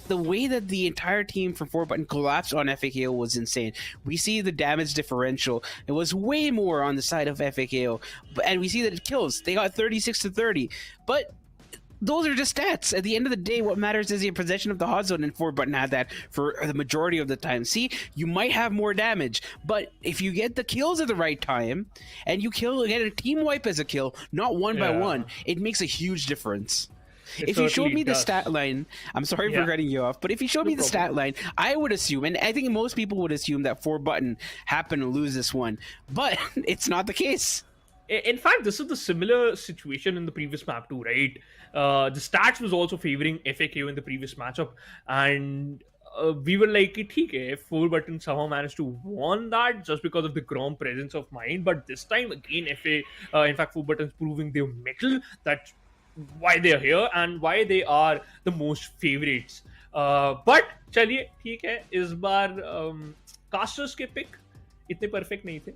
the way that the entire team from 4Button collapsed on FAKO was insane. We see the damage differential. It was way more on the side of FAKO, and we see that it kills. They got 36-30, but those are just stats. At the end of the day, what matters is your possession of the hot zone, and 4Button had that for the majority of the time. See, you might have more damage, but if you get the kills at the right time, and you get a team wipe as a kill, not one by one, it makes a huge difference. If you showed me the stat line, I'm sorry for cutting you off, but if you showed me the stat line, I would assume, and I think most people would assume, that 4Button happened to lose this one, but it's not the case. In fact, this is the similar situation in the previous map too, right? The stats was also favoring FAKO in the previous matchup, and we were like, okay, 4Button somehow managed to won that just because of the Grom presence of mind. But this time again, in fact, 4Button's proving their mettle, that's why they're here and why they are the most favorites. But चलिए ठीक है, इस बार casters के pick इतने perfect नहीं थे.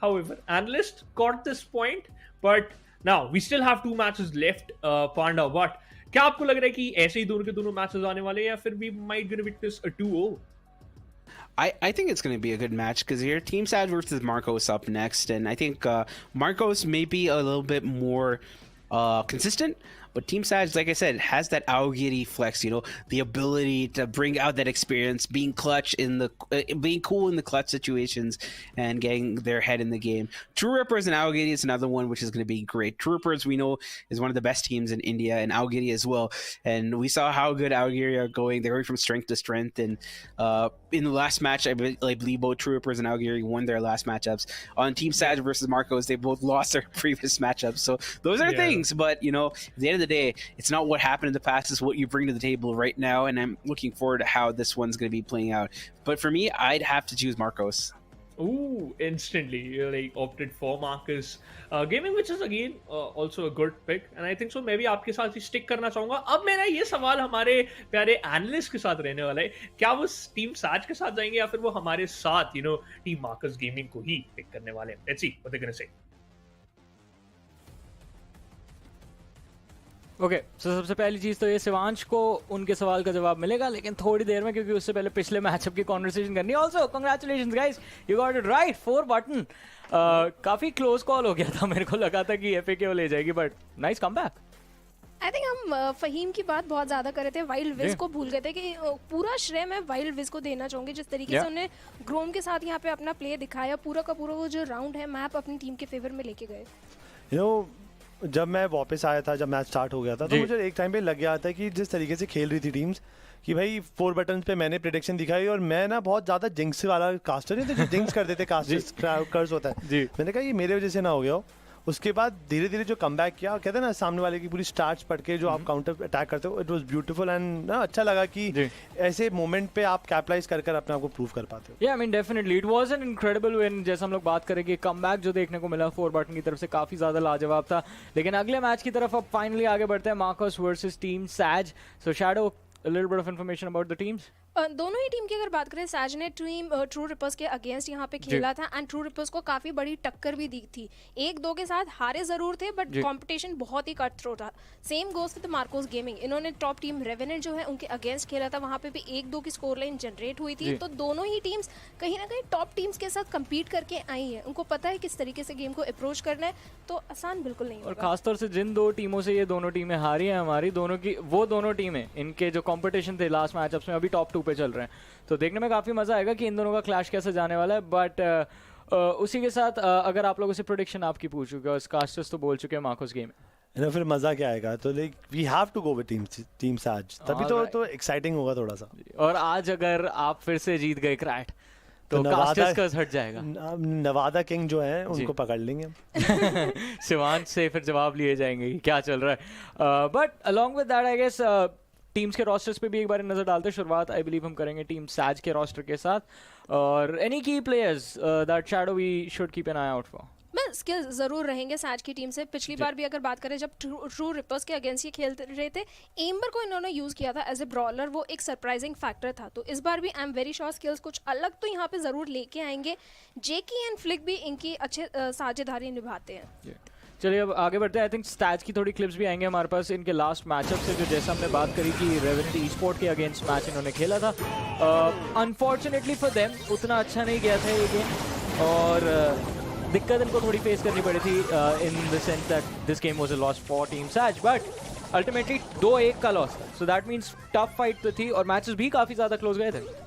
however, analysts got this point, but now we still have 2 matches left, Panda. But क्या आपको लग रहा है कि ऐसे ही दोनों के दोनों मैचेस आने वाले हैं या फिर we might gonna witness a 2-0? I think it's going to be a good match because here Team Sad versus Marcos up next, and I think Marcos may be a little bit more consistent, but Team Sad, like I said, has that Aogiri flex, you know, the ability to bring out that experience, being clutch in the being cool in the clutch situations and getting their head in the game. True Rippers and Aogiri is another one which is going to be great. True Rippers, we know, is one of the best teams in India, and Aogiri as well. And we saw how good Aogiri are going. They're going from strength to strength, and in the last match, I believe both True Rippers and Aogiri won their last matchups. On Team Sad versus Marcos, they both lost their previous matchups. So those are things, but you know, at the end of the day, it's not what happened in the past, it's what you bring to the table right now, and I'm looking forward to how this one's going to be playing out. But for me, I'd have to choose Marcos. Ooh, instantly you like opted for Marcus Gaming, which is again also a good pick, and I think so. मैं भी आपके साथ ही stick करना चाहूंगा. अब मेरा ये सवाल हमारे प्यारे एनालिस्ट के साथ रहने वाला है, क्या वो टीम साज के साथ जाएंगे या फिर वो हमारे साथ टीम मार्कस गेमिंग को ही पिक करने वाले हैं? Let's see what they're gonna say. Okay so सबसे पहली चीज़ तो ये शिवांश को उनके सवाल का जवाब मिलेगा, लेकिन थोड़ी देर में, क्योंकि उससे पहले पिछले मैचअप की कॉन्वर्सेशन करनी है. Also congratulations guys, you got it right. 4 button. काफ़ी क्लोज कॉल हो गया था, मेरे को लगा था कि एफए ले जाएगी, but nice comeback. I think हम फहीम की बात बहुत ज्यादा कर रहे थे, वाइल्ड विज को भूल गए थे कि पूरा श्रेय मैं वाइल्ड विज को देना चाहूंगी. जिस तरीके से उन्हें ग्रोम के साथ यहाँ पे अपना प्ले दिखाया, पूरा का पूरा वो जो राउंड है मैप अपनी टीम के फेवर में लेके गए. यू नो, जब मैं वापस आया था, जब मैच स्टार्ट हो गया था, तो मुझे एक टाइम पे लग गया था कि जिस तरीके से खेल रही थी टीम्स, कि भाई 4 बटन पे मैंने प्रेडिक्शन दिखाई, और मैं ना बहुत ज़्यादा जिंक्स वाला कास्टर नहीं थे जो जिंक्स कर देते, कास्टर्स कर्स होता है. मैंने कहा ये मेरे वजह से ना हो गया हो. उसके बाद धीरे धीरे जो कमबैक किया, कहते हैं ना सामने वाले की पूरी स्टार्ट्स पढ़ के जो आप काउंटर अटैक करते हो, इट वाज ब्यूटीफुल एंड ना अच्छा लगा कि ऐसे मोमेंट पे आप कैपिटलाइज कर अपने आप को प्रूव कर पाते हो. या I mean definitely it was an incredible win. जैसे हम लोग बात करेंगे, कमबैक जो देखने को मिला 4 बटन की तरफ से काफ़ी ज़्यादा लाजवाब था. लेकिन अगले मैच की तरफ अब फाइनली आगे बढ़ते हैं, Marcus versus team Sage. So Shadow, a little bit of information about the teams. दोनों ही टीम की अगर बात करें, सैज ने टीम ट्रू रिपर्स के अगेंस्ट यहाँ पे खेला था, एंड ट्रू रिपर्स को काफी बड़ी टक्कर भी दी थी. 1-2 के साथ हारे जरूर थे, बट कंपटीशन बहुत ही कट थ्रो था. Same goes with Marcos gaming. इन्होंने टॉप टीम रेवेनेंट जो है उनके अगेंस्ट खेला था, वहाँ पे भी 1-2 की स्कोर लाइन जनरेट हुई थी. तो दोनों ही टीम्स कहीं ना कहीं टॉप टीम्स के साथ कम्पीट करके आई है. उनको पता है किस तरीके से गेम को अप्रोच करना है, तो आसान बिल्कुल नहीं. और खासतौर से जिन 2 टीमों से ये दोनों टीमें हारी हैं हमारी, दोनों की वो दोनों टीमें, इनके जो कॉम्पिटिशन थे लास्ट मैचअप्स में, अभी टॉप 2 पे चल रहे हैं. तो देखने में काफ़ी मज़ा आएगा कि इन दोनों का क्लैश कैसे जाने वाला है. बट उसी के साथ अगर आप लोगों से प्रेडिक्शन आपकी पूछ चुके हो, कास्टर्स तो बोल चुके हैं मार्कोस गेम में, फिर मज़ा क्या आएगा. तो like we have to go with team Sage, तभी तो एक्साइटिंग होगा थोड़ा सा. और आज अगर आप फिर से जीत गए क्रैट, तो कास्टर्स का हट जाएगा. नवादा किंग जो है उनको पकड़ लेंगे. शिवांश से फिर जवाब लिए जाएंगे क्या चल रहा है. But along with that I guess teams के रोस्टर्स पे भी एक बार नजर डालते हैं. शुरुआत आई बिलीव हम करेंगे टीम सैज के रोस्टर के साथ. और एनी की players that shadow we should keep an eye out for. मैं स्किल्स जरूर रहेंगे सैज की टीम से. पिछली बार भी अगर बात करें, जब ट्रू रिपर्स के अगेंस्ट ये खेल रहे थे, एम्बर को इन्होंने यूज किया था एज ए ब्रॉलर. वो एक सरप्राइजिंग फैक्टर था. तो इस बार भी आई एम वेरी श्योर स्किल्स कुछ अलग तो यहाँ पे जरूर लेके आएंगे. जेकी एंड फ्लिक भी इनकी अच्छे साझेदारी निभाते हैं. चलिए अब आगे बढ़ते हैं. आई थिंक स्टैट्स की थोड़ी क्लिप्स भी आएंगे हमारे पास इनके लास्ट मैचअप से, जो जैसा हमने बात करी कि रेवेनेंट ईस्पोर्ट के अगेंस्ट मैच इन्होंने खेला था. अनफॉर्चुनेटली फॉर देम उतना अच्छा नहीं गया था ये गेम, और दिक्कत इनको थोड़ी फेस करनी पड़ी थी in the sense that this game was a loss for team Sage. But ultimately 2-1 का loss, so that means tough fight तो थी, और मैचेस भी काफ़ी ज़्यादा क्लोज गए थे.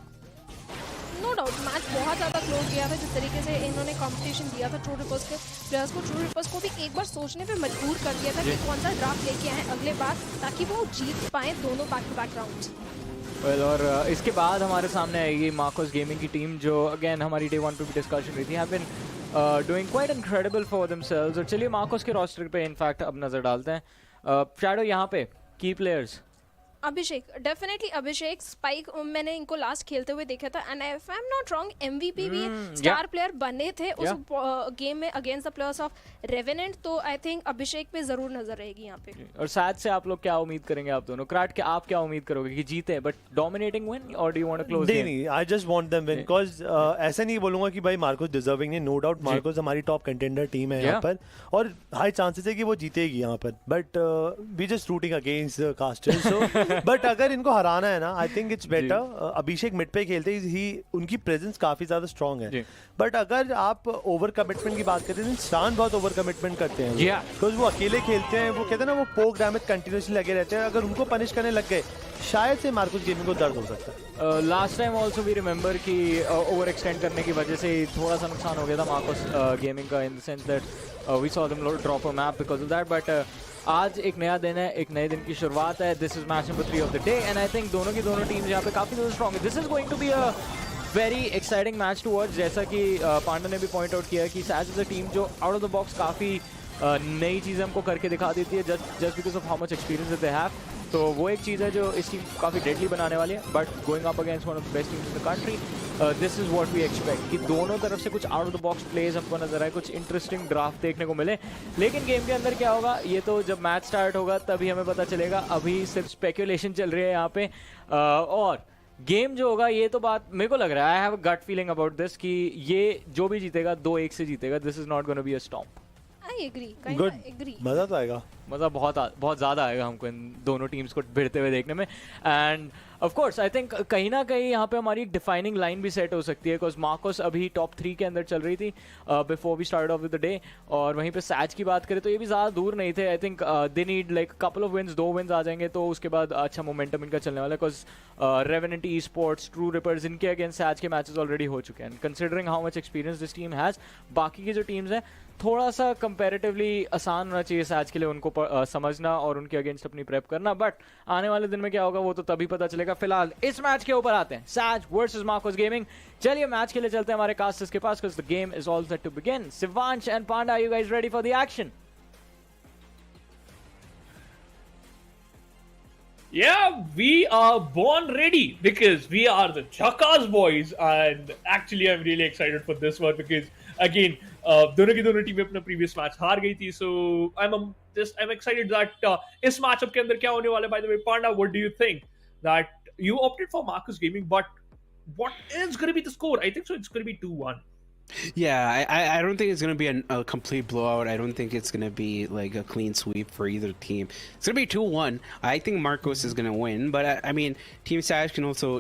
नो डाउट मैच बहुत ज़्यादा क्लोज गया था. जिस तरीके से इन्होंने कंपटीशन दिया था ट्रू रिपर्स के प्लेयर्स को, ट्रू रिपर्स को भी एक बार सोचने पे मजबूर कर दिया था कि कौन सा ड्राफ्ट लेके आए अगले बार, ताकि वो जीत पाए दोनों back to back rounds. Well, और इसके बाद हमारे सामने आएगी मार्कोस गेमिंग की टीम, जो अगेन हमारी डे 1 पे भी डिस्कशन हुई थी, have been doing quite incredible for themselves. और चलिए मार्कोस के रोस्टर पे इनफैक्ट अब नज़र डालते हैं. शैडो, यहाँ पे की प्लेयर्स. अभिषेक, डेफिनेटली अभिषेक, स्पाइक मैंने इनको लास्ट खेलते हुए देखा था and if I am not wrong MVP भी स्टार प्लेयर बने थे उस गेम में against the players of revenant, तो आई थिंक अभिषेक पे जरूर नजर रहेगी यहाँ पे। और साथ से आप लोग क्या उम्मीद करेंगे आप दोनों? क्राट के आप क्या उम्मीद करोगे कि जीते बट डोमिनेटिंग विन, और do you want to close game? नहीं, I just want them win because ऐसा नहीं बोलूंगा कि भाई मार्कोस डिजर्विंग है, नो डाउट मार्कोस हमारी टॉप कंटेंडर टीम है यहाँ पर और हाई चांसेस है कि वो जीतेगी यहाँ पर, but we just rooting against the casters. So but अगर इनको हराना है ना, I think it's better Abhishek mid पे खेलते ही, उनकी प्रेजेंस काफी ज्यादा स्ट्रांग है। बट अगर आप ओवर कमिटमेंट की बात करते हैं, शान बहुत ओवर कमिटमेंट करते हैं बिकॉज वो अकेले खेलते हैं, वो कहते हैं ना वो पोक डैमेज कंटिन्यूसली लगे रहते हैं, अगर उनको पनिश करने लग गए शायद से मार्कोस गेमिंग को दर्द हो सकता है। Last time also we remember कि ओवर एक्सटेंड करने की वजह से थोड़ा सा नुकसान हो गया था मार्कोस गेमिंग का, in the sense that we saw them drop a map because of that. But आज एक नया दिन है, एक नए दिन की शुरुआत है। This is match number 3 of the day and I think दोनों की दोनों टीम्स यहाँ पे काफी ज़्यादा स्ट्रॉन्ग है। This is going to be a very exciting match to watch. जैसा कि पांडा ने भी पॉइंट आउट किया कि सैज इज अ टीम जो आउट ऑफ द बॉक्स काफ़ी नई चीज़ें हमको करके दिखा देती है just because of how much experience they have. तो वो एक चीज़ है जो इस टीम को काफ़ी डेडली बनाने वाली है। But going up against one of the best teams in the country, this is what we expect कि दोनों तरफ से कुछ out of the box plays हमको नजर आए, कुछ इंटरेस्टिंग ड्राफ्ट देखने को मिले। लेकिन गेम के अंदर क्या होगा ये तो जब मैच स्टार्ट होगा तभी हमें पता चलेगा। अभी सिर्फ स्पेकुलेशन चल रही है यहाँ पे, और गेम जो होगा ये तो बात मेरे को लग रहा है, I have a gut feeling about this कि ये जो भी जीतेगा 2-1 से जीतेगा। This is not gonna be a stomp. I agree, good, मजा तो आएगा, मज़ा बहुत ज़्यादा आएगा हमको इन दोनों टीम्स को भिड़ते हुए देखने में। End of course I think कहीं ना कहीं यहाँ पे हमारी एक डिफाइनिंग लाइन भी सेट हो सकती है बिकॉज मार्कोस अभी टॉप 3 के अंदर चल रही थी before we start off with the day, और वहीं पे सैज की बात करें तो ये भी ज़्यादा दूर नहीं थे। I think they need like couple of wins, 2 wins आ जाएंगे तो उसके बाद अच्छा मोमेंटम इनका चलने वाला है because revenant, e sports, true reapers इनके अगेंस्ट सैज के मैचेस ऑलरेडी हो चुके हैं। Considering how much experience this team has, बाकी की जो टीम्स हैं थोड़ा सा कंपैरेटिवली आसान होना चाहिए सैज के लिए उनको समझना और उनके अगेंस्ट अपनी प्रेप करना। बट आने वाले दिन में क्या होगा वो तो तभी पता चलेगा। फिलहाल इस मैच के ऊपर आते हैं, सैज वर्सेस मार्कोस गेमिंग। चलिए मैच के लिए चलते हैं हमारे कास्टर्स के पास because the game is all set to begin. Shivansh and Panda, are you guys ready for the action? Yeah, we are born ready because we are the Chakas boys, and actually I'm really excited for this one because again, दोनों की दोनों टीमें अपना previous match हार गई थी, so I'm excited that इस matchup के अंदर क्या होने वाला है. By the way, Panda, what do you think that you opted for Marcus Gaming, but what is going to be the score? I think so it's going to be 2-1. Yeah, I don't think it's going to be a complete blowout. I don't think it's going to be like a clean sweep for either team. It's going to be 2-1. I think Marcos is going to win, but I mean, Team Saj can also,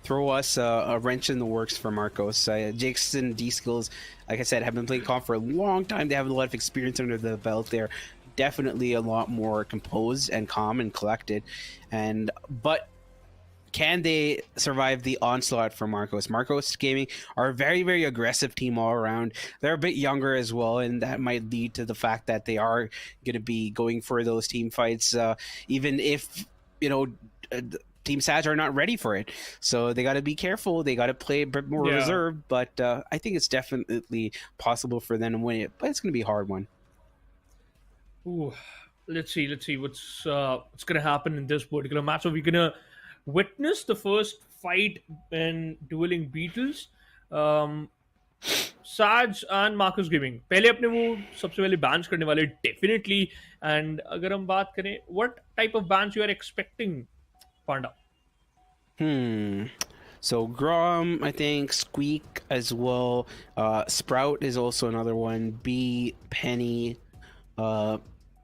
throw us a wrench in the works for Marcos. Jakeson, D-Skills, like I said, have been playing comp for a long time. They have a lot of experience under the belt. They're definitely a lot more composed and calm and collected. But can they survive the onslaught from Marcos? Marcos Gaming are a very, very aggressive team all around. They're a bit younger as well, and that might lead to the fact that they are going to be going for those team fights, even if, Team Saj are not ready for it. So they got to be careful. They got to play a bit more reserved, but I think it's definitely possible for them to win it, but it's going to be a hard one. Ooh, let's see what's going to happen in this particular match. So we're going to witness the first fight in dueling Beatles. Saj and Marcus Gaming पहले अपने वो सबसे पहले bans करने वाले definitely. And अगर हम बात करें what type of bans you are expecting, Panda? So Grom, I think, Squeak as well. Sprout is also another one. B, Penny.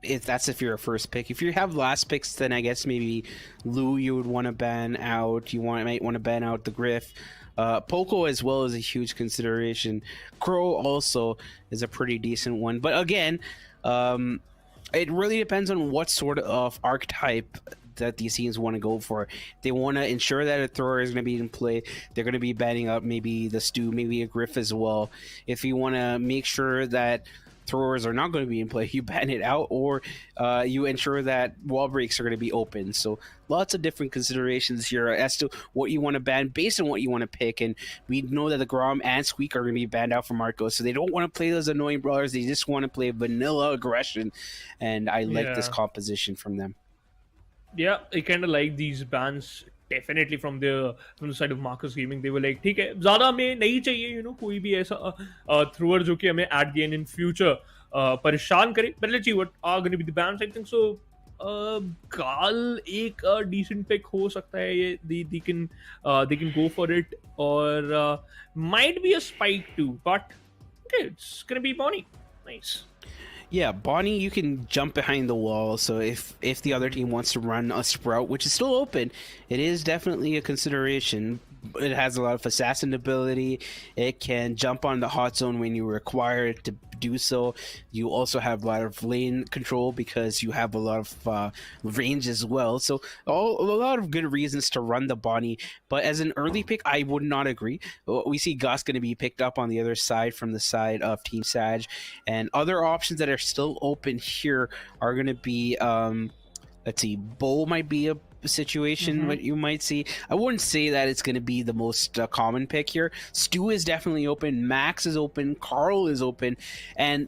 If you're a first pick. If you have last picks, then I guess maybe Lou you would want to ban out. Might want to ban out the Griff. Poco as well is a huge consideration. Crow also is a pretty decent one. But again, it really depends on what sort of archetype that these teams want to go for. They want to ensure that a thrower is going to be in play. They're going to be banning up maybe the Stu, maybe a Griff as well. If you want to make sure that throwers are not going to be in play, you ban it out, or you ensure that wall breaks are going to be open. So lots of different considerations here as to what you want to ban based on what you want to pick. And we know that the Grom and Squeak are going to be banned out from Marcos, so they don't want to play those annoying brawlers. They just want to play vanilla aggression, and I like this composition from them. Yeah, I kind of like these bans definitely from the side of Marcus Gaming. They were like, ठीक है, ज़्यादा हमें नहीं चाहिए, you know, कोई भी ऐसा thrower जो कि हमें at the end in future परेशान करे. But let's see what are going to be the bans. I think so. Gal एक decent pick हो सकता है ये. They can go for it, or might be a spike too. But okay, it's gonna be Bonnie. Nice. Yeah, Bonnie, you can jump behind the wall. So if the other team wants to run a sprout, which is still open, it is definitely a consideration. It has a lot of assassin ability. It can jump on the hot zone when you require it to do so. You also have a lot of lane control because you have a lot of range as well. So a lot of good reasons to run the Bonnie. But as an early pick, I would not agree. We see Gus going to be picked up on the other side from the side of Team Sag. And other options that are still open here are going to be, let's see, Bull might be a situation what you might see. I wouldn't say that it's going to be the most common pick here. Stu is definitely open, Max is open, Carl is open, and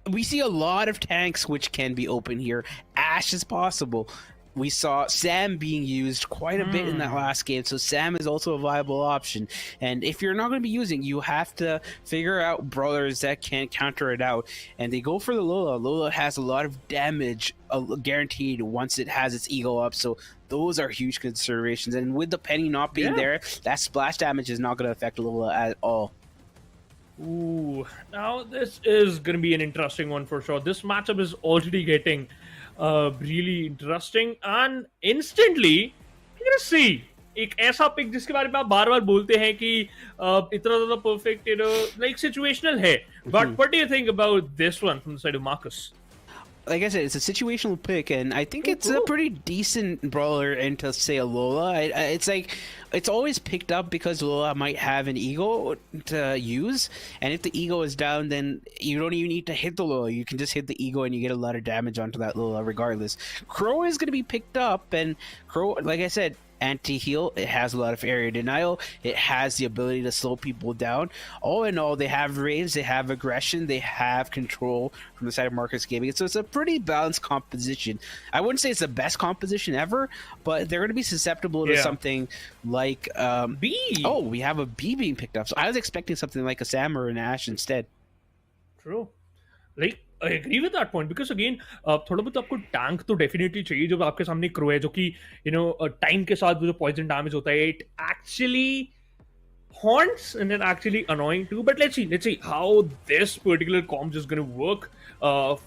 we see a lot of tanks which can be open here. Ashe is possible. We saw Sam being used quite a bit in that last game, so Sam is also a viable option. And if you're not going to be using, you have to figure out brawlers that can counter it out. And they go for the Lola. Lola has a lot of damage guaranteed once it has its ego up, so those are huge considerations. And with the Penny not being there, that splash damage is not going to affect Lola at all. Ooh, now this is going to be an interesting one for sure. This matchup is already getting really interesting, and instantly you're gonna see एक ऐसा pick जिसके बारे में आप बार-बार बोलते हैं कि इतना ज़्यादा perfect, you know, like situational है. But what do you think about this one from the side of Marcus? Like I said, it's a situational pick, and I think it's a pretty decent brawler into, say, a Lola. It's like, it's always picked up because Lola might have an ego to use, and if the ego is down, then you don't even need to hit the Lola. You can just hit the ego, and you get a lot of damage onto that Lola regardless. Crow is going to be picked up, and Crow, like I said, anti-heal, it has a lot of area denial, it has the ability to slow people down. All in all, they have range, they have aggression, they have control from the side of Marcus Gaming, so it's a pretty balanced composition. I wouldn't say it's the best composition ever, but they're going to be susceptible to something like B. Oh, we have a B being picked up, so I was expecting something like a Sam or an Ashe instead. True. Like, I agree with that point because again, थोड़ा बहुत आपको tank तो definitely चाहिए जब आपके सामने crow है जो कि you know टाइम के साथ वो जो पॉइजन डैमेज होता है, it actually haunts and then actually annoying too. But let's see how this particular comp is going to work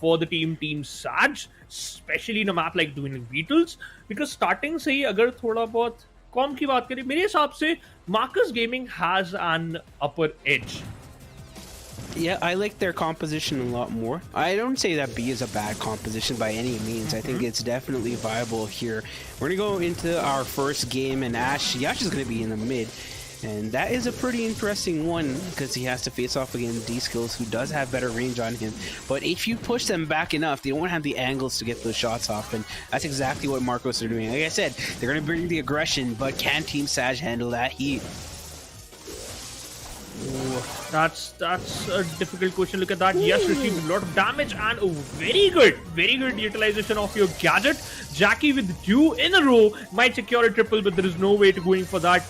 for the team Sag, especially in a map like doing Beatles, because starting से ही अगर थोड़ा बहुत comp की बात करें, मेरे हिसाब से Marcus Gaming has an upper edge. Yeah, I like their composition a lot more. I don't say that B is a bad composition by any means. I think it's definitely viable here. We're going to go into our first game, and Ashe is going to be in the mid. And that is a pretty interesting one because he has to face off against D-Skills, who does have better range on him. But if you push them back enough, they won't have the angles to get those shots off. And that's exactly what Marcos are doing. Like I said, they're going to bring the aggression, but can Team Sag handle that heat? Ooh, that's a difficult question. Look at that. Yes, received a lot of damage and a very good utilization of your gadget. Jackie with 2 in a row might secure a triple, but there is no way to going for that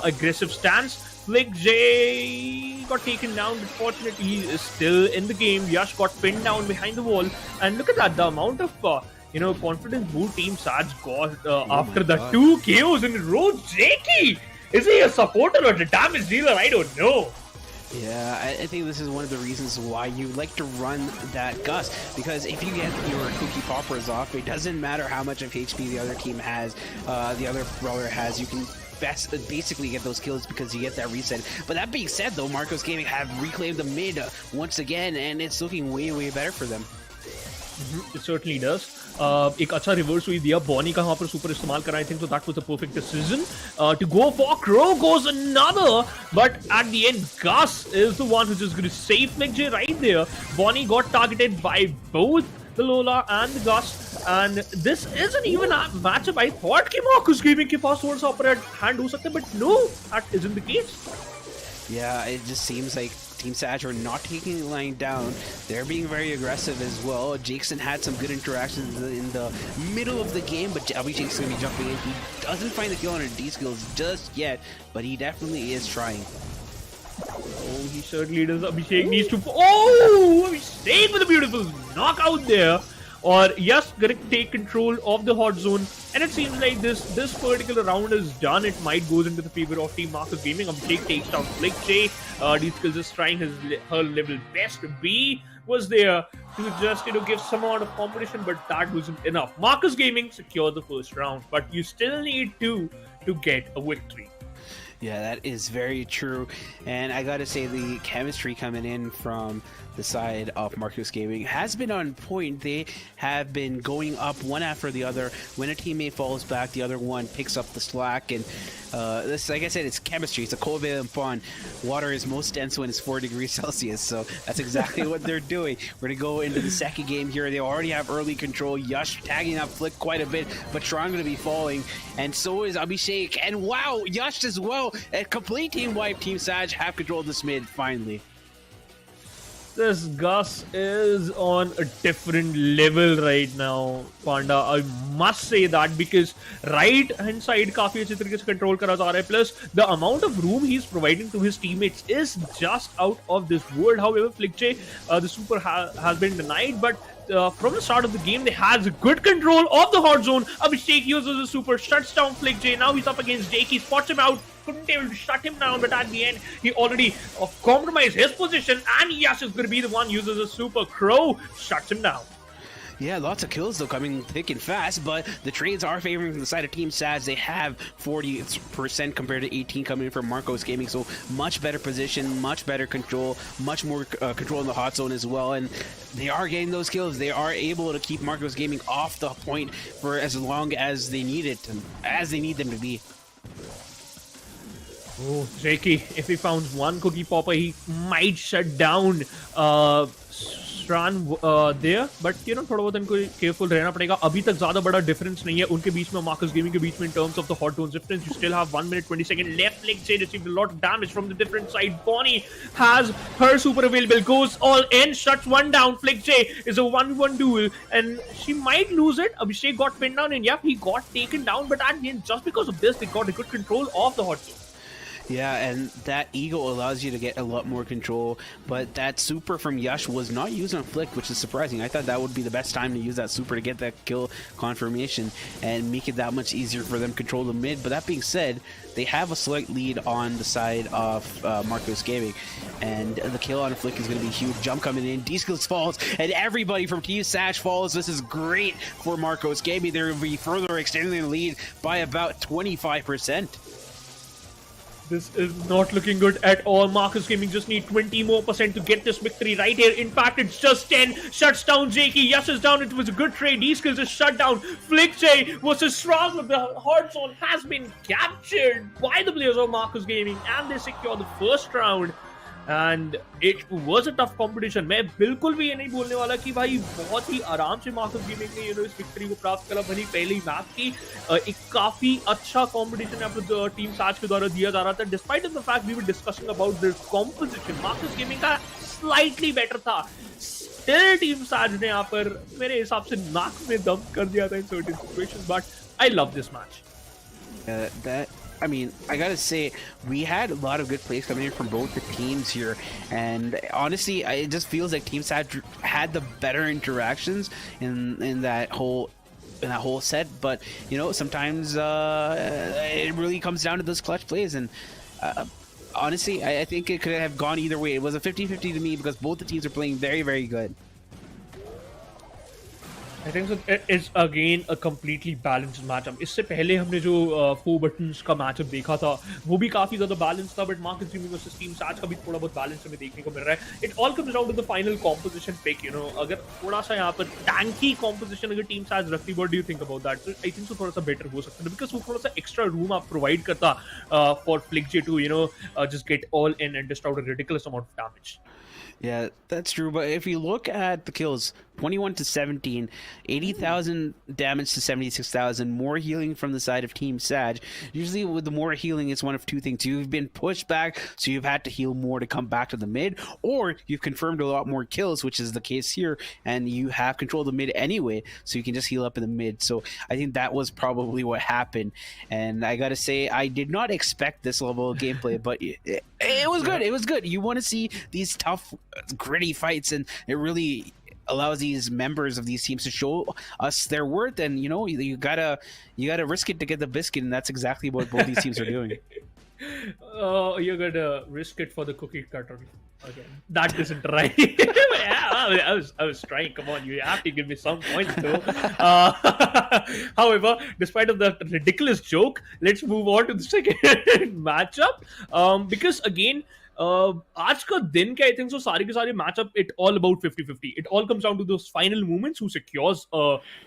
aggressive stance. Flick J got taken down, but fortunately he is still in the game. Yash got pinned down behind the wall, and look at that, the amount of confidence both Team Sag got after the 2 KOs in a row. Jackie! Is he a supporter or a damage dealer? I don't know. Yeah, I think this is one of the reasons why you like to run that Gus, because if you get your cookie poppers off, it doesn't matter how much of HP the other team has, the other brawler has, you can basically get those kills because you get that reset. But that being said though, Marcos Gaming have reclaimed the mid once again, and it's looking way better for them. It certainly does. एक अच्छा reverse हुई दिया Bonnie का वहां पर super इस्तेमाल करा. I think so that was a perfect decision to go for. Crow goes another, but at the end Gus is the one who's just going to save McJ right there. Bonnie got targeted by both the Lola and the Gus, and this isn't even a matchup. I thought कि Marcus Gaming के पास थोड़ा सा upper hand हो सकता है, but no, that isn't the case. Yeah, it just seems like Team Sag are not taking the line down. They're being very aggressive as well. Jackson had some good interactions in the middle of the game, but Abhishek's going to be jumping in. He doesn't find the kill on her D-skills just yet, but he definitely is trying. Oh, he certainly does. Abhishek needs to... Oh! Abhishek with a beautiful knockout there. Or yes, gonna take control of the hot zone, and it seems like this particular round is done. It might goes into the favor of Team Marcus Gaming. Abhishek takes down Flick J. D-skills is trying her level best. B was there to just give some amount of competition, but that wasn't enough. Marcus Gaming secured the first round, but you still need two to get a victory. Yeah, that is very true. And I gotta say, the chemistry coming in from the side of Marcus Gaming has been on point. They have been going up one after the other. When a teammate falls back, the other one picks up the slack. And this, like I said, it's chemistry. It's a covalent bond. Water is most dense when it's 4 degrees Celsius. So that's exactly what they're doing. We're gonna go into the second game here. They already have early control. Yash tagging up Flick quite a bit, but Tron gonna be falling. And so is Abhishek. And wow, Yash as well. A complete team wipe. Team Sag have control of this mid finally. This Gus is on a different level right now, Panda. I must say that, because right hand side काफी अच्छे तरीके से control करा जा रहा है. Plus the amount of room he's providing to his teammates is just out of this world. However, FlickJ, the super has been denied, but from the start of the game, they has good control of the hot zone. Abhishek uses a super, shuts down Flick J. Now he's up against Jake. He spots him out. Couldn't able to shut him down, but at the end, he already compromised his position. And Yash is going to be the one uses a super. Crow shuts him down. Yeah, lots of kills though coming thick and fast, but the trades are favoring from the side of Team Sag. They have 40% compared to 18 coming in from Marcos Gaming, so much better position, much better control, much more control in the hot zone as well, and they are getting those kills. They are able to keep Marcos Gaming off the point for as long as they need it, as they need them to be. Oh, Jakey, if he found one cookie popper, he might shut down Stran there, but थोड़ा बहुत इनको careful रहना पड़ेगा. अभी तक ज़्यादा बड़ा difference नहीं है उनके बीच में, Marcus Gaming के बीच में, in terms of the hot zone difference. You still have 1 minute 20 seconds left. Flick J received a lot of damage from the different side. Bonnie has her super available, goes all in, shuts one down. Flick J is a 1v1 duel, and she might lose it. Abhishek got pinned down, and yep, he got taken down, but at the end, just because of this, they got a good control of the hot zone. Yeah, and that Eagle allows you to get a lot more control, but that super from Yash was not used on Flick, which is surprising. I thought that would be the best time to use that super to get that kill confirmation and make it that much easier for them to control the mid. But that being said, they have a slight lead on the side of Marcos Gaming, and the kill on Flick is going to be huge. Jump coming in, D-skills falls, and everybody from Team Sag falls. This is great for Marcos Gaming. They're going to be further extending the lead by about 25%. This is not looking good at all. Marcus Gaming just need 20% more to get this victory right here. In fact, it's just 10. Shuts down Jakey. Yash is down. It was a good trade. D-skills is shut down. Flick J was a strong, but the hard zone has been captured by the players of Marcus Gaming, and they secure the first round. And it was a tough competition. मैं बिल्कुल भी ये नहीं बोलने वाला कि भाई बहुत ही आराम से मार्कस गेमिंग ने इस विक्ट्री को प्राप्त करा. भली पहली मैच की एक काफी अच्छा कंपटीशन यहाँ पर टीम साज के द्वारा दिया जा रहा था. Despite of the fact we were discussing about the composition, Marcus Gaming का स्लाइटली बेटर था. स्टिल टीम साज ने यहाँ पर मेरे हिसाब से नाक में दम कर दिया था in certain situations. But I love this match. I mean, I gotta say, we had a lot of good plays coming in from both the teams here, and honestly, it just feels like Team Sag had the better interactions in that whole set. But sometimes it really comes down to those clutch plays, and honestly, I think it could have gone either way. It was a 50-50 to me because both the teams are playing very, very good. I think so. It is again a completely balanced matchup. इससे पहले हमने जो 4 buttons का matchup देखा था वो भी काफी ज्यादा बैलेंस था, but Marcus gaming versus team साज का भी थोड़ा बहुत बैलेंस हमें देखने को मिल रहा है. It all comes down to the final composition pick. अगर थोड़ा सा यहाँ पर टैंकी कॉम्पोजिशन अगर टीम साज रखती, what do you think about that? I think सो थोड़ा सा बेटर हो सकता है, बिकॉज वो थोड़ा सा एक्स्ट्रा रूम आप प्रोवाइड करता for flick J to just get all in and just out a ridiculous amount of damage. Yeah, that's true. But if you look at the kills, 21 to 17, 80,000 damage to 76,000, more healing from the side of Team Sag. Usually with the more healing, it's one of two things. You've been pushed back, so you've had to heal more to come back to the mid, or you've confirmed a lot more kills, which is the case here, and you have control of the mid anyway, so you can just heal up in the mid. So I think that was probably what happened, and I gotta say, I did not expect this level of gameplay, but it was good. It was good. You want to see these tough, gritty fights, and it really allows these members of these teams to show us their worth, and you gotta risk it to get the biscuit, and that's exactly what both these teams are doing. Oh, you're gonna risk it for the cookie cutter again. That isn't right. Yeah, I was trying. Come on, you have to give me some points though. However, despite of that ridiculous joke, let's move on to the second matchup. Because again, आज का दिन क्या, I think so सारे के सारे matchup, it all about 50-50. It all comes down to those final moments who secures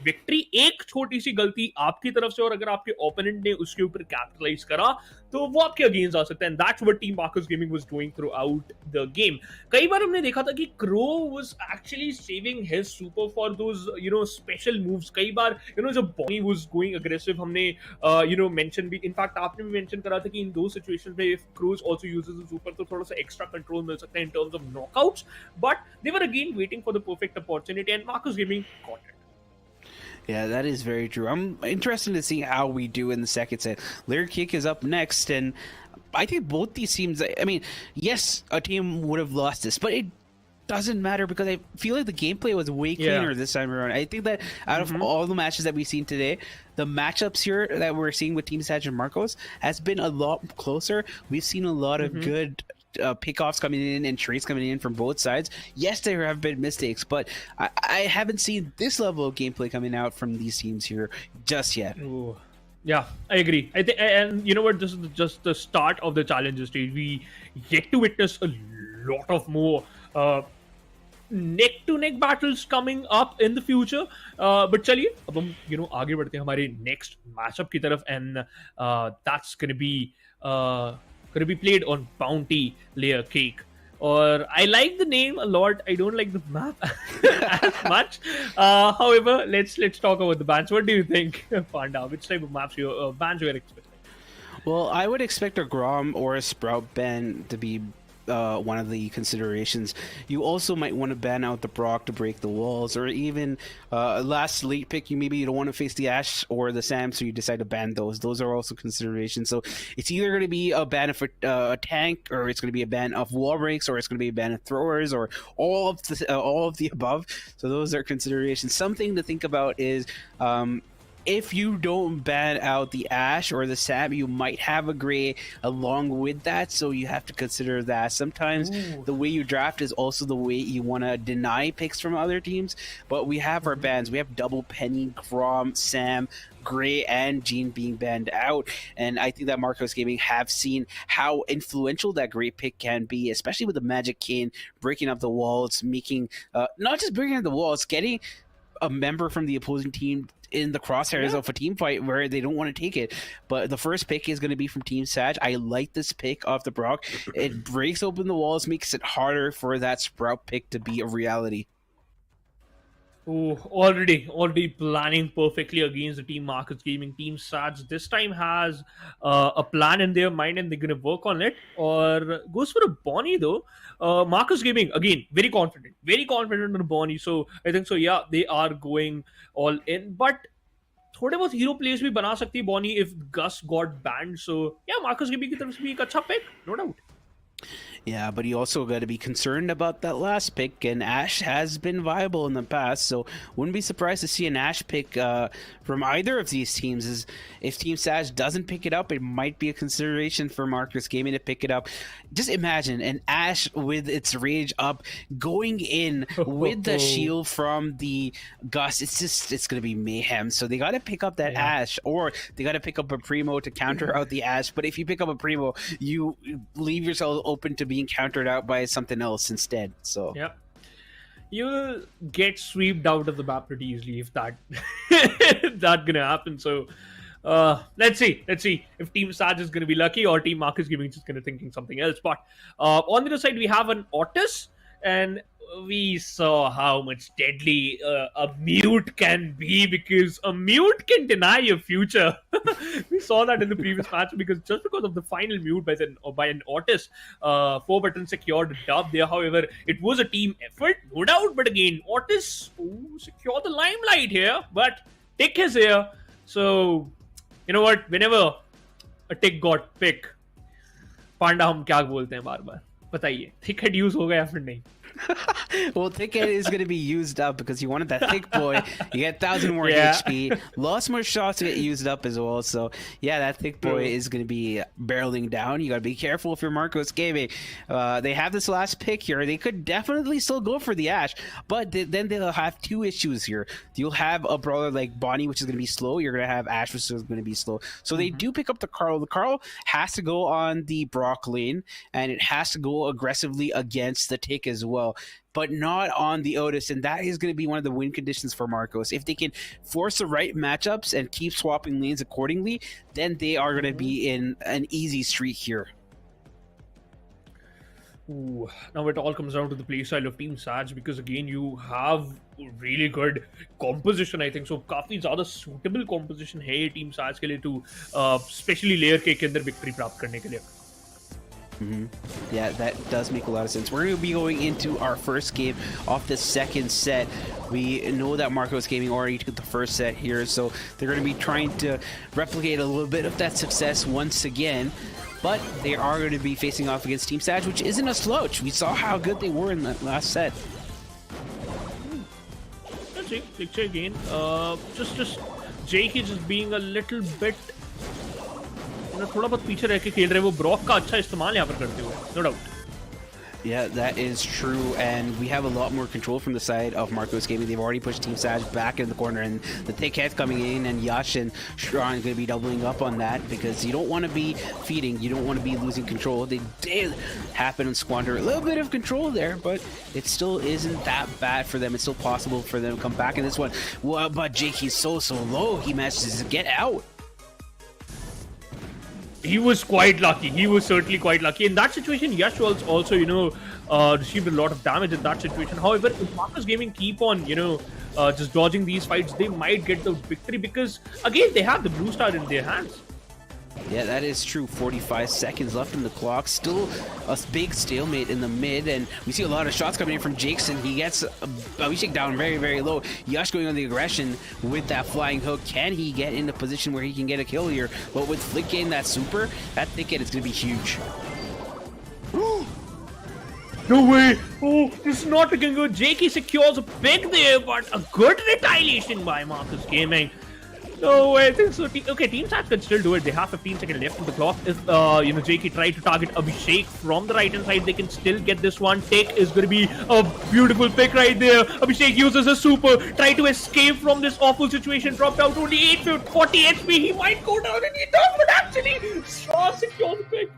victory. एक छोटी सी गलती आपकी तरफ से और अगर आपके opponent ने उसके ऊपर capitalize करा तो वो आपके अगेंस्ट आ सकता है, and that's what Team Marcus Gaming was doing throughout the game. कई बार हमने देखा था कि Crow was actually saving his super for those special moves. कई बार जब Bonnie was going aggressive, हमने mention भी, in fact आपने भी mention करा था कि in those situations में if Crow also uses the super तो थोड़ा सा extra control मिल सकता है in terms of knockouts, but they were again waiting for the perfect opportunity, and Marcus Gaming got it. Yeah, that is very true. I'm interested to see how we do in the second set. Lyric Kick is up next, and I think both these teams, I mean, yes, a team would have lost this, but it doesn't matter because I feel like the gameplay was way cleaner this time around. I think that out of all the matches that we've seen today, the matchups here that we're seeing with Team Sag and Marcos has been a lot closer. We've seen a lot of good pickoffs coming in and trades coming in from both sides. Yes, there have been mistakes, but I haven't seen this level of gameplay coming out from these teams here just yet. Ooh. Yeah, I agree. I think, and you know what? This is just the start of the challenger stage. We yet to witness a lot of more neck-to-neck battles coming up in the future. But चलिए, अब हम आगे बढ़ते हैं हमारे next matchup की तरफ, and that's gonna be played on Bounty Layer Cake. Or I like the name a lot. I don't like the map as much. However, let's talk about the bans. What do you think, Panda? Which type of maps bans you are expecting? Well, I would expect a Grom or a Sprout ban to be one of the considerations. You also might want to ban out the Brock to break the walls, or even last late pick, you don't want to face the Ashe or the Sam, so you decide to ban those. Those are also considerations. So it's either going to be a ban of a tank, or it's going to be a ban of wall breaks, or it's going to be a ban of throwers, or all of the above. So those are considerations. Something to think about is if you don't ban out the Ashe or the Sam, you might have a Gray along with that, so you have to consider that. Sometimes the way you draft is also the way you want to deny picks from other teams, but we have our bans. We have double Penny, Grom, Sam, Gray, and Gene being banned out, and I think that Marcos Gaming have seen how influential that Gray pick can be, especially with the Magic Cane breaking up the walls, making not just breaking up the walls, getting a member from the opposing team in the crosshairs of a team fight where they don't want to take it. But the first pick is going to be from Team Sag. I like this pick off the Brock. It breaks open the walls, makes it harder for that Sprout pick to be a reality. Oh, already planning perfectly against the Team Marcus Gaming. Team Sag this time has a plan in their mind and they're going to work on it. Or goes for a Bonnie though. Marcus Gaming, again, very confident on Bonnie. So I think so, yeah, they are going all in. But थोड़े बहुत hero plays भी बना सकती है Bonnie if Gus got banned. So yeah, Marcus Gaming की तरफ से भी एक अच्छा pick, no doubt. Yeah, but you also got to be concerned about that last pick, and Ashe has been viable in the past, so wouldn't be surprised to see an Ashe pick from either of these teams. Is if Team Sag doesn't pick it up, it might be a consideration for Marcus Gaming to pick it up. Just imagine an Ashe with its rage up, going in with the shield from the Gus. It's going to be mayhem. So they got to pick up that Ashe, or they got to pick up a Primo to counter out the Ashe. But if you pick up a Primo, you leave yourself open to being countered out by something else instead. So yeah, you'll get swept out of the map pretty easily if that gonna happen. So let's see if Team Sag is gonna be lucky or Team Marcus Gaming is just gonna thinking something else. But on the other side we have an Otis, and we saw how much deadly a mute can be, because a mute can deny your future. We saw that in the previous match, because just because of the final mute by an Otis, 4 buttons secured a dub there. However, it was a team effort, no doubt, but again, Otis secured the limelight here, but Tick is here. So, you know what, whenever a Tick got pick, पांडा हम क्या बोलते हैं बार बार बताइए, thick head use हो गया फिर नहीं? Well, thick head is going to be used up because you wanted that thick boy. You get 1,000 more HP. Lots more shots to get used up as well. So, yeah, that thick boy is going to be barreling down. You got to be careful if you're Marcos Gaming. They have this last pick here. They could definitely still go for the Ashe, but then they'll have 2 issues here. You'll have a brawler like Bonnie, which is going to be slow. You're going to have Ashe, which is going to be slow. So they do pick up the Carl. The Carl has to go on the Brock lane, and it has to go aggressively against the Tick as well, but not on the Otis, and that is going to be one of the win conditions for Marcos. If they can force the right matchups and keep swapping lanes accordingly, then they are going to be in an easy streak here. Ooh, now it all comes down to the play style of Team Saj, because again you have really good composition, I think. So काफी ज़्यादा suitable composition है ये Team Saj के लिए to especially layer के अंदर victory प्राप्त करने के लिए. Yeah, that does make a lot of sense. We're going to be going into our first game off the second set. We know that Marcos Gaming already took the first set here, so they're going to be trying to replicate a little bit of that success once again. But they are going to be facing off against Team Saj, which isn't a slouch. We saw how good they were in that last set. Let's see, picture again. Just Jake is just being a little bit, थोड़ा बहुत पीछे रह के खेल रहे हैं, वो Brock का अच्छा इस्तेमाल यहाँ पर करते हुए, no doubt. Yeah, that is true, and we have a lot more control from the side of Marcos Gaming. They've already pushed Team Saj back in the corner, and the thick head coming in, and Yash and Shran are going to be doubling up on that, because you don't want to be feeding, you don't want to be losing control. They did happen and squander a little bit of control there, but it still isn't that bad for them. It's still possible for them to come back in this one. Well, but Jake, he's so low, he manages to get out. He was quite lucky. He was certainly quite lucky. In that situation, Yash was also, received a lot of damage in that situation. However, if Marcos Gaming keep on, just dodging these fights, they might get the victory, because, again, they have the blue star in their hands. Yeah, that is true. 45 seconds left in the clock. Still a big stalemate in the mid, and we see a lot of shots coming in from Jakeson. He gets Abhishek down very, very low. Yash going on the aggression with that flying hook. Can he get in a position where he can get a kill here? But with Flick getting that super, that thicket is going to be huge. No way! Oh, this is not looking good. Jakey secures a pick there, but a good retaliation by Marcos Gaming. No way, I think so. Okay, Team Saj can still do it. They have 15 seconds left on the clock. If, Jakey try to target Abhishek from the right-hand side, they can still get this one. Take is going to be a beautiful pick right there. Abhishek uses a super, try to escape from this awful situation. Dropped out only 40 HP. He might go down, and he does, but actually, Shaw secures the pick.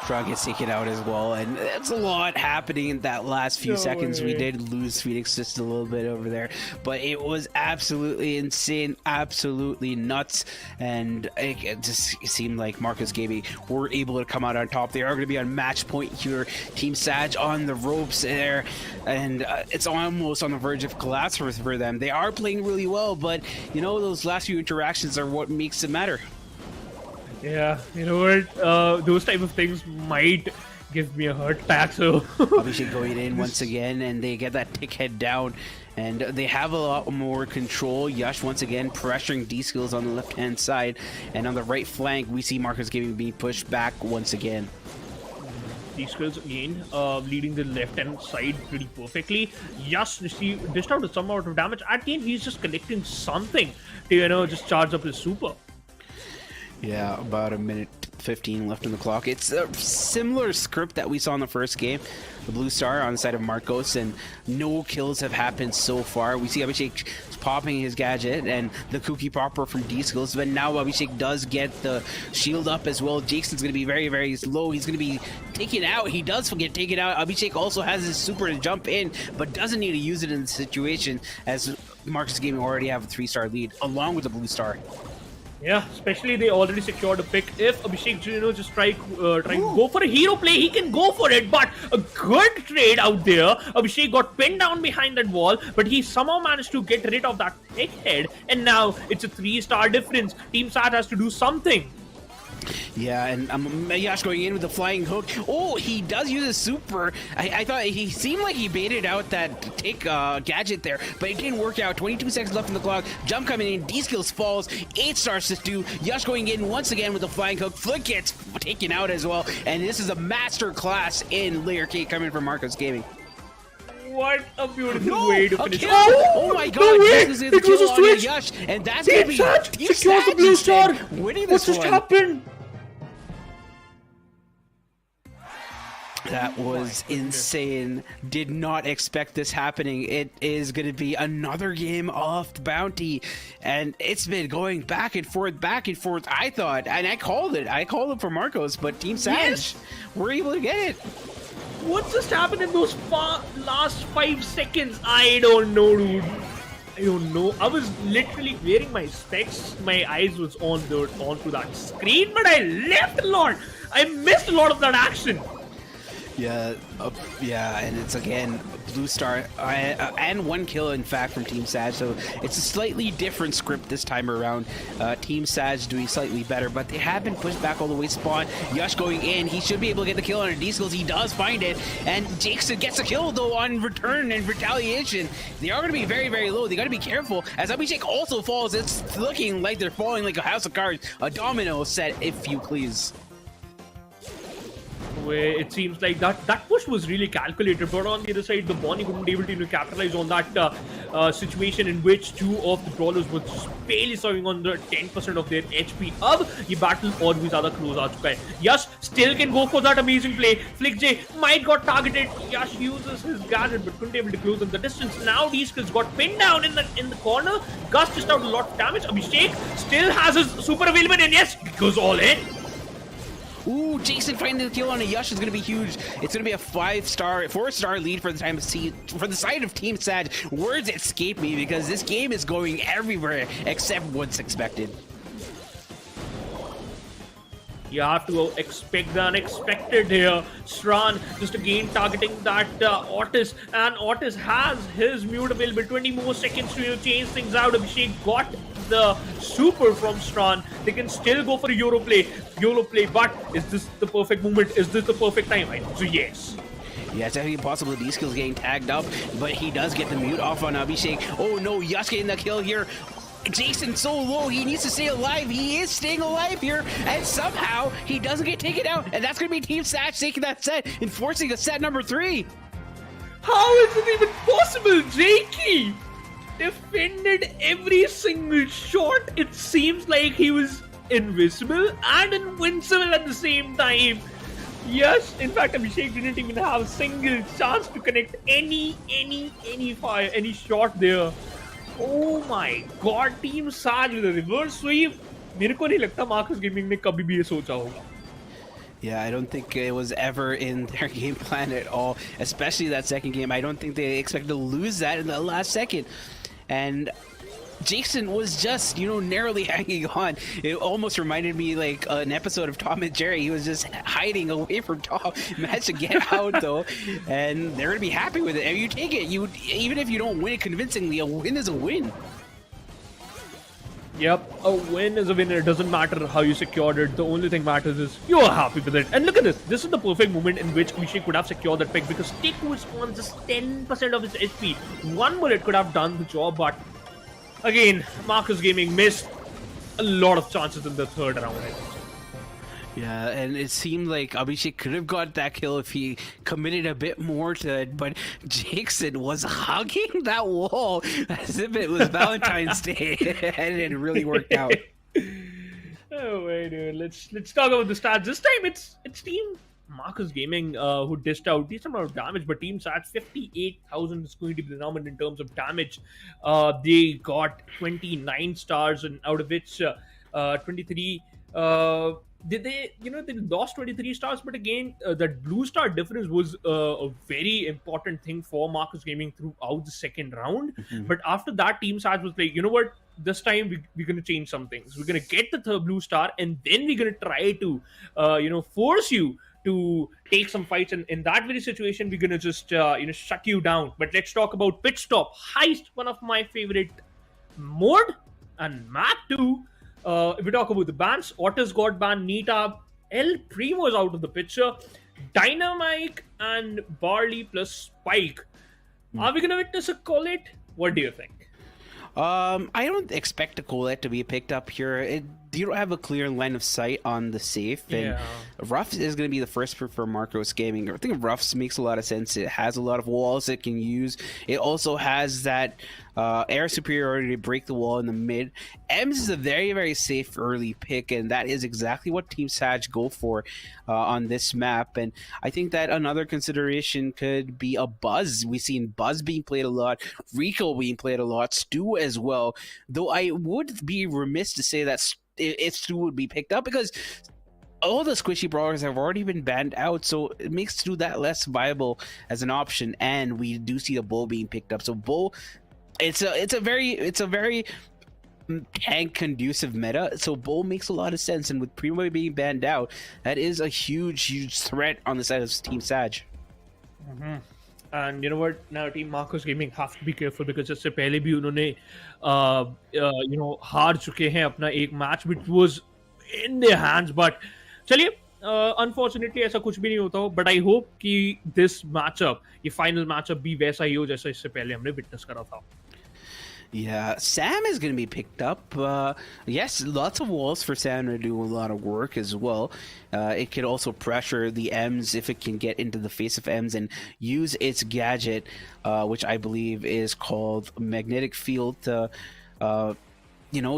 Shaw gets taken out as well, and that's a lot happening in that last few seconds. We did lose Phoenix just a little bit over there, but it was absolutely insane, absolutely nuts, and it just seemed like Marcos Gaming were able to come out on top. They are going to be on match point here. Team Saj on the ropes there, and it's almost on the verge of collapse for them. They are playing really well, but those last few interactions are what makes it matter. Yeah, you know what? Those type of things might give me a heart attack. So Abhishek going in once again, and they get that tick head down, and they have a lot more control. Yash once again pressuring D-Skills on the left-hand side, and on the right flank, we see Marcos Gaming being pushed back once again. D-Skills again, leading the left-hand side pretty perfectly. Yash dished out some amount of damage. At the end, he's just collecting something to, just charge up his super. Yeah, about a minute 15 left on the clock. It's a similar script that we saw in the first game. The blue star on the side of Marcos, and no kills have happened so far. We see Abhishek popping his gadget and the cookie popper from D-Skills, but now Abhishek does get the shield up as well. Jason's going to be very, very slow. He's going to be taken out. He does get taken out. Abhishek also has his super to jump in, but doesn't need to use it in the situation, as Marcos Gaming already have a 3-star lead along with the blue star. Yeah, especially they already secured a pick. If Abhishek, just try go for a hero play, he can go for it. But a good trade out there. Abhishek got pinned down behind that wall, but he somehow managed to get rid of that pick head. And now it's a 3-star difference. Team Sat has to do something. Yeah, and Yash going in with the flying hook. Oh, he does use a super. I thought he seemed like he baited out that take gadget there, but it didn't work out. 22 seconds left in the clock. Jump coming in. D-Skills falls. 8 stars to do. Yash going in once again with the flying hook. Flick gets taken out as well. And this is a master class in Layer Cake coming from Marcos Gaming. What a beautiful way to finish. Oh my god, it was a switch. Yash, and that's going to be secures the blue star. Winning What this just one. happened? That was insane. Did not expect this happening. It is going to be another game of the bounty. And it's been going back and forth, I thought. And I called it. I called it for Marcos, but Team Saj were able to get it. What just happened in those last 5 seconds? I don't know, dude. I don't know. I was literally wearing my specs. My eyes was onto that screen, but I left a lot. I missed a lot of that action. Yeah, and it's again blue star and 1 kill in fact from Team Saj, so it's a slightly different script this time around. Team Saj doing slightly better, but they have been pushed back all the way. Spawn, Yash going in, he should be able to get the kill on a D-Skills, he does find it, and Jakeson gets a kill though on return and retaliation. They are going to be very, very low, they got to be careful, as Abhishek also falls. It's looking like they're falling like a house of cards, a domino set if you please. Where it seems like that push was really calculated, but on the other side, the Bonnie wouldn't be able to capitalize on that situation in which 2 of the brawlers were just barely serving on the 10% of their HP. Ab ye battle और भी ज़्यादा close आ चुका है. Yash still can go for that amazing play. Flick J might got targeted. Yash uses his gadget but couldn't able to close in the distance. Now D-Skills got pinned down in the corner. Gus just out a lot of damage. Abhishek still has his super available, and yes, goes all in. Ooh, Jason finding the kill on a Yash is going to be huge. It's going to be a 4-star lead for the time of for the side of Team Saj. Words escape me because this game is going everywhere except what's expected. You have to expect the unexpected here. Stran just again targeting that Otis, and Otis has his mute available. 20 more seconds to change things out. Abhishek got the super from Stran. They can still go for a YOLO play, but is this the perfect moment? Is this the perfect time? I think so, yes. Yeah, it's definitely possible D-Skills getting tagged up, but he does get the mute off on Abhishek. Oh no, Yash getting the kill here. Jason so low, he needs to stay alive. He is staying alive here, and somehow he doesn't get taken out, and that's going to be Team Saj taking that set and forcing a set number 3. How is it even possible? Jakey defended every single shot. It seems like he was invisible and invincible at the same time. Yes, in fact, Abhishek didn't even have a single chance to connect any fire, any shot there. Oh my god, Team Saj with a reverse sweep. मेरे को नहीं लगता Marcos Gaming ने कभी भी ये सोचा होगा. Yeah, I don't think it was ever in their game plan at all, especially that second game. I don't think they expected to lose that in the last second. And Jason was just, narrowly hanging on. It almost reminded me like an episode of Tom and Jerry. He was just hiding away from Tom. Managed to get out though, and they're gonna be happy with it. And you take it. Even if you don't win it convincingly, a win is a win. Yep, a win is a winner. It doesn't matter how you secured it. The only thing matters is you're happy with it. And look at this. This is the perfect moment in which Abhishek could have secured that pick because Tick was on just 10% of his HP. 1 bullet could have done the job, but again, Marcos Gaming missed a lot of chances in the third round. Yeah, and it seemed like Abhishek could have got that kill if he committed a bit more to it, but Jakeson was hugging that wall as if it was Valentine's Day, and it really worked out. Oh wait, dude. Let's talk about the stats. This time it's Team Marcos Gaming who dished out decent amount of damage, but Team Saj 58,000 is going to be the number in terms of damage. They got 29 stars, and out of which 23. They lost 23 stars, but again, that blue star difference was a very important thing for Marcos Gaming throughout the second round. But after that, Team Saj was like, you know what? this time we're going to change some things. We're going to get the blue star, and then we're going to try to, force you to take some fights. And in that very situation, we're going to just, shut you down. But let's talk about Pit Stop. Heist, one of my favorite mode and map too. If we talk about the bans, Otis got banned, Nita, El Primo is out of the picture, Dynamite and Barley plus Spike. Are we going to witness a Colette? What do you think? I don't expect a Colette to be picked up here. You don't have a clear line of sight on the safe, and Ruffs is going to be the first for Marcos Gaming. I think Ruffs makes a lot of sense. It has a lot of walls it can use. It also has that air superiority to break the wall in the mid. Ems is a very, very safe early pick, and that is exactly what Team Sag go for on this map. And I think that another consideration could be a Buzz. We've seen Buzz being played a lot, Rico being played a lot, Stu as well. Though I would be remiss to say that if Stu would be picked up, because all the squishy brawlers have already been banned out, so it makes Stu that less viable as an option. And we do see the Bull being picked up, so Bull, it's a very tank conducive meta, so Bull makes a lot of sense. And with Primo being banned out, that is a huge threat on the side of Team Sag. And you know what? Now Team Marcos Gaming have to be careful, because just पहले भी उन्होंने हार चुके हैं अपना एक match which was in their hands. But चलिए, unfortunately ऐसा कुछ भी नहीं होता हो. But I hope कि this matchup, ये final matchup भी वैसा ही हो जैसा इससे पहले हमने witness करा था. Yeah, Sam is going to be picked up. Yes, lots of walls for Sam to do a lot of work as well. It could also pressure the Ems if it can get into the face of Ems and use its gadget, which I believe is called Magnetic Field, to,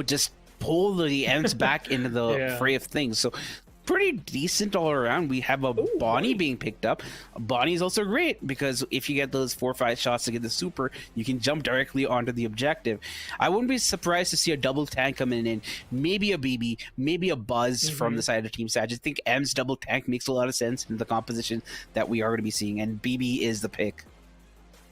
just pull the Ems back into the fray of things. So pretty decent all around. We have a Bonnie being picked up. Bonnie is also great, because if you get those 4 or 5 shots to get the super, you can jump directly onto the objective. I wouldn't be surprised to see a double tank coming in, maybe a BB, maybe a Buzz from the side of Team Sag. I just think M's double tank makes a lot of sense in the composition that we are going to be seeing, and BB is the pick.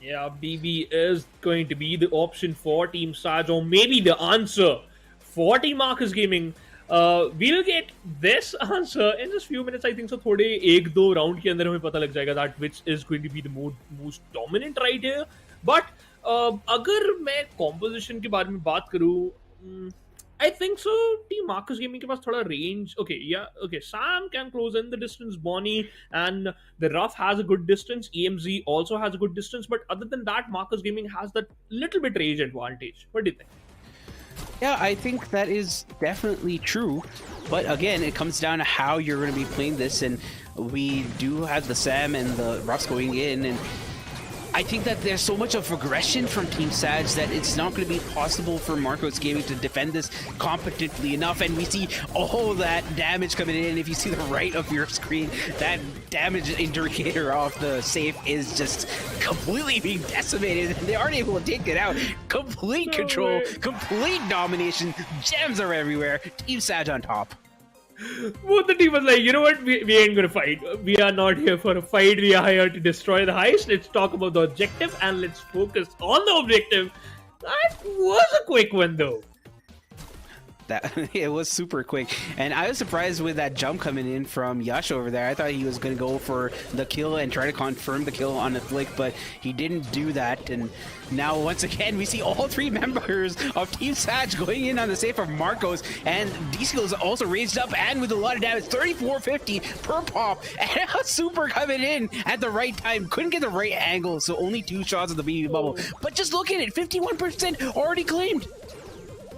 Yeah, BB is going to be the option for Team Sag, or maybe the answer for Team Marcos Gaming. We'll get this answer in just few minutes, I think. So थोड़े 1-2 round के अंदर हमें पता लग जाएगा that which is going to be the most dominant right here. But अगर मैं composition के बारे में बात करूँ, I think so. Team Marcos Gaming के पास थोड़ा range. Okay, Sam can close in the distance. Bonnie and the Ruff has a good distance. EMZ also has a good distance. But other than that, Marcos Gaming has that little bit range advantage. What do you think? Yeah, I think that is definitely true. But again, it comes down to how you're going to be playing this. And we do have the Sam and the Ruffs going in. And I think that there's so much of aggression from Team Sag that it's not going to be possible for Marcos Gaming to defend this competently enough. And we see all that damage coming in. If you see the right of your screen, that damage indicator off the safe is just completely being decimated. And they aren't able to take it out. Complete control, complete domination. Gems are everywhere. Team Sag on top. Both the team was like, you know what, we ain't gonna fight. We are not here for a fight. We are here to destroy the heist. Let's talk about the objective and let's focus on the objective. That was a quick one though. It was super quick, and I was surprised with that jump coming in from Yash over there. I thought he was going to go for the kill and try to confirm the kill on the flick, but he didn't do that. And now once again we see all 3 members of Team Sag going in on the safe of Marcos, and D-Skill is also raised up and with a lot of damage, 3450 per pop, and a super coming in at the right time. Couldn't get the right angle, so only 2 shots of the BB bubble. But just look at it, 51% already claimed.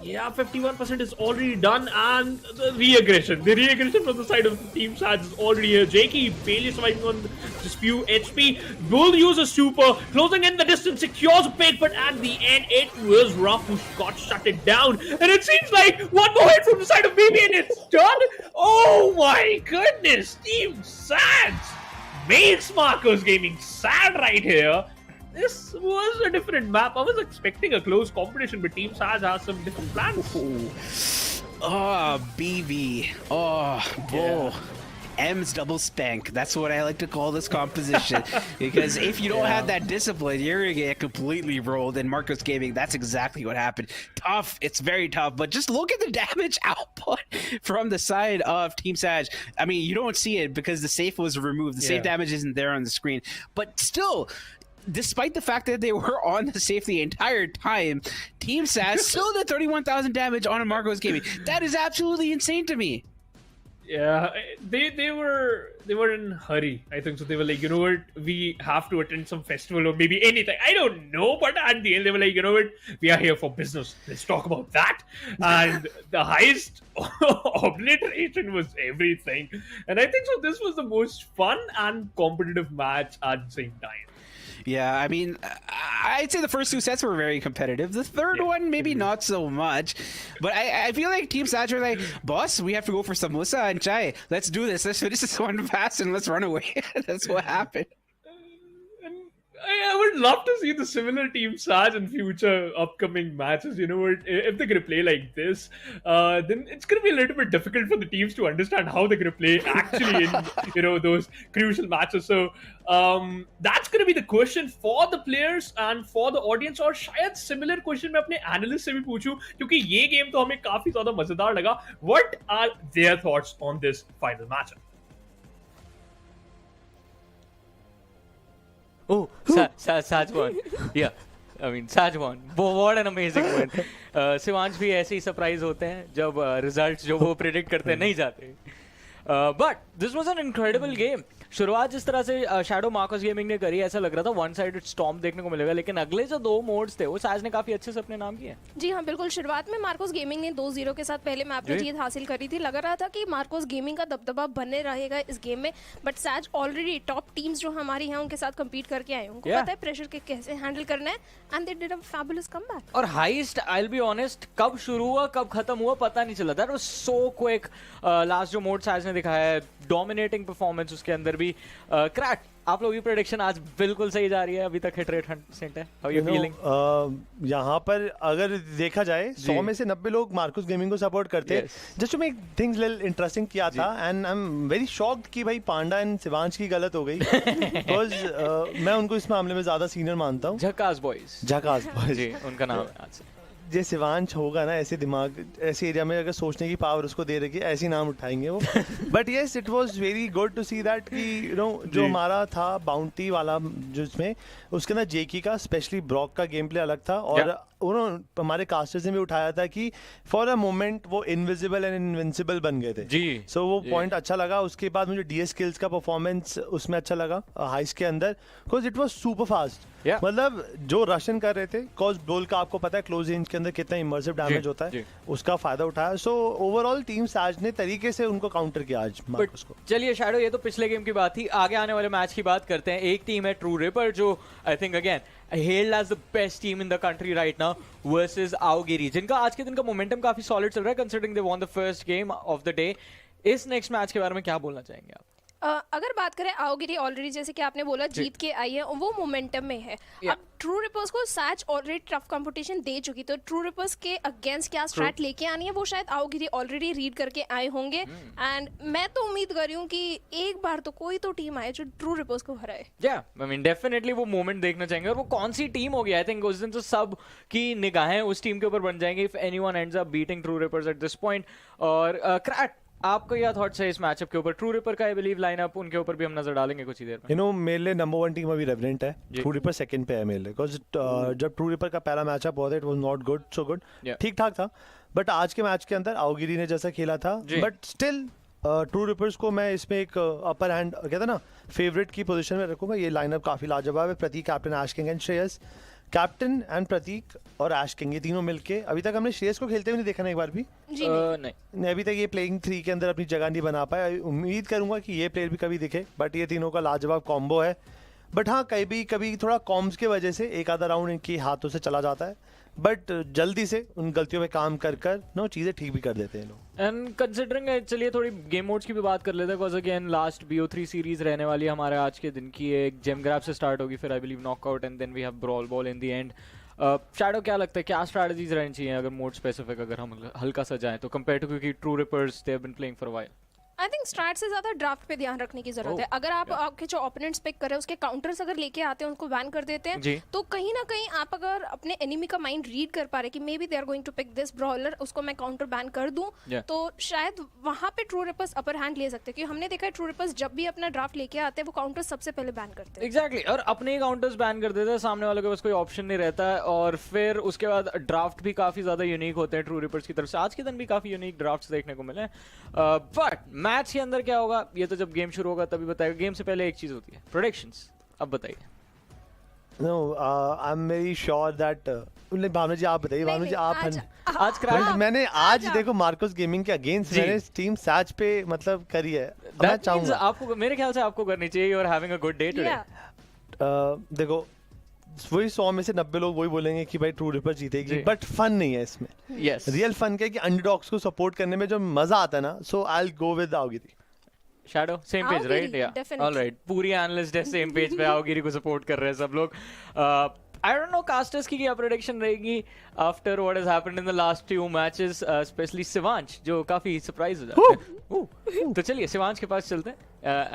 Yeah, 51% is already done, and the re-aggression from the side of Team Sag is already here. Jakey barely surviving on just few HP. Will use a super, closing in the distance, secures a pick, but at the end it was Ruff who got shut it down. And it seems like one more hit from the side of BB and it's done. Oh my goodness, Team Sag makes Marcos Gaming sad right here. This was a different map. I was expecting a close competition, but Team Sag has some different plans. Oh, BB. Oh, Bull. M's double spank. That's what I like to call this composition. Because if you don't have that discipline, you're going to get completely rolled. And Marcos Gaming, that's exactly what happened. Tough. It's very tough. But just look at the damage output from the side of Team Sag. I mean, you don't see it because the safe was removed. The safe damage isn't there on the screen. But still, despite the fact that they were on the safe the entire time, Team Sag still did 31,000 damage on a Marcos Gaming. That is absolutely insane to me. Yeah, they were in a hurry. I think so. They were like, you know what, we have to attend some festival or maybe anything. I don't know, but at the end they were like, you know what, we are here for business. Let's talk about that. And the Heist obliteration was everything. And I think so. This was the most fun and competitive match at the same time. Yeah, I mean, I'd say the first two sets were very competitive. The third one, maybe not so much. But I feel like Team Sag were like, boss, we have to go for samosa and chai. Let's do this. Let's finish this one fast and let's run away. That's what happened. I would love to see the similar Team Sag in future upcoming matches. You know what? If they're going to play like this, then it's going to be a little bit difficult for the teams to understand how they're going to play actually in, those crucial matches. So that's going to be the question for the players and for the audience. और शायद similar question मैं अपने analyst से भी पूछूं क्योंकि ये game तो हमें काफी ज़्यादा मजेदार लगा. What are their thoughts on this final matchup? Oh, Sag won. Yeah, I mean Sag won. What an amazing win. Shivansh भी ऐसे ही सरप्राइज होते हैं जब रिजल्ट्स जो वो प्रेडिक्ट करते नहीं जाते. But this was an incredible game. शुरुआत जिस तरह से शैडो मार्कोस गेमिंग ने करी, ऐसा लग रहा था वन साइडेड स्टॉर्म देखने को मिलेगा, लेकिन अगले जो दो मोड्स थे वो साज ने काफी अच्छे से अपने नाम किए. जी हाँ, बिल्कुल. शुरुआत में मार्कोस गेमिंग ने 2-0 के साथ पहले मैप में जीत हासिल करी थी. लग रहा था कि मार्कोस गेमिंग का दबदबा बने रहेगा इस गेम में, बट साज ऑलरेडी टॉप टीम्स जो हमारी हैं उनके साथ कम्पीट करके आए. उनको पता है प्रेशर के कैसे हैंडल करना है, and they did a fabulous comeback. और heist, I will be honest, कब शुरू हुआ कब खत्म हुआ पता नहीं चला. That was so quick. Last जो मोड साज ने दिखाया है, डोमिनेटिंग परफॉर्मेंस उसके अंदर भी. क्रैक, आप लोगों की प्रेडिक्शन आज बिल्कुल सही जा रही है. अभी तक हिट रेट 100% है. How you feeling? यहाँ पर अगर देखा जाए 100 में से 90 लोग मार्कोस गेमिंग को सपोर्ट करते हैं. Just to make things little interesting किया था, and I am very shocked कि भाई पांडा एंड शिवांश की गलत हो गई. बिकॉज मैं उनको इस मामले में ज्यादा सीनियर मानता हूँ. झकास बॉयज जी उनका नाम है आज से. जे शिवांश होगा ना, ऐसे दिमाग ऐसे एरिया में अगर सोचने की पावर उसको दे रखी, ऐसे नाम उठाएंगे वो. But yes, it was very good to see that कि यू नो जो हमारा था बाउंटी वाला जिसमें उसके अंदर जेकी का स्पेशली ब्रॉक का गेम प्ले अलग था. और उन्होंने हमारे कास्टर्स ने भी उठाया था कि फॉर अ मोमेंट वो इनविजिबल एंड इनविंसिबल बन गए थे जी. सो वो पॉइंट अच्छा लगा. उसके बाद मुझे डीएस स्किल्स का परफॉर्मेंस उसमें अच्छा लगा हाइस्ट के अंदर, because it was super fast. मतलब जो रशन कर रहे थे, बिकॉज ब्रोल का आपको पता है क्लोज रेंज के अंदर कितना इमर्सिव डैमेज होता है, उसका फायदा उठाया. सो ओवरऑल टीम साज ने तरीके से उनको काउंटर किया आज मार्कोस को. चलिए शैडो, ये तो पिछले गेम की बात थी. आगे आने वाले मैच की बात करते हैं. एक टीम है ट्रू रिपर जो I think again hailed as the best team in the country right now versus Aogiri, जिनका आज के दिन का मोमेंटम काफी सॉलिड चल रहा है considering they won the first game of the day. इस नेक्स्ट मैच के बारे में क्या बोलना चाहेंगे आप? अगर बात करें आओगिरी, ऑलरेडी जैसे कि आपने बोला जीत के आई है, वो मोमेंटम में है. अब ट्रू रिपर्स को सैच ऑलरेडी टफ कंपटीशन दे चुकी, तो ट्रू रिपर्स के अगेंस्ट क्या स्ट्रैट लेके आनी है वो शायद आओगिरी ऑलरेडी रीड करके आए होंगे. एंड मैं तो उम्मीद कर रही हूँ कि एक बार तो कोई तो टीम आए जो ट्रू रिपर्स को हराए. आई मीन डेफिनेटली वो मोमेंट देखना चाहेंगे. और वो कौन सी टीम होगी, आई थिंक उस दिन तो सब की निगाहें उस टीम के ऊपर बन जाएंगी if anyone ends up beating true reapers at this point. और क्रैक, आपको क्या थॉट्स है इस मैचअप के ऊपर? ट्रू रिपर का आई बिलीव लाइनअप, उनके ऊपर भी हम नजर डालेंगे कुछ ही देर में. यू नो मेरे लिए नंबर 1 टीम अभी रेवेनेंट है. ट्रू रिपर सेकंड पे है मेरे लिए, बिकॉज जब ट्रू रिपर का पहला मैचअप हुआ था it was not good, so good, ठीक ठाक था. बट आज के मैच के अंदर आओगिरी ने जैसा खेला था, बट स्टिल ट्रू रिपर्स को मैं इसमें एक अपर हैंड कहता ना फेवरेट की पोजीशन में रखूंगा. ये लाइनअप काफी लाजवाब है. Prateek captain, Ash King and Shreyas. Captain and Prateek और ऐश किंग, ये तीनों मिलके, अभी तक हमने श्रेयस को खेलते हुए नहीं देखा ना एक बार भी. नहीं, अभी तक ये प्लेइंग 3 के अंदर अपनी जगह नहीं बना पाया. उम्मीद करूंगा कि ये प्लेयर भी कभी दिखे. बट ये तीनों का लाजवाब कॉम्बो है. बट हाँ, कभी थोड़ा कॉम्स की वजह से एक आधा राउंड इनकी हाथों से चला जाता है. बट जल्दी से उन गलतियों पे काम कर नो चीजें ठीक भी कर देते हैं लोग. एंड कंसिडरिंग, चलिए थोड़ी गेम मोड्स की भी बात कर लेते हैं, because again last BO3 series रहने वाली है हमारे आज के दिन की. एक जेम ग्रैब से स्टार्ट होगी, फिर I believe knockout and then we have brawl ball in the end. Shadow, क्या लगता है क्या स्ट्रैटेजीज रहनी चाहिए अगर मोड स्पेसिफिक अगर हम हल्का सा जाएं तो, कंपेयर टू क्योंकि True Rippers they have been playing for a while? I think start से ज्यादा ड्राफ्ट पे ध्यान रखने की जरूरत है. अगर आप आपके जो ओपोनेंट्स पिक कर रहे हैं उसके काउंटर्स अगर लेके आते हैं उनको बैन कर देते हैं तो कहीं ना कहीं आप अगर अपने एनिमी का माइंड रीड कर पा रहे कि maybe they are going to pick this brawler, उसको मैं काउंटर बैन कर दूं तो शायद वहां पे ट्रू रिपर्स अपर हैंड ले सकते हैं. क्योंकि हमने देखा है ट्रू रिपर्स जब भी अपना ड्राफ्ट लेके आते हैं वो काउंटर सबसे पहले बैन करते हैं. एग्जैक्टली और अपने ही काउंटर्स बैन कर देते हैं, सामने वालों के पास कोई ऑप्शन नहीं रहता है. और फिर उसके बाद ड्राफ्ट भी काफी ज्यादा यूनिक होते हैं ट्रू रिपर्स की तरफ से. आज के दिन भी काफी यूनिक ड्राफ्ट्स देखने को मिले. बट मैच के अंदर क्या होगा ये तो जब गेम शुरू होगा तभी बताएगा. गेम से पहले एक चीज होती है प्रेडिक्शंस. अब बताइए. No, I'm very sure that भावना जी आप बताइए. भावना जी आप आज क्रैश मैंने आज देखो मार्कोस गेमिंग के अगेंस्ट मैंने टीम सैच पे मतलब करी है. मैं चाहूंगा आपको, मेरे ख्याल से आपको करनी चाहिए. You are having a good day today. देखो वही 100 में से 90 लोग वही बोलेंगे कि भाई ट्रू रिपर जीतेगी, बट फन नहीं है इसमें. यस रियल फन क्या है कि अंडरडॉग्स को सपोर्ट करने में जो मजा आता है ना. So I will go with Aogiri. Shadow same page right. Yeah alright, पूरी एनालिस्ट है सेम पेज पे. आओगिरी को सपोर्ट कर रहे हैं सब लोग. आई डोंट नो कास्टर्स की क्या प्रेडिक्शन रहेगी after what has happened in the last few matches, specially Shivansh जो काफी सरप्राइज हो जाते हैं. तो चलिए शिवांश के पास चलते हैं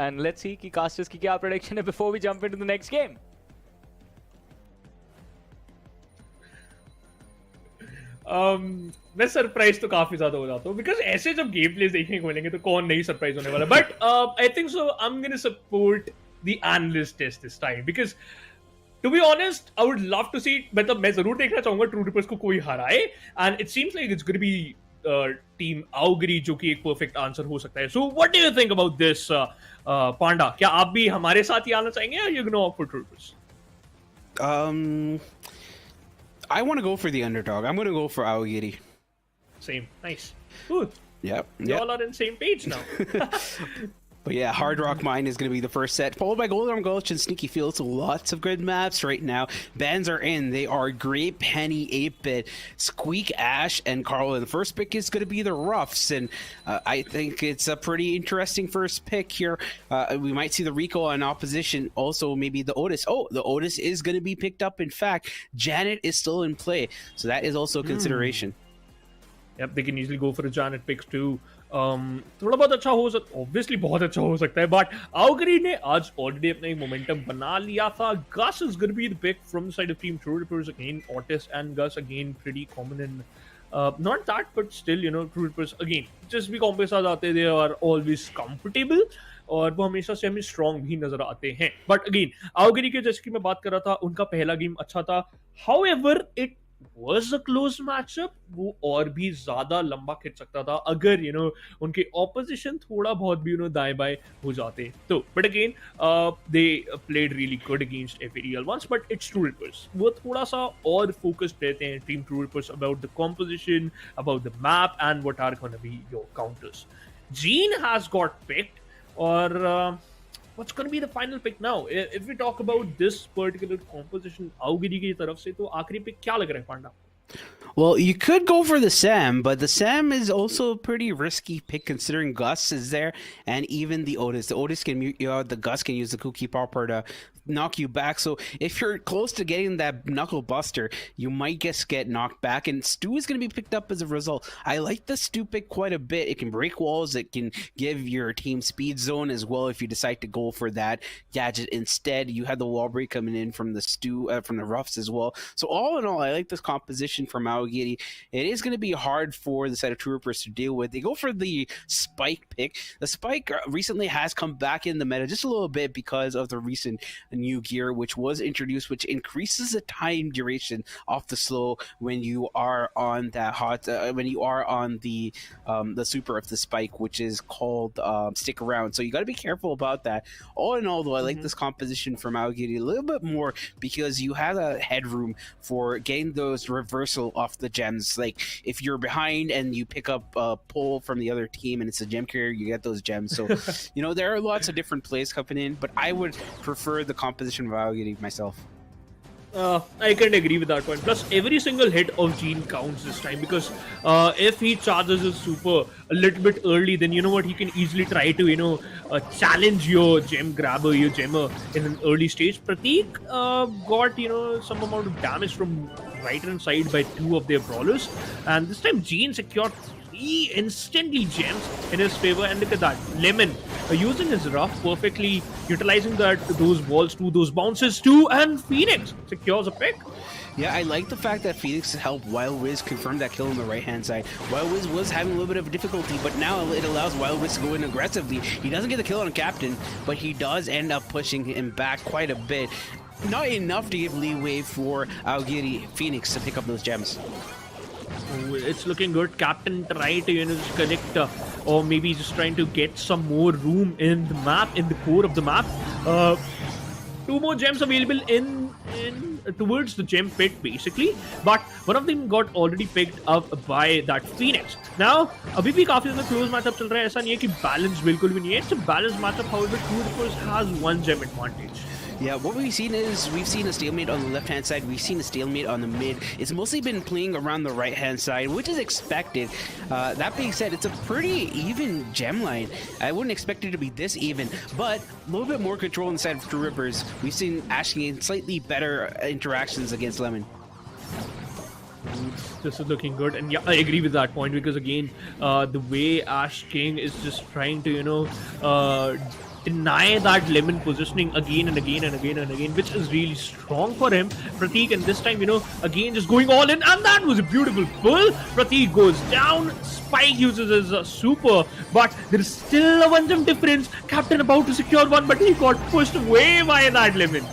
एंड लेट्स सी कि कास्टर्स की क्या प्रेडिक्शन है before we jump into the next game. मैं सरप्राइज तो काफी ज्यादा हो जाता हूँ बिकॉज ऐसे जब गेम प्लेस देखने को मिलेंगे तो कौन नहीं सरप्राइज होने वाला. But I think so I am gonna support the analyst test this time because to be honest I would love to see. मतलब मैं जरूर देखना चाहूंगा ट्रू रिपर्स को कोई हराए and it seems like it's gonna be team Aogiri जो कि एक परफेक्ट आंसर हो सकता है. So what do you think about this Panda? क्या आप भी हमारे साथ ही आना चाहेंगे या you gonna opt for True Rippers? I want to go for the underdog. I'm going to go for Aogiri. Same. Nice. Good. Yep. We all are on same page now. But yeah, Hard Rock Mine is going to be the first set, followed by Golden Gulch and Sneaky Field. So lots of good maps right now. Bans are in. They are Great Penny, 8-Bit, Squeak, Ash, and Carl. And the first pick is going to be the Ruffs. And I think it's a pretty interesting first pick here. We might see the Rico in opposition. Also, maybe the Otis. Oh, the Otis is going to be picked up. In fact, Janet is still in play. So that is also a consideration. Yep, they can easily go for a Janet picks too. थोड़ा बहुत अच्छा हो सकता, obviously बहुत अच्छा हो सकता है. बट आओगरी ने आज ऑलरेडी अपना एक मोमेंटम बना लिया था. Gus is gonna be the pick from the side of team True Rippers. Again Otis and Gus again pretty common in not that but still you know True Rippers again जिस भी कॉम्प के साथ आते they are always comfortable और वो हमेशा से हमें स्ट्रॉन्ग भी नजर आते हैं. बट अगेन आओगरी के जैसे कि मैं बात कर रहा था उनका पहला गेम अच्छा था. However it was a close matchup. वो और भी ज्यादा लंबा खिंच सकता था अगर यू नो उनके ऑपोजिशन थोड़ा बहुत भी यू नो दाएं बाएं हो जाते तो. But again they played really good against FADL ones. But it's True Rippers वो थोड़ा सा और फोकस्ड रहते हैं team True Rippers about the composition, about the map and what are gonna be your counters. Gene has got picked और what's going to be the final pick now? If we talk about this particular composition, Aogiri की तरफ से तो आखिरी pick क्या लग रहा है पांडा? Well, you could go for the Sam, but the Sam is also a pretty risky pick considering Gus is there and even the Otis. The Otis can mute you out, the Gus can use the Cookie Popper to knock you back. So if you're close to getting that Knuckle Buster, you might just get knocked back. And Stu is going to be picked up as a result. I like the Stu pick quite a bit. It can break walls. It can give your team speed zone as well if you decide to go for that gadget instead. You have the wall break coming in from the Stu, from the Ruffs as well. So all in all, I like this composition from Aogiri. It is going to be hard for the set of troopers to deal with. They go for the Spike pick. The Spike recently has come back in the meta just a little bit because of the recent new gear which was introduced, which increases the time duration of the slow when you are on that hot when you are on the super of the Spike, which is called stick around. So you got to be careful about that. All in all though, I like this composition from Aogiri a little bit more because you have a headroom for getting those reversal off the gems. Like if you're behind and you pick up a pull from the other team and it's a gem carrier, you get those gems. So you know there are lots of different plays coming in, but I would prefer the composition of Aogiri myself. I can agree with that point. Plus, every single hit of Gene counts this time because if he charges his super a little bit early, then you know what, he can easily try to challenge your gem grabber, your gemmer in an early stage. Prateek got some amount of damage from right hand side by two of their brawlers, and this time Gene secured 3 instantly gems in his favor. And look at that, Lemon using his rough perfectly, utilizing those walls too, those bounces too, and Phoenix secures a pick. Yeah, I like the fact that Phoenix helped Wild Wiz confirm that kill on the right-hand side. Wild Wiz was having a little bit of difficulty, but now it allows Wild Wiz to go in aggressively. He doesn't get the kill on Captain, but he does end up pushing him back quite a bit. Not enough to give leeway for Aogiri Phoenix to pick up those gems. It's looking good. Captain try to just connect, or maybe just trying to get some more room in the map, in the core of the map. 2 more gems available in towards the gem pit basically, but one of them got already picked up by that Phoenix. Now अभी भी काफी ज़्यादा close matchup चल रहा है, ऐसा नहीं है कि balance बिल्कुल भी नहीं है. It's a balanced matchup, however, True has 1 gem advantage. Yeah, what we've seen is we've seen a stalemate on the left-hand side. We've seen a stalemate on the mid. It's mostly been playing around the right-hand side, which is expected. That being said, it's a pretty even gem line. I wouldn't expect it to be this even, but a little bit more control on the side of True Rippers. We've seen Ash gain slightly better interactions against Lemon. This is looking good, and yeah, I agree with that point, because again, the way Ash King is just trying to deny that Lemon positioning again and again and again and again, which is really strong for him. Prateek, and this time, again just going all in, and that was a beautiful pull. Prateek goes down, Spike uses his super, but there is still a 1 gem difference. Captain about to secure one, but he got pushed way by that Lemon.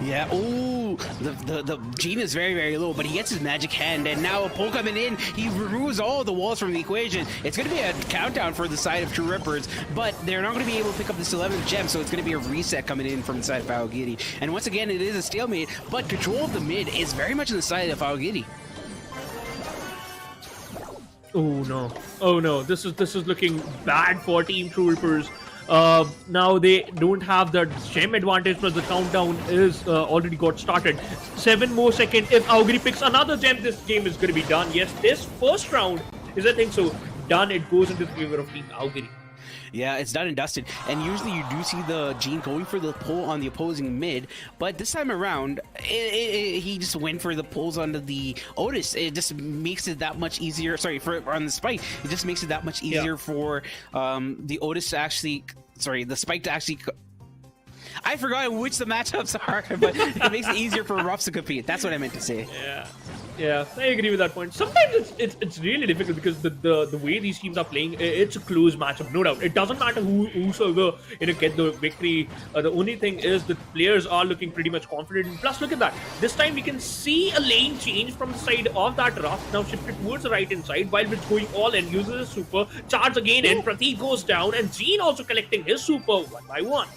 Yeah, ooh, the Gene is very, very low, but he gets his magic hand, and now a pull coming in, he removes all the walls from the equation. It's going to be a countdown for the side of True Rippers, but they're not going to be able to pick up this 11th gem, so it's going to be a reset coming in from the side of Aogiri. And once again, it is a stalemate, but control of the mid is very much on the side of Aogiri. Oh no, this is looking bad for Team True Rippers. Now they don't have that gem advantage, but the countdown is already got started. 7 more seconds. If Aogiri picks another gem, this game is going to be done. Yes, this first round is, I think so, done. It goes into the favor of Team Aogiri. Yeah, it's done and dusted. And usually you do see the Gene going for the pull on the opposing mid, but this time around, he just went for the pulls onto the Otis. It just makes it that much easier. Sorry, on the Spike, it just makes it that much easier for the Otis to actually, the Spike to actually. I forgot which the matchups are, but it makes it easier for Ruffs to compete. That's what I meant to say. Yeah, I agree with that point. Sometimes it's really difficult because the way these teams are playing, it's a close matchup, no doubt. It doesn't matter whosoever get the victory. The only thing is the players are looking pretty much confident. Plus, look at that. This time we can see a lane change from the side of that Ruff. Now shifted towards the right hand side, while it's going all in, uses his super, charge again in. Prateek goes down, and Gene also collecting his super 1 by 1.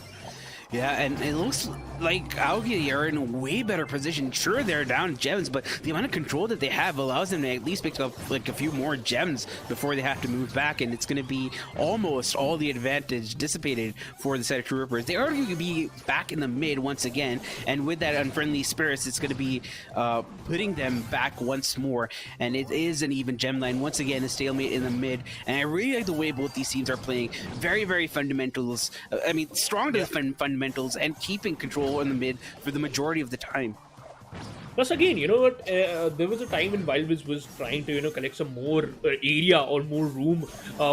Yeah, and it looks like Aogiri are in a way better position. Sure, they're down gems, but the amount of control that they have allows them to at least pick up like a few more gems before they have to move back, and it's going to be almost all the advantage dissipated for the set of True Rippers. They are going to be back in the mid once again, and with that Unfriendly Spirits, it's going to be putting them back once more, and it is an even gem line. Once again, a stalemate in the mid, and I really like the way both these teams are playing. Very, very fundamentals. I mean, strong fundamentals and keeping control in the mid for the majority of the time. Plus again, you know what, there was a time when Wild Wiz was trying to, collect some more area or more room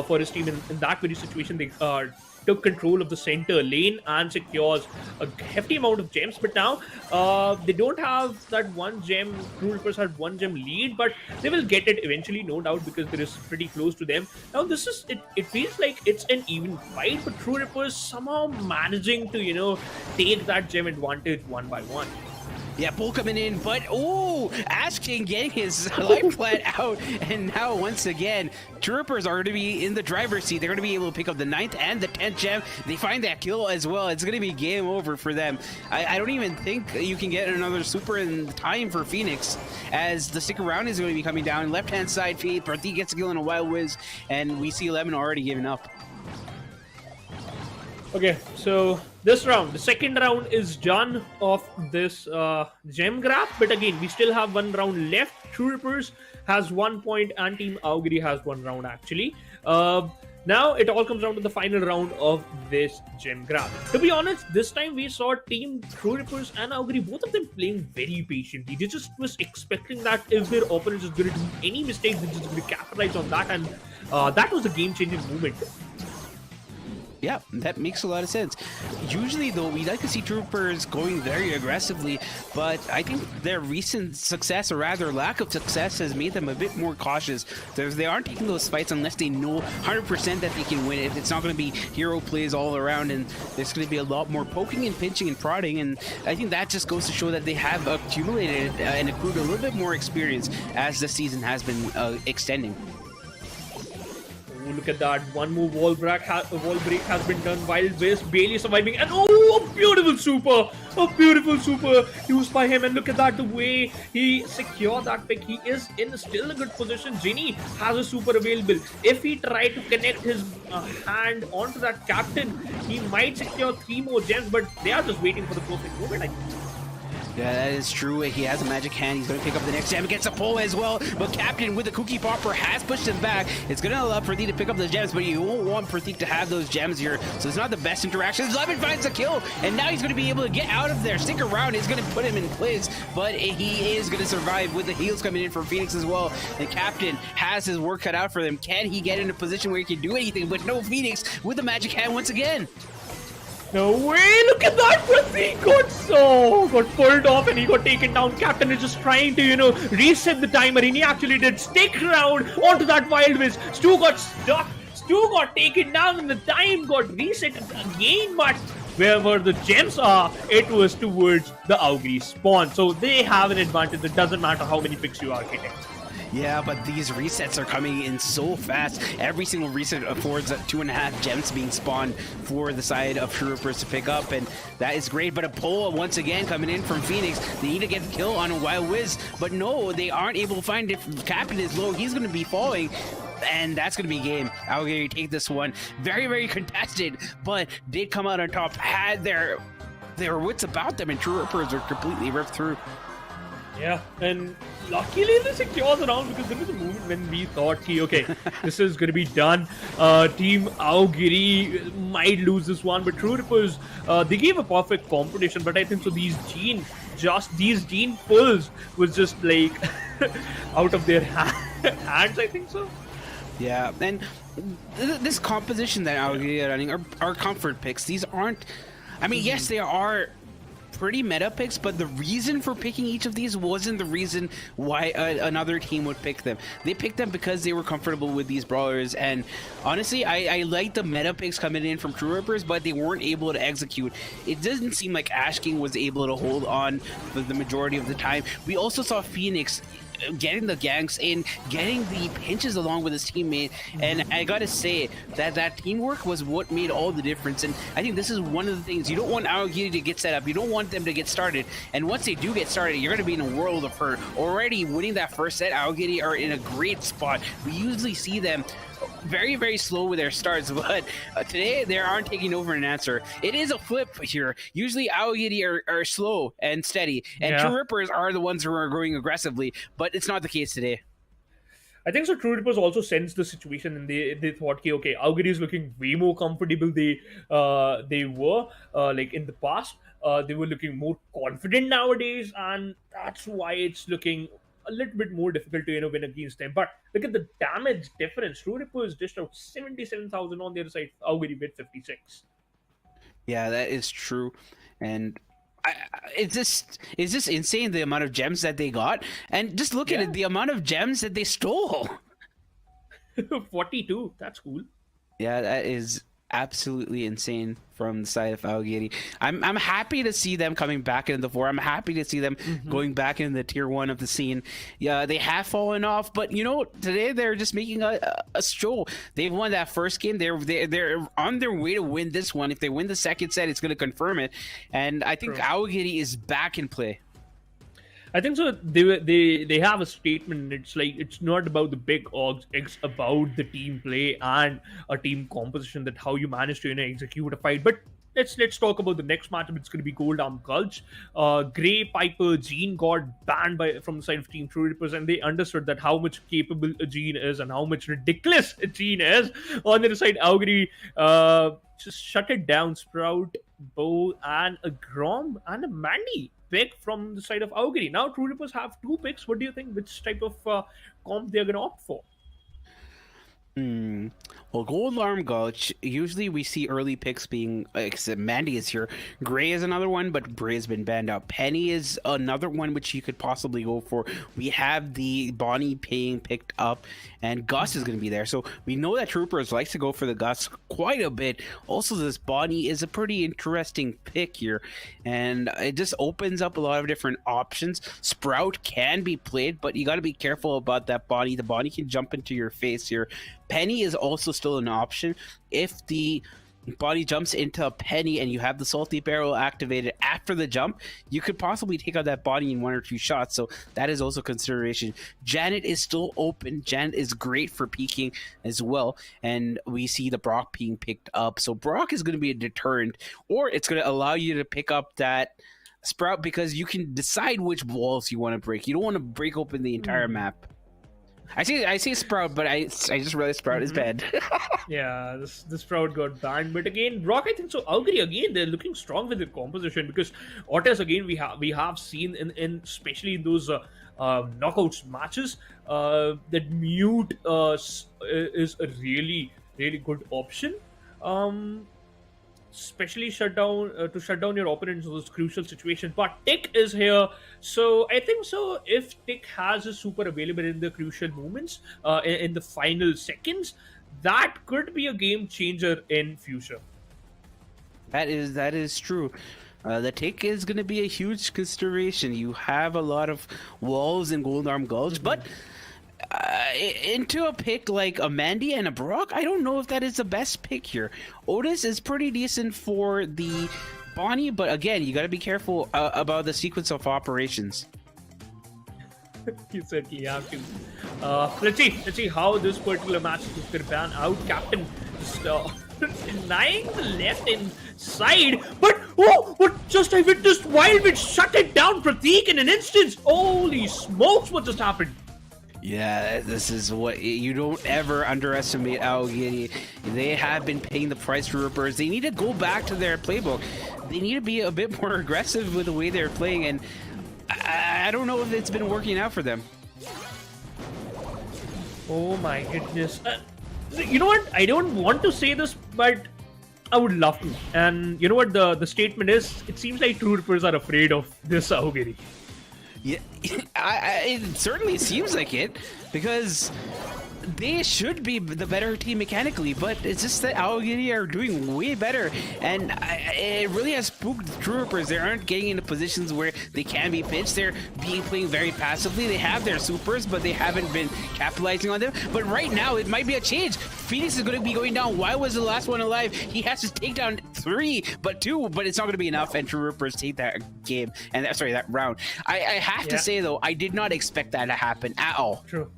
for his team. In that very situation, they took control of the center lane and secures a hefty amount of gems. But now they don't have that 1 gem. True Rippers had 1 gem lead, but they will get it eventually, no doubt, because there is pretty close to them. Now this is it feels like it's an even fight, but True Rippers somehow managing to take that gem advantage 1 by 1. Yeah, pull coming in, but Ash King getting his life flat out, and now once again, True Rippers are going to be in the driver's seat. They're going to be able to pick up the 9th and the 10th gem. They find that kill as well. It's going to be game over for them. I don't even think you can get another super in time for Phoenix, as the stick around is going to be coming down. Left-hand side feed, Prateek gets a kill in a Wild Wiz, and we see Lemon already giving up. Okay, so this round, the second round is done of this gem grab, but again, we still have 1 round left. True Rippers has 1 point and Team Aogiri has 1 round actually. Now it all comes down to the final round of this gem grab. To be honest, this time we saw Team True Rippers and Aogiri, both of them playing very patiently. They just was expecting that if their opponent is going to do any mistake, they're just going to capitalize on that and that was a game-changing moment. Yeah, that makes a lot of sense. Usually, though, we like to see Troopers going very aggressively, but I think their recent success, or rather lack of success, has made them a bit more cautious. They aren't taking those fights unless they know 100% that they can win it. It's not going to be hero plays all around, and there's going to be a lot more poking and pinching and prodding, and I think that just goes to show that they have accumulated and accrued a little bit more experience as the season has been extending. Oh, look at that. One more wall break has been done. Wild West barely surviving. And oh, a beautiful super. A beautiful super used by him. And look at that, the way he secured that pick. He is in still a good position. Ginny has a super available. If he tried to connect his hand onto that captain, he might secure 3 more gems. But they are just waiting for the perfect moment, I think. Yeah, that is true. He has a magic hand. He's going to pick up the next gem. Gets a pull as well. But Captain with the cookie popper has pushed him back. It's going to allow Pratik to pick up the gems, but you won't want Pratik to have those gems here. So it's not the best interaction. Lemon finds a kill, and now he's going to be able to get out of there. Stick around. It's going to put him in place, but he is going to survive with the heals coming in from Phoenix as well. The Captain has his work cut out for them. Can he get in a position where he can do anything? But no, Phoenix with the magic hand once again. No way! Look at that! Pratik got pulled off and he got taken down. Captain is just trying to, reset the timer, and he actually did. Stick around onto that Wild West. Stu got stuck. Stu got taken down and the time got reset again, but wherever the gems are, it was towards the Aogiri spawn. So they have an advantage. It doesn't matter how many picks you are getting. Yeah, but these resets are coming in so fast. Every single reset affords 2.5 gems being spawned for the side of Troopers to pick up, and that is great. But a pull once again coming in from Phoenix. They need to get the kill on a Wild Wiz, but no, they aren't able to find it. Captain is low. He's going to be falling, and that's going to be game. Aogiri take this one. Very, very contested, but did come out on top. Had their wits about them, and Troopers are completely ripped through. Yeah, and luckily they secured the round, because there was a moment when we thought, okay, this is going to be done. Team Aogiri might lose this one, but Troopers, they gave a perfect competition, but I think so these gene pulls was just like out of their hands, I think so. Yeah, and this composition that Aogiri are running are comfort picks. These aren't, I mean, yes, they are pretty meta picks, but the reason for picking each of these wasn't the reason why another team would pick them. They picked them because they were comfortable with these brawlers, and honestly, I like the meta picks coming in from Troopers, but they weren't able to execute. It doesn't seem like Ash King was able to hold on for the majority of the time. We also saw Phoenix getting the ganks in, getting the pinches along with his teammate, and I gotta say that teamwork was what made all the difference. And I think this is one of the things, you don't want Aogiri to get set up, you don't want them to get started, and once they do get started, you're gonna be in a world of hurt. Already winning that first set, Aogiri are in a great spot. We usually see them very, very slow with their starts, but today they aren't taking over an answer. It is a flip here. Usually Aogiri are slow and steady, and Troopers are the ones who are growing aggressively, but it's not the case today. I think so. Troopers also sensed the situation, and they thought, okay, Aogiri is looking way more comfortable. They were like in the past. They were looking more confident nowadays, and that's why it's looking a little bit more difficult to win against them. But look at the damage difference. Troopers dished out 77,000 on the other side. Aogiri with 56. Yeah, that is true, and it's just insane the amount of gems that they got, and just look at it, the amount of gems that they stole. 42. That's cool. Yeah, that is absolutely insane from the side of Aogiri. I'm happy to see them coming back into the 4. I'm happy to see them going back into the tier 1 of the scene. Yeah, they have fallen off, but today they're just making a show. They've won that first game. They're on their way to win this one. If they win the second set, it's going to confirm it. And I think Aogiri is back in play. I think so. They have a statement. It's like, it's not about the big odds. It's about the team play and a team composition, that how you manage to execute a fight. But let's talk about the next matchup. It's going to be Gold Arm Gulch. Grey Piper Gene got banned from the side of Team Troopers, and they understood that how much capable a Gene is and how much ridiculous a Gene is. On the other side, Aogiri just shut it down. Sprout, Bo, and a Grom and a Mandy pick from the side of Aogiri. Now Troopers have 2 picks. What do you think? Which type of comp they're going to opt for? Well, Gold Alarm Gulch, usually we see early picks being, except Mandy is here. Gray is another one, but Gray has been banned out. Penny is another one which you could possibly go for. We have the Bonnie being picked up, and Gus is going to be there. So we know that Troopers likes to go for the Gus quite a bit. Also, this Bonnie is a pretty interesting pick here, and it just opens up a lot of different options. Sprout can be played, but you got to be careful about that Bonnie. The Bonnie can jump into your face here. Penny is also still an option. If the Bonnie jumps into a Penny and you have the Salty Barrel activated after the jump, you could possibly take out that Bonnie in 1 or 2 shots. So that is also consideration. Janet is still open. Janet is great for peeking as well. And we see the Brock being picked up. So Brock is going to be a deterrent, or it's going to allow you to pick up that Sprout because you can decide which walls you want to break. You don't want to break open the entire map. I see Sprout, but I just realized Sprout is banned. Yeah, the Sprout got banned, but again, Brock, I think so. Aogiri again, they're looking strong with their composition because Otis again we have seen in especially in those knockouts matches that mute is a really good option. Especially to shut down your opponents in those crucial situations. But Tick is here, so I think so. If Tick has a super available in the crucial moments, in the final seconds, that could be a game changer in future. That is true. The Tick is going to be a huge consideration. You have a lot of walls in Golden Arm Gulch, but into a pick like a Mandy and a Brock, I don't know if that is the best pick here. Otis is pretty decent for the Bonnie, but again, you got to be careful about the sequence of operations. You certainly have to. Let's see how this particular match is going to pan out. Captain just denying the left inside, but what just I witnessed Wildwood shut it down. Prateek in an instant. Holy smokes! What just happened? Yeah, this is what you don't ever underestimate Aogiri. They have been paying the price for Troopers. They need to go back to their playbook. They need to be a bit more aggressive with the way they're playing, and I don't know if it's been working out for them. Oh my goodness. You know what? I don't want to say this, but I would love to. And you know what the statement is? It seems like Troopers are afraid of this Aogiri. Yeah, it certainly seems like it, because they should be the better team mechanically, but it's just that Aogiri are doing way better, and it really has spooked the Troopers. They aren't getting into positions where they can be pinched. They're playing very passively. They have their supers, but they haven't been capitalizing on them. But right now, it might be a change. Phoenix is going to be going down. Why was the last one alive? He has to take down 2, but it's not going to be enough, and Troopers take that game, and that round. I have to say, though, I did not expect that to happen at all. True.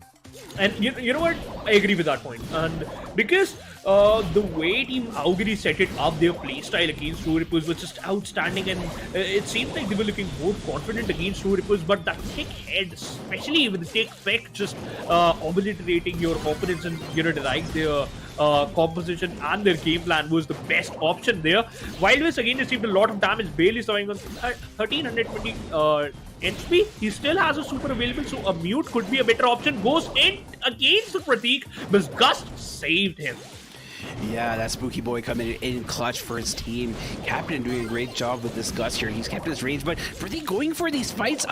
And you know what? I agree with that point. And because the way Team Aogiri set it up, their playstyle against True Ripples was just outstanding, and it seemed like they were looking more confident against True Ripples, but that Tick head, especially with the Tick effect, just obliterating your opponents and denying their composition and their game plan was the best option there. Wildwiss again received a lot of damage, barely surviving on 1320 HP. He still has a super available, so a mute could be a better option. Goes in against the Prateek, but Gust saved him. Yeah, that Spooky Boy coming in clutch for his team. Captain doing a great job with this Gus here. He's kept his range, but Prateek going for these fights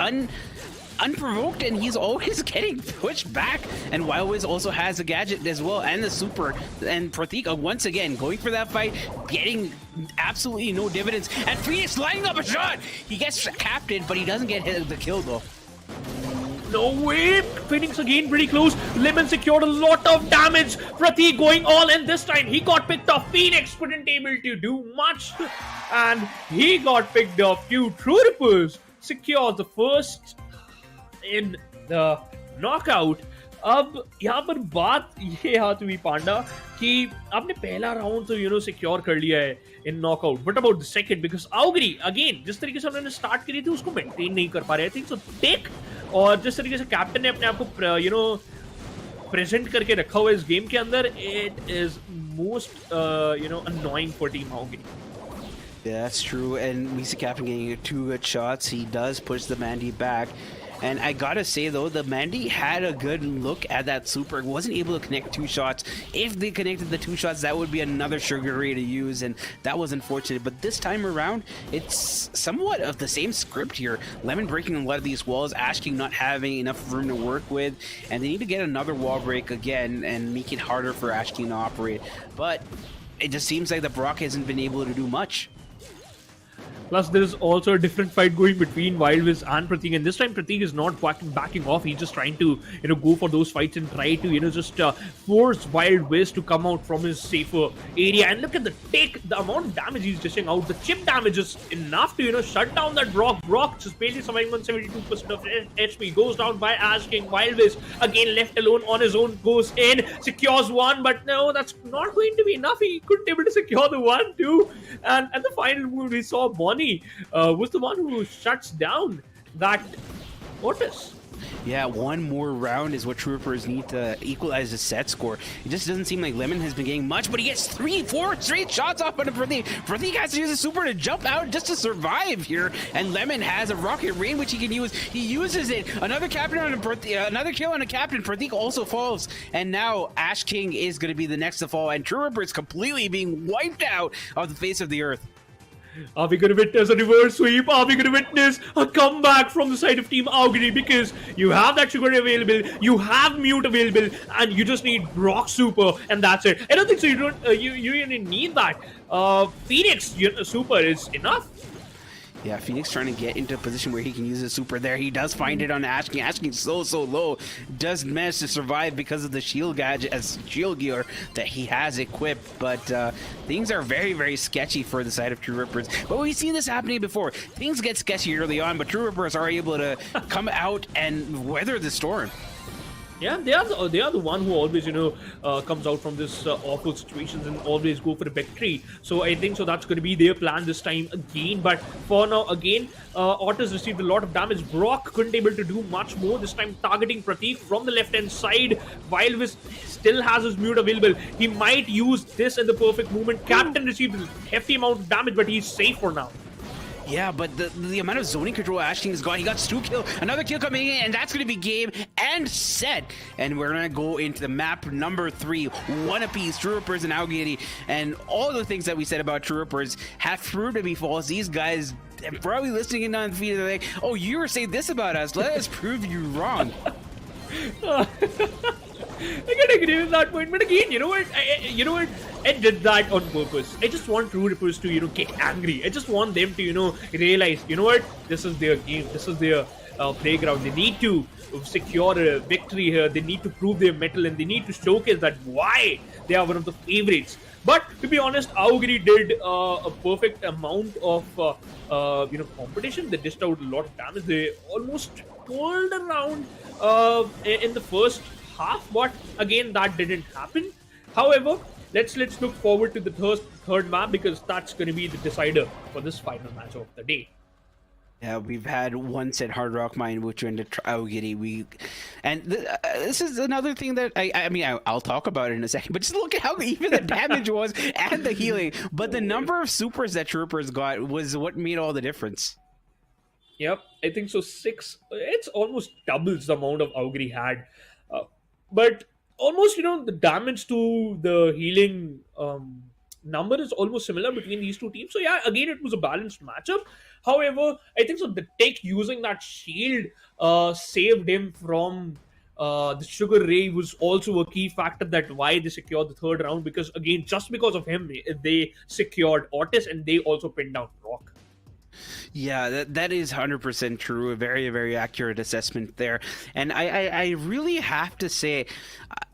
unprovoked, and he's always getting pushed back. And Wildwiz also has a gadget as well, and the super. And Prateek once again going for that fight, getting absolutely no dividends. And Phoenix lining up a shot. He gets captain, but he doesn't get hit the kill though. No way! Phoenix again pretty close. Lemon secured a lot of damage. Prateek going all in this time. He got picked off. Phoenix couldn't able to do much. And he got picked off. Two True Rippers secure the first in the knockout. अब यहाँ पर बात ये है तुम्ही पांडा कि आपने पहला राउंड तो सिक्योर कर लिया है in knockout, but about the second, because Aogiri again जिस तरीके से उन्होंने स्टार्ट करी थी उसको मेंटेन नहीं कर पा रहे थे, सो टेक और जिस तरीके से कैप्टन ने अपने आप को प्रेजेंट करके रखा हुआ है इस गेम के अंदर, it is most annoying for team Aogiri. Yeah, that's true. And we see Captain getting 2 good shots. He does push the Mandy back. And I gotta say though, the Mandy had a good look at that super, wasn't able to connect 2 shots. If they connected the 2 shots, that would be another Sugar Ray to use, and that was unfortunate. But this time around, it's somewhat of the same script here. Lemon breaking a lot of these walls, Ash King not having enough room to work with, and they need to get another wall break again and make it harder for Ash King to operate. But it just seems like the Brock hasn't been able to do much. Plus, there is also a different fight going between Wildwiz and Pratik, and this time Pratik is not backing off. He's just trying to, go for those fights and try to, just force Wildwiz to come out from his safer area. And look at the amount of damage he's dishing out. The chip damage is enough to, shut down that Brock. Brock just barely surviving on 72% of HP. Goes down by Ash King. Wildwiz again left alone on his own. Goes in, secures one, but no, that's not going to be enough. He couldn't able to secure the 1-2. And at the final move, we saw Bonnie was the one who shuts down that Otis. Yeah, one more round is what Troopers need to equalize the set score. It just doesn't seem like Lemon has been getting much, but he gets 3-4 straight shots off on Pratik. Pratik has to use a super to jump out just to survive here, and Lemon has a rocket rain which he can use. He uses it. Another captain on another kill on a captain. Pratik also falls, and now Ash King is going to be the next to fall, and Troopers completely being wiped out of the face of the earth. Are we going to witness a reverse sweep? Are we going to witness a comeback from the side of Team Aogiri? Because you have that Sugar available, you have Mute available, and you just need Brock Super, and that's it. I don't think so. You don't. You really need that. Phoenix Super is enough. Yeah, Phoenix trying to get into a position where he can use his super there. He does find it on Ash King. Ash King's so low. Does manage to survive because of the shield gadget as shield gear that he has equipped. But things are very, very sketchy for the side of True Rippers. But we've seen this happening before. Things get sketchy early on, but True Rippers are able to come out and weather the storm. Yeah, they are the one who always, comes out from this awful situations and always go for a victory. So I think that's going to be their plan this time again. But for now, again, Otis received a lot of damage. Brock couldn't able to do much more this time, targeting Pratik from the left-hand side. Wildwiz still has his mute available. He might use this in the perfect moment. Captain received a hefty amount of damage, but he's safe for now. Yeah, but the amount of zoning control Ash King has got, he got Stu kill, another kill coming in, and that's going to be game and set. And we're going to go into the map number 3, one apiece, Troopers and Aogiri. And all the things that we said about Troopers have proved to be false. These guys are probably listening in on the feed, they're like, oh, you were saying this about us, let us prove you wrong. I can agree with that point, but again, you know what? I did that on purpose. I just want True Rippers to, get angry. I just want them to, realize, what? This is their game. This is their playground. They need to secure a victory here. They need to prove their mettle, and they need to showcase that why they are one of the favorites. But to be honest, Aogiri did a perfect amount of competition. They dished out a lot of damage. They almost pulled around in the first half, but again, that didn't happen. However, let's look forward to the third map, because that's going to be the decider for this final match of the day. Yeah, we've had one set Hard Rock Mine, which went to Aogiri. This is another thing that I'll talk about it in a second. But just look at how even the damage was and the healing. But the number of supers that Troopers got was what made all the difference. Yep, I think so. 6. It's almost doubles the amount of Aogiri had. But almost, the damage to the healing number is almost similar between these two teams. So yeah, again, it was a balanced matchup. However, I think so the Tech using that shield saved him from the Sugar Ray was also a key factor that why they secured the third round, because again, just because of him, they secured Otis and they also pinned down Rock. Yeah, that is 100% true. A very, very accurate assessment there. And I really have to say,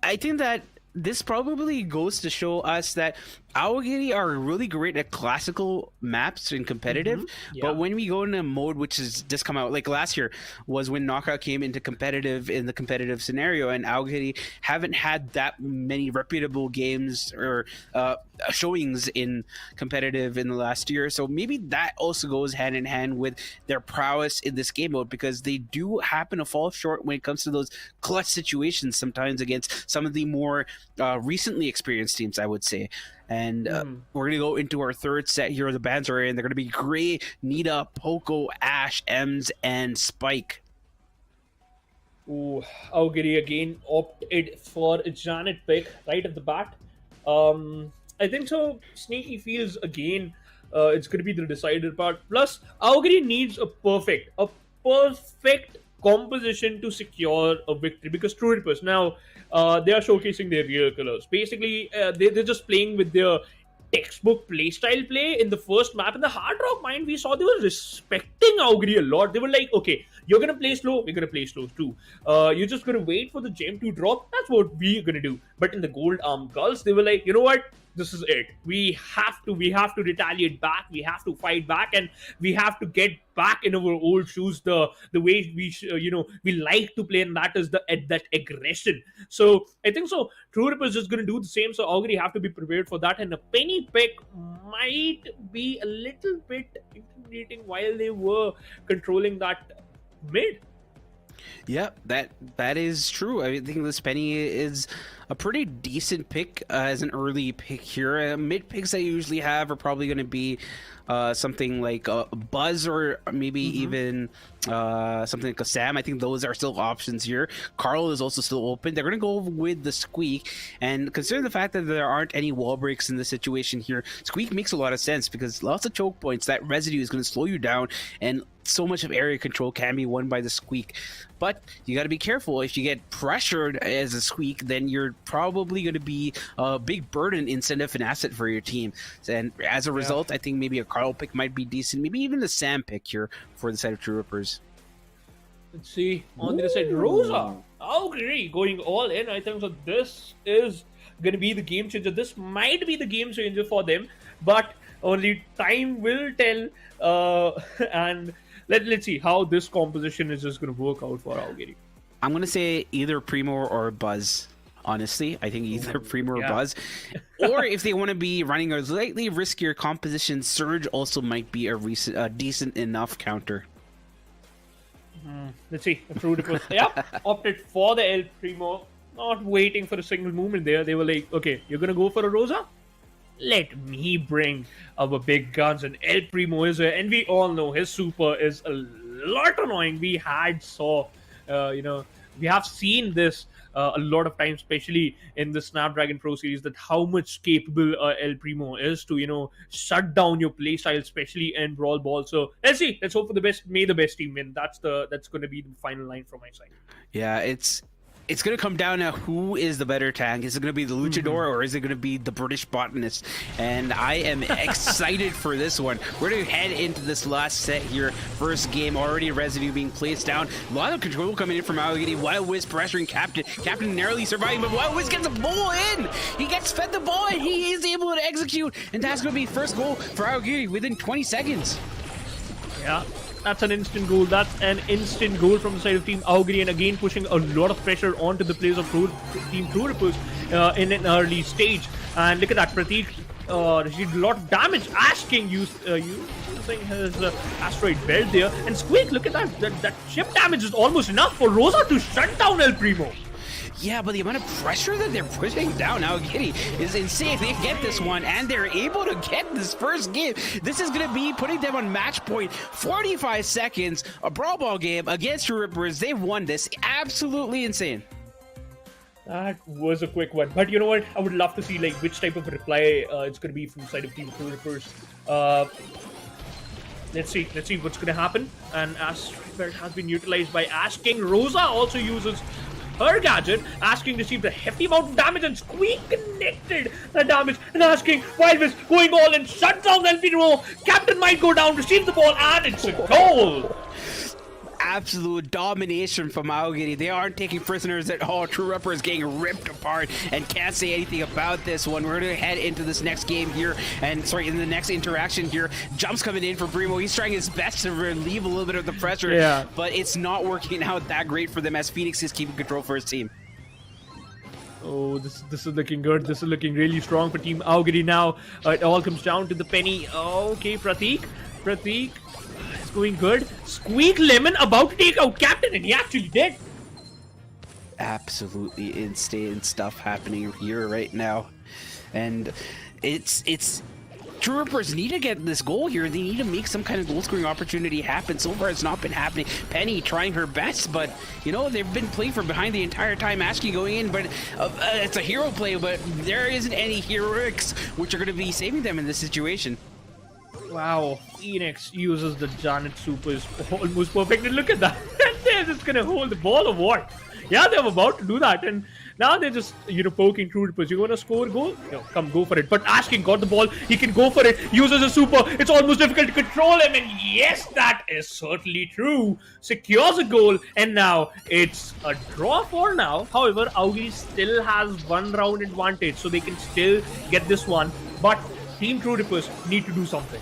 I think that this probably goes to show us that Aogiri are really great at classical maps in competitive, but when we go into mode, which has just come out, like last year was when Knockout came into competitive in the competitive scenario, and Aogiri haven't had that many reputable games or showings in competitive in the last year. So maybe that also goes hand in hand with their prowess in this game mode, because they do happen to fall short when it comes to those clutch situations sometimes against some of the more recently experienced teams, I would say. And we're going to go into our third set here. The bands are in. They're going to be Gray, Nita, Poco, Ash, Ems, and Spike. Ooh, Aogiri again opted for a Janet pick right at the bat. I think so. Sneaky feels again. It's going to be the decider part. Plus, Aogiri needs a perfect composition to secure a victory because True Rippers now they are showcasing their real colors. Basically, they're just playing with their textbook playstyle play in the first map. In the Hard Rock Mine, we saw they were respecting Aogiri a lot. They were like, okay, you're gonna play slow, we're gonna play slow too. You're just gonna wait for the gem to drop. That's what we're gonna do. But in the Gold Arm Gulls, they were like, you know what? This is it. We have to retaliate back. We have to fight back, and we have to get back in our old shoes. The way we like to play, and that is that aggression. So I think so. True Rip is just going to do the same. So Aogiri have to be prepared for that, and a penny pick might be a little bit intimidating while they were controlling that mid. Yeah, that is true. I think this penny is a pretty decent pick as an early pick here. Mid picks I usually have are probably going to be something like a Buzz or maybe even something like a Sam. I think those are still options here. Carl is also still open. They're going to go with the Squeak, and consider the fact that there aren't any wall breaks in this situation here. Squeak makes a lot of sense because lots of choke points. That residue is going to slow you down, and so much of area control can be won by the Squeak. But you got to be careful. If you get pressured as a Squeak, then you're probably going to be a big burden instead of an asset for your team. And as a result, I think maybe a Carl pick might be decent. Maybe even a Sam pick here for the side of True Rippers. Let's see. On the other side, Rosa. Aogiri going all in. I think so. This is going to be the game changer. This might be the game changer for them, but only time will tell. And let's see how this composition is just going to work out for Aogiri. I'm going to say either Primo or Buzz. Honestly, I think either Primo or Buzz. Or if they want to be running a slightly riskier composition, Surge also might be a decent enough counter. Let's see. Opted for the El Primo. Not waiting for a single movement there. They were like, okay, you're going to go for a Rosa? Let me bring our big guns. And El Primo is there. And we all know his super is a lot annoying. We have seen this a lot of times, especially in the Snapdragon Pro series, that how much capable El Primo is to, shut down your playstyle, especially in Brawl Ball. So let's see. Let's hope for the best. May the best team win. That's going to be the final line from my side. Yeah, it's going to come down to who is the better tank. Is it going to be the Luchador or is it going to be the British botanist? And I am excited for this one. We're going to head into this last set here. First game, already residue being placed down. A lot of control coming in from Aogiri. Wild Wiz pressuring Captain. Captain narrowly surviving, but Wild Wiz gets the ball in. He gets fed the ball and he is able to execute. And that's going to be first goal for Aogiri within 20 seconds. Yeah. That's an instant goal. That's an instant goal from the side of Team Aogiri, and again pushing a lot of pressure onto the players of Team True Rippers in an early stage. And look at that, Prateek received a lot of damage. Ash King using his asteroid belt there, and Squeak, look at that chip damage is almost enough for Rosa to shut down El Primo. Yeah, but the amount of pressure that they're putting down Aogiri is insane. They get this one, and they're able to get this first game. This is going to be putting them on match point. 45 seconds, a Brawl Ball game against True Rippers. They've won this. Absolutely insane. That was a quick one. But you know what? I would love to see which type of reply it's going to be from the side of Team True Rippers. Let's see what's going to happen. And Asteroid Belt has been utilized by Ash King. Rosa also uses her gadget. Asking received a hefty amount of damage, and Squeak connected the damage, and Asking Wild Wiz going all in, shut down El Primo. Captain might go down, receive the ball, and it's a goal. Absolute domination from Aogiri. They aren't taking prisoners at all. True Ripper is getting ripped apart and can't say anything about this one. We're going to head into this next game here, in the next interaction here. Jumps coming in for Primo. He's trying his best to relieve a little bit of the pressure, but it's not working out that great for them as Phoenix is keeping control for his team. Oh, this is looking good. This is looking really strong for Team Aogiri now. It all comes down to the penny. Okay, Prateek. It's going good. Squeak Lemon about to take out Captain, and he actually did. Absolutely insane stuff happening here right now. And it's True Rippers need to get this goal here. They need to make some kind of goal scoring opportunity happen. So far, it's not been happening. Penny trying her best, but you know they've been playing from behind the entire time. Asking going in, but it's a hero play. But there isn't any heroics which are going to be saving them in this situation. Wow, Phoenix uses the Janet supers almost perfectly. Look at that. They're just gonna hold the ball or what? Yeah, they were about to do that, and now they're just, poking True Rippers. You wanna score a goal? No, come, go for it. But Ashking got the ball. He can go for it. Uses a super. It's almost difficult to control him, and yes, that is certainly true. Secures a goal, and now it's a draw for now. However, Aogiri still has 1 round advantage, so they can still get this one. But Team True Rippers need to do something.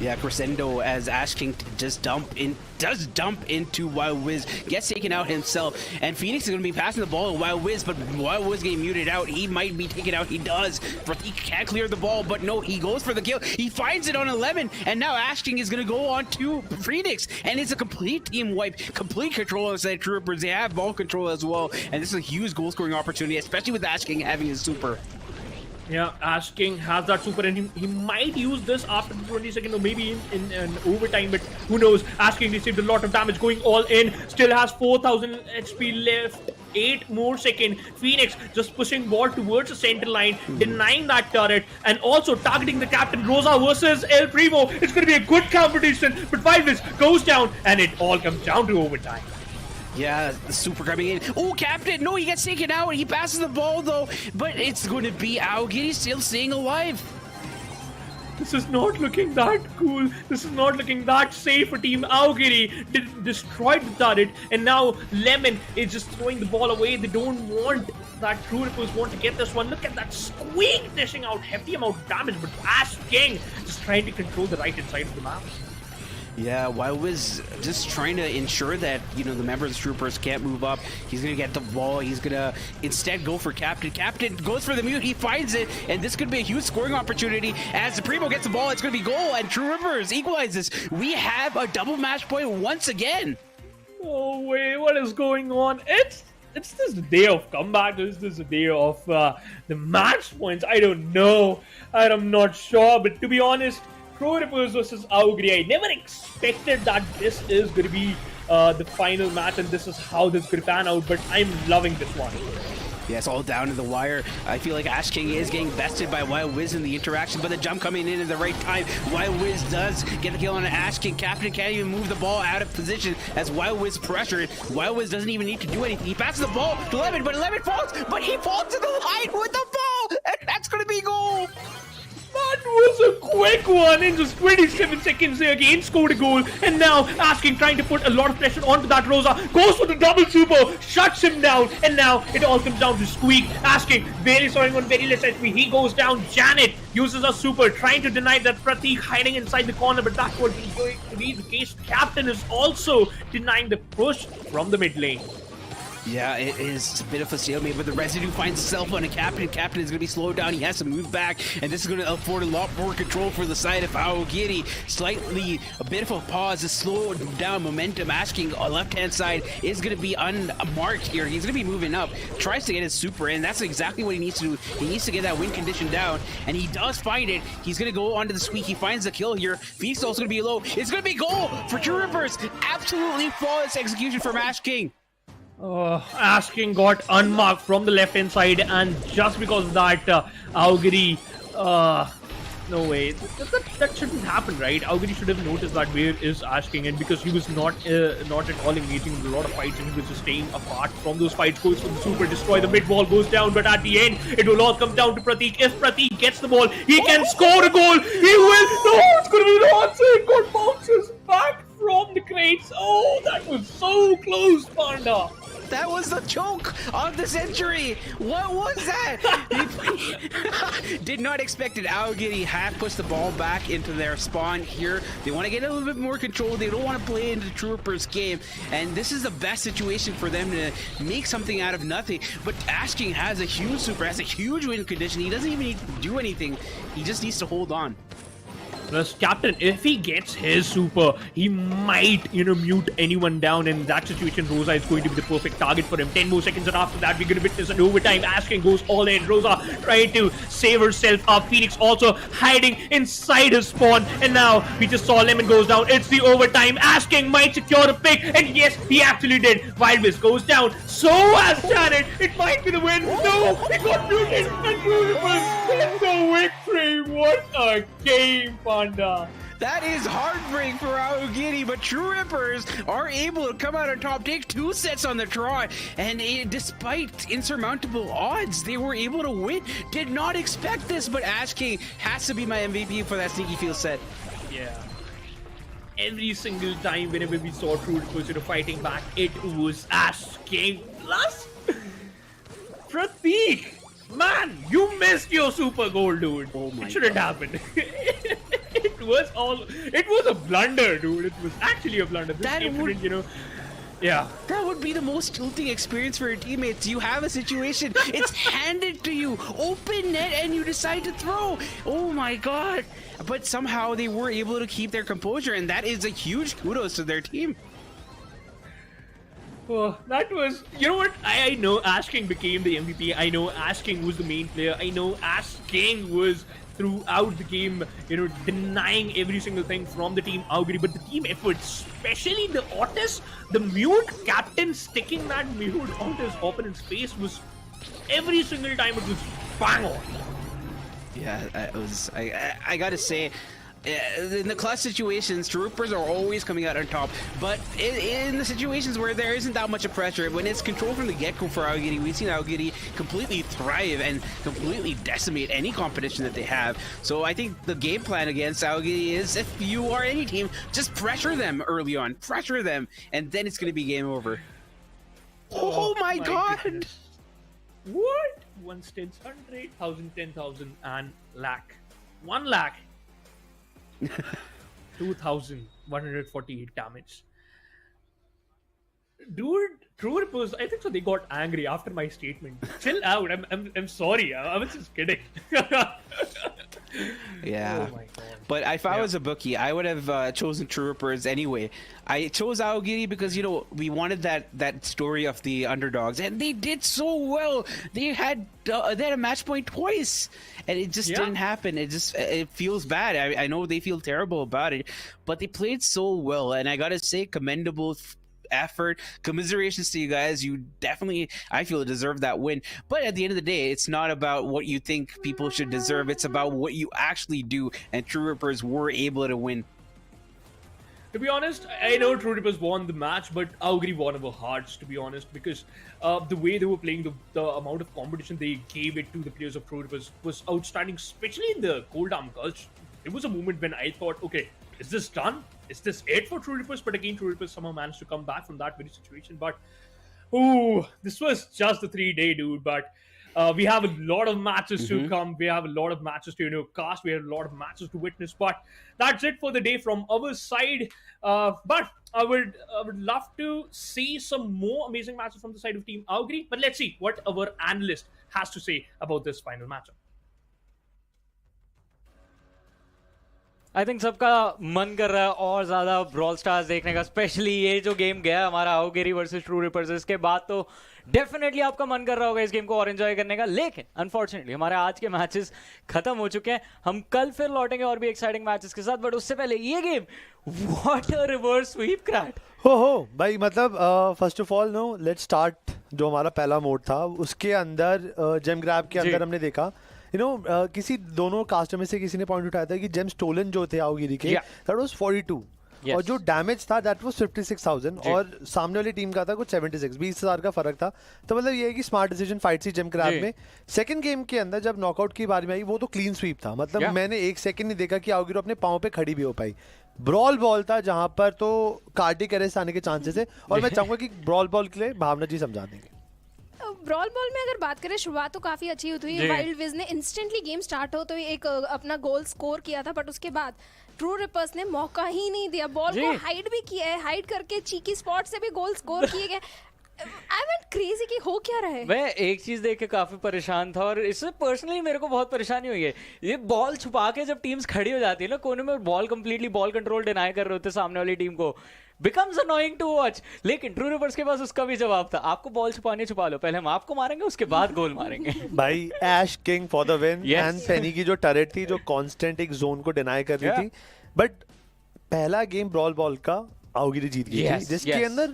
Yeah, Crescendo as Ashking just does dump into Wild Wiz, gets taken out himself, and Phoenix is going to be passing the ball to Wild Wiz, but Wild Wiz getting muted out. He might be taken out. He does. He can't clear the ball, but no, he goes for the kill. He finds it on 11, and now Ashking is going to go on to Phoenix, and it's a complete team wipe, complete control of the True Rippers. They have ball control as well, and this is a huge goal scoring opportunity, especially with Ashking having his super. Yeah, Ashking has that super, and he might use this after the 22nd or maybe in overtime, but who knows. Ashking received a lot of damage going all in, still has 4,000 HP left, 8 more seconds. Phoenix just pushing ball towards the center line, denying that turret, and also targeting the captain. Rosa versus El Primo. It's going to be a good competition, but Vivis goes down, and it all comes down to overtime. Yeah, the super coming in. Oh, Captain! No, he gets taken out. He passes the ball, though. But it's going to be Aogiri still staying alive. This is not looking that cool. This is not looking that safe for Team Aogiri. Destroyed the turret. And now Lemon is just throwing the ball away. They don't want that. True Rippers want to get this one. Look at that Squeak dishing out hefty amount of damage. But Ashking just trying to control the right hand side of the map. Yeah, Wild Wiz just trying to ensure that, the members of the Troopers can't move up. He's going to get the ball. He's going to instead go for Captain. Captain goes for the mute. He finds it, and this could be a huge scoring opportunity. As the Primo gets the ball, it's going to be goal, and True Rippers equalizes. We have a double match point once again. Oh, wait, what is going on? It's this day of comeback. Is this a day of the match points? I don't know. I'm not sure, but to be honest, True Rippers versus Aogiri. I never expected that this is going to be the final match and this is how this is going to pan out, but I'm loving this one. Yeah, it's all down to the wire. I feel like Ashking is getting bested by Wild Wiz in the interaction, but the jump coming in at the right time. Wild Wiz does get the kill on Ashking. Captain can't even move the ball out of position as Wild Wiz pressured. Wild Wiz doesn't even need to do anything. He passes the ball to Lemon, but Lemon falls, but he falls to the line with the ball, and that's going to be goal. That was a quick one. In just 27 seconds, they again scored a goal. And now Ashking trying to put a lot of pressure onto that Rosa. Goes for the double super, shuts him down. And now it all comes down to Squeak. Ashking very sorry on very less HP. He goes down. Janet uses a super, trying to deny that Pratik hiding inside the corner. But that's what is going to be the case. Captain is also denying the push from the mid lane. Yeah, it is a bit of a stalemate, but the residue finds itself on a Captain. Captain is going to be slowed down. He has to move back, and this is going to afford a lot more control for the side of Aogiri. Slightly, a bit of a pause to slow down momentum. Ashking on left-hand side is going to be unmarked here. He's going to be moving up. Tries to get his super in. That's exactly what he needs to do. He needs to get that win condition down, and he does find it. He's going to go onto the Squeak. He finds the kill here. Feast also going to be low. It's going to be goal for True Rippers. Absolutely flawless execution from Ashking. Ashking got unmarked from the left hand side, and just because of that, Aogiri, no way, that shouldn't happen, right? Aogiri should have noticed that where is Ashking, and because he was not at all engaging in a lot of fights, and he was just staying apart from those fights, goes for the super, destroy the mid wall, goes down, but at the end, it will all come down to Pratik. If Pratik gets the ball, he can score a goal. He will. No, it's going to be the answer. It got bounces back from the crates. Oh, that was so close, Panda. That was the choke of the century. What was that? Did not expect it. Aogiri have pushed the ball back into their spawn here. They want to get a little bit more control. They don't want to play into the Troopers game. And this is the best situation for them to make something out of nothing. But Ashking has a huge super, has a huge win condition. He doesn't even need to do anything. He just needs to hold on. Plus, Captain, if he gets his super, he might, mute anyone down. And in that situation, Rosa is going to be the perfect target for him. 10 more seconds, and after that, we're going to witness an overtime. Asking goes all in. Rosa trying to save herself up. Phoenix also hiding inside his spawn. And now, we just saw Lemon goes down. It's the overtime. Asking might secure a pick. And yes, he actually did. Wild Wiz goes down. So has Janet. It might be the win. No, it got muted. And Beautiful gets the victory. What a game, Panda. That is heartbreak for Aogiri, but True Rippers are able to come out on top, take 2 sets on the draw, and despite insurmountable odds, they were able to win. Did not expect this, but Ash King has to be my MVP for that sneaky field set. Yeah. Every single time whenever we saw True Rippers fighting back, it was Ash King plus Prateek. Man, you missed your super goal, dude. Oh my It shouldn't happen. It was a blunder, dude. It was actually a blunder. Yeah. That would be the most tilting experience for your teammates. You have a situation, it's handed to you, open net, and you decide to throw. Oh my god. But somehow they were able to keep their composure, and that is a huge kudos to their team. Oh, that was, I know Ash King became the MVP. I know Ash King was the main player. I know Ash King was throughout the game, denying every single thing from the team Aogiri. But the team effort, especially the Otis, the mute captain sticking that mute onto his opponent's face was every single time it was bang on. Yeah, it was. I gotta say, in the clutch situations, Troopers are always coming out on top. But in the situations where there isn't that much of pressure, when it's controlled from the get-go for Aogiri, we've seen Aogiri completely thrive and completely decimate any competition that they have. So I think the game plan against Aogiri is, if you are any team, just pressure them early on, pressure them, and then it's going to be game over. Oh my god! Goodness. What? 1 stins, 100, 1,000, 10,000, and lakh. 1 lakh. 2,148 damage. Dude, True Rippers, I think so they got angry after my statement. Chill out. I'm sorry. I was just kidding. Yeah. Oh my god. But if I was a bookie, I would have chosen True Rippers anyway. I chose Aogiri because, we wanted that story of the underdogs, and they did so well. They had a match point twice, and it just didn't happen. It feels bad. I know they feel terrible about it, but they played so well, and I gotta say, commendable effort, commiserations to you guys. You definitely, I feel, deserve that win. But at the end of the day, it's not about what you think people should deserve, it's about what you actually do, and True Rippers were able to win. To be honest, I know True Rippers won the match, but Aogiri won our hearts, to be honest, because the way they were playing, the amount of competition they gave it to the players of True Rippers was outstanding, especially in the cold arm gulch. It was a moment when I thought, okay, is this done? Is this it for True Rippers? But again, True Rippers somehow managed to come back from that very situation. But, this was just a 3-day, dude. But we have a lot of matches to come. We have a lot of matches to, cast. We have a lot of matches to witness. But that's it for the day from our side. But I would love to see some more amazing matches from the side of Team Aogiri. But let's see what our analyst has to say about this final matchup. I think सबका मन कर रहा है और ज़्यादा brawl stars देखने का, specially ये जो गेम गया हमारा आओगिरी वर्सेस ट्रू रिपर्स, इसके बाद तो डेफिनेटली आपका मन कर रहा होगा इस गेम को और एंजॉय करने का. लेकिन अनफॉर्चुनेटली हमारे आज के मैचेस खत्म हो चुके हैं. हम कल फिर लौटेंगे और भी एक्साइटिंग मैचेस के साथ, बट उससे पहले ये game, what a reverse sweep क्रैट. हो भाई, मतलब first of all let's start. जो हमारा पहला मोड था उसके अंदर जेम ग्रैब के अंदर हमने देखा किसी दोनों कास्टर में से किसी ने पॉइंट उठाया था कि जेम स्टोलन जो थे आओगिरी के, दैट वाज 42. Yes. और जो डैमेज था दैट वाज 56,000 और सामने वाली टीम का था कुछ 76, 20,000 का फर्क था. तो मतलब ये है कि स्मार्ट डिसीजन फाइट थी जेम क्रैब में. सेकंड गेम के अंदर जब नॉकआउट की बारी में आई, वो तो क्लीन स्वीप था. मतलब मैंने एक सेकंड नहीं देखा कि आओगिरी अपने पाँव पे खड़ी भी हो पाई. ब्रॉल बॉल था जहां पर तो कार्डिक अरेस्ट आने के चांसेस है. और मैं चाहूंगा कि ब्रॉल बॉल के लिए भावना जी समझा देंगे. ब्रॉल बॉल में अगर बात करें, शुरुआत तो काफी अच्छी हुई है. वाइल्ड विज ने इंस्टेंटली गेम स्टार्ट हो तो एक अपना गोल स्कोर किया था, बट उसके बाद ट्रू रिपर्स ने मौका ही नहीं दिया. बॉल को हाइड भी किया है, हाइड करके चीकी स्पॉट से भी गोल स्कोर किए गए. आई वेंट क्रेजी कि हो क्या रहा है। मैं एक चीज देख के काफी परेशान था और इससे पर्सनली मेरे को बहुत परेशानी हुई है। ये बॉल छुपा के जब टीम्स खड़ी हो जाती है ना कोने में, ball completely ball control deny कर रहे होते सामने वाली टीम को, becomes annoying to watch। लेकिन ट्रू रिपर्स के पास उसका भी जवाब था, आपको बॉल छुपाने छुपा लो, पहले हम आपको मारेंगे उसके बाद गोल मारेंगे। भाई Ash King for the win. Yes. And Penny की जो टरेट थी जो कांस्टेंट एक जोन को डिनाई कर रही थी, बट पहला गेम ब्रॉल बॉल का आओगिरी जीत गई थी, जिसके अंदर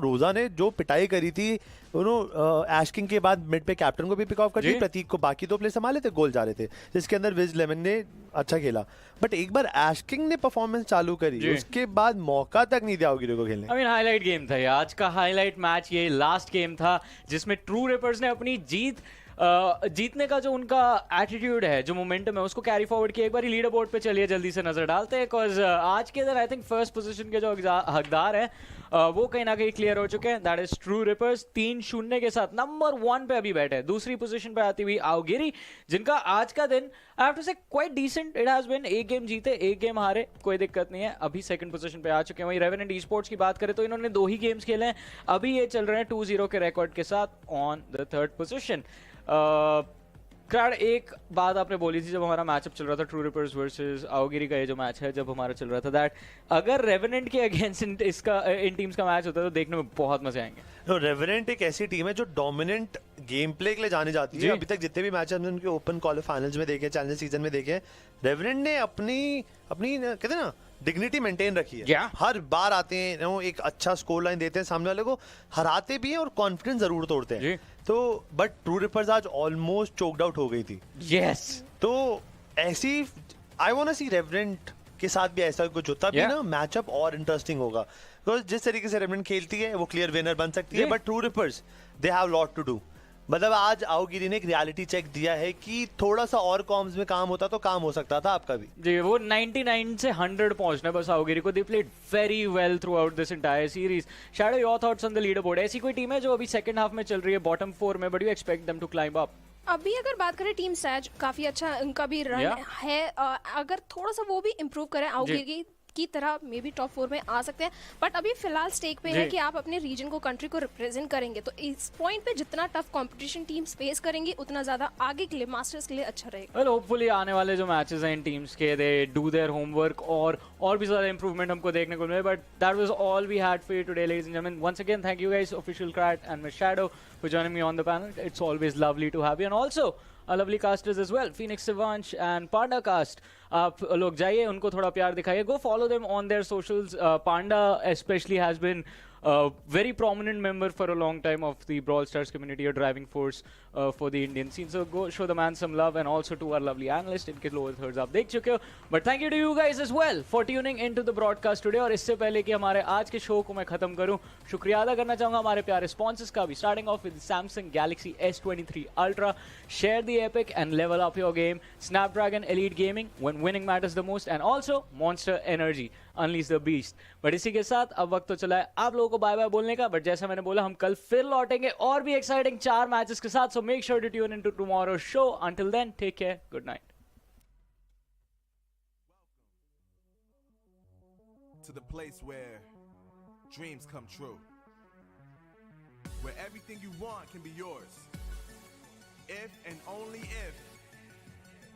रोजा ने जो पिटाई करी थी ऐश किंग के बाद मिड पे कैप्टन को भी पिक ऑफ कर दी, प्रतीक को, बाकी दो प्ले संभाले थे, गोल जा रहे थे, जिसके अंदर विज लेमन ने अच्छा खेला। बट एक बार ऐश किंग ने परफॉर्मेंस चालू करी, उसके बाद मौका तक नहीं दिया आओगिरी को खेलने। आई मीन हाईलाइट गेम था ये, आज का हाईलाइट मैच ये लास्ट गेम था जिसमें ट्रू रिपर्स ने अपनी जीतने का जो उनका एटीट्यूड है, जो मोमेंटम है, उसको कैरी फॉरवर्ड किया। एक बार लीडर बोर्ड पे चलिए जल्दी से नजर डालते हैं, बिकॉज आज के दिन आई थिंक फर्स्ट पोजीशन के जो हकदार हैं वो कहीं ना कहीं क्लियर हो चुके हैं। दैट इज ट्रू रिपर्स 3-0 के साथ नंबर 1 पे अभी बैठे हैं। दूसरी पोजीशन पे आती हुई आओगिरी, जिनका आज का दिन I have to say quite decent it has been. एक गेम जीते, एक गेम हारे, कोई दिक्कत नहीं है, अभी सेकंड पोजीशन पे आ चुके हैं। वहीं रेवेनेंट ईस्पोर्ट्स की बात करें तो इन्होंने 2 ही गेम्स खेले हैं, अभी ये चल रहे हैं 2-0 के रिकॉर्ड के साथ ऑन द थर्ड पोजीशन। क्राड, एक बात आपने बोली थी जब हमारा मैचअप चल रहा था ट्रू रिपर्स वर्सेस आओगिरी का, ये जो मैच है जब हमारा चल रहा था, दैट अगर रेवेनेंट के अगेंस्ट इन टीम्स का मैच होता है तो देखने में बहुत मजे आएंगे। रेवेनेंट एक ऐसी टीम है जो डोमिनेंट गेम प्ले के लिए जाने जाती है। अभी तक जितने भी मैच हमने उनके ओपन क्वालिफायर फाइनल्स में देखे, चैलेंज सीजन में देखे, रेवेनेंट ने अपनी कहते हैं ना डिग्निटी मेंटेन रखी है। हर बार आते हैं, एक अच्छा स्कोर लाइन देते हैं, सामने वाले को हराते भी हैं और कॉन्फिडेंस जरूर तोड़ते हैं। तो बट ट्रू रिपर्स आज ऑलमोस्ट चोक्ड आउट हो गई थी। तो ऐसी I want to see Revenant के साथ भी ऐसा कुछ होता भी ना, मैचअप और इंटरेस्टिंग होगा। बिकॉज जिस तरीके से रेवेनेंट खेलती है वो क्लियर विनर बन सकती है, but True Rippers they have lot to do. मतलब आज आओगिरी ने एक रियलिटी चेक दिया है कि थोड़ा सा और कॉम्स में काम होता तो काम हो सकता था आपका भी। जी, वो 99 से 100 पहुंचना बस आओगिरी को। They played very well through out this entire series. Shadow, your thoughts on the leader board? ऐसी कोई टीम है जो अभी सेकंड हाफ में चल रही है बॉटम 4 में, but you expect them to climb up? अभी अगर बात करें टीम सैज, काफी अच्छा उनका भी रन है। अगर थोड़ा सा वो भी इम्प्रूव करें आओगिरी की तरह, मे बी टॉप 4 में आ सकते हैं। बट अभी फिलहाल स्टेक पे है कि आप अपने रीजन को, कंट्री को रिप्रेजेंट करेंगे, तो इस पॉइंट पे जितना टफ कंपटीशन टीम फेस करेंगी उतना ज्यादा आगे के लिए, मास्टर्स के लिए अच्छा रहेगा। वेल, होपफुली आने वाले जो मैचेस हैं इन टीम्स के, दे डू देयर होमवर्क और भी ज्यादा इंप्रूवमेंट हमको देखने को मिले। But that was all we had for you today ladies and gentleman. Once again thank you guys, official Krad and Miss Shadow, for joining me on the panel. It's always lovely to have you, and also our lovely casters as well, Phoenix Sivansh and Panda cast. आप लोग जाइए, उनको थोड़ा प्यार दिखाइए, go follow them on their socials. Panda especially has been a very prominent member for a long time of the Brawl Stars community, a driving force for the Indian scene. So go show the man some love, and also to our lovely analyst, इनके lower thirds आप देख चुके हो. But thank you to you guys as well for tuning into the broadcast today. और इससे पहले कि हमारे आज के शो को मैं खत्म करूं, शुक्रिया अदा करना चाहूंगा हमारे प्यारे स्पॉन्सर्स का भी, starting off with Samsung Galaxy S23 Ultra. Share the epic and level up your game. Snapdragon Elite Gaming, when winning matters the most, and also Monster Energy, unleash the beast. But इसी के साथ अब वक्त तो चला है आप लोगों को बाय बाय बोलने का। बट जैसा मैंने बोला, हम कल फिर लौटेंगे और भी एक्साइटिंग 4 मैचेस के साथ। So make sure to tune into tomorrow's show. Until then, take care, good night. To the place where dreams come true, where everything you want can be yours, if and only if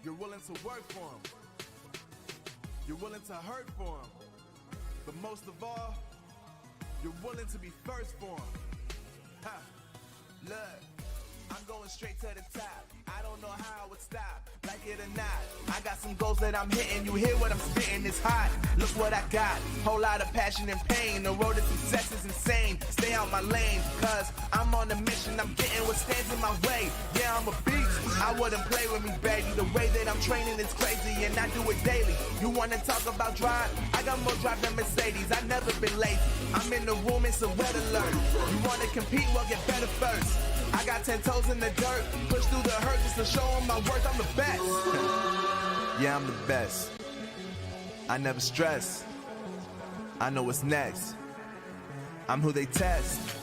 you're willing to work for them, you're willing to hurt for them, but most of all, you're willing to be first for them. Ha! Look, I'm going straight to the top. I don't know how I would stop, like it or not. I got some goals that I'm hitting. You hear what I'm spitting? It's hot. Look what I got. Whole lot of passion and pain. The road to success is insane. Stay out my lane, cause I'm on a mission. I'm getting what stands in my way. Yeah, I'm a beast. I wouldn't play with me, baby. The way that I'm training is crazy, and I do it daily. You wanna talk about drive? I got more drive than Mercedes. I've never been lazy. I'm in the room, it's a red alert. You wanna compete? Well, get better first. I got 10 toes in the dirt. Push through the hurt just to show them my worth. I'm the best. Yeah, I'm the best. I never stress. I know what's next. I'm who they test,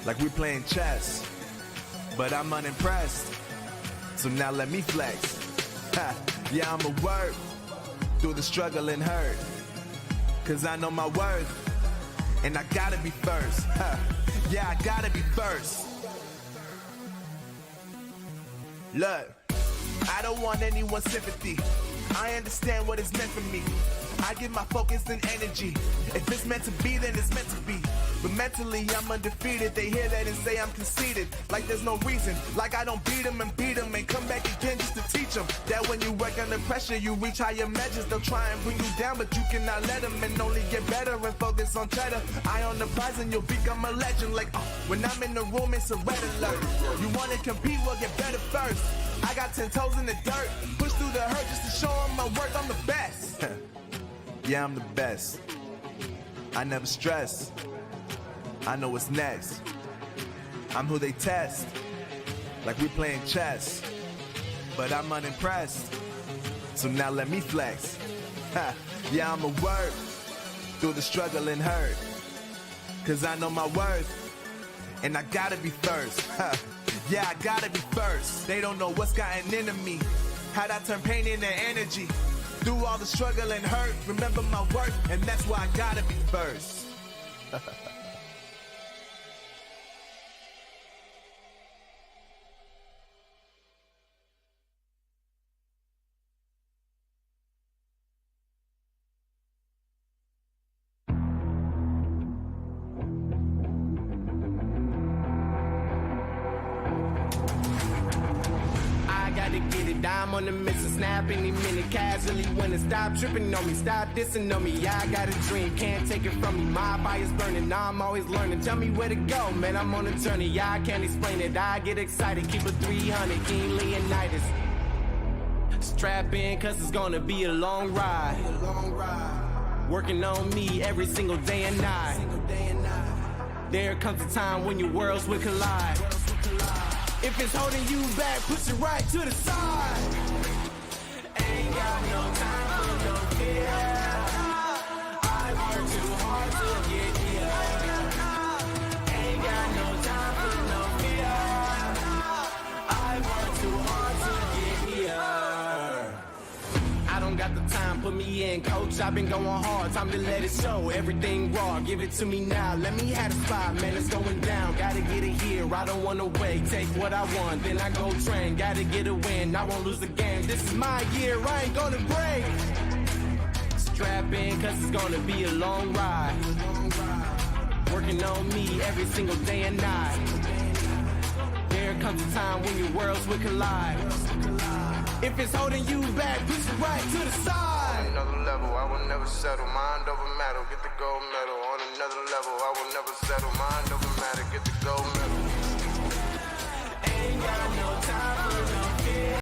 like we playing chess. But I'm unimpressed, so now let me flex. Ha, yeah, I'm a work through the struggle and hurt, cause I know my worth, and I gotta be first. Ha, Yeah, I gotta be first. Look, I don't want anyone's sympathy. I understand what it's meant for me. I give my focus and energy. If it's meant to be, then it's meant to be. But mentally, I'm undefeated. They hear that and say I'm conceited. Like there's no reason. Like I don't beat them and come back again just to teach them that when you work under pressure, you reach higher measures. They'll try and bring you down, but you cannot let them, and only get better and focus on cheddar. Eye on the prize and you'll become a legend. Like, when I'm in the room, it's a red alert. You wanna compete, well, get better first. I got 10 toes in the dirt. Push through the hurt just to show them my worth. I'm the best. Yeah, I'm the best. I never stress. I know what's next. I'm who they test. Like we playing chess. But I'm unimpressed. So now let me flex. Yeah, I'ma work through the struggle and hurt. Cause I know my worth. And I gotta be first. Yeah, I gotta be first. They don't know what's gotten into me. How'd I turn pain into energy? Through all the struggle and hurt, remember my worth, and that's why I gotta be first. I'm on the mission, snap any minute, casually when it stop tripping on me, stop dissing on me. Yeah, I got a dream, can't take it from me. My fire's burning, now I'm always learning. Tell me where to go, man, I'm on a journey. Yeah, I can't explain it, I get excited. Keep it 300, King Leonidas. Strap in, cause it's gonna be a long ride. Working on me every single day and night. There comes a time when your worlds will collide. If it's holding you back, push it right to the side. Ain't got no time for no fear. I work too hard to get here. Ain't got no time for no fear. I work too hard to get here. I don't got the time, put me in, coach. I've been going hard, time to let it show. Everything raw, give it to me now. Let me have the spot, man, it's going down. Gotta get it here, I don't wanna wait. Take what I want, then I go train. Gotta get a win, I won't lose the game. This is my year, I ain't gonna break. Strap in, cause it's gonna be a long ride. Working on me every single day and night. There comes a time when your worlds will collide. If it's holding you back, push it right to the side. On another level, I will never settle. Mind over matter, get the gold medal. On another level, I will never settle. Mind over matter, get the gold medal.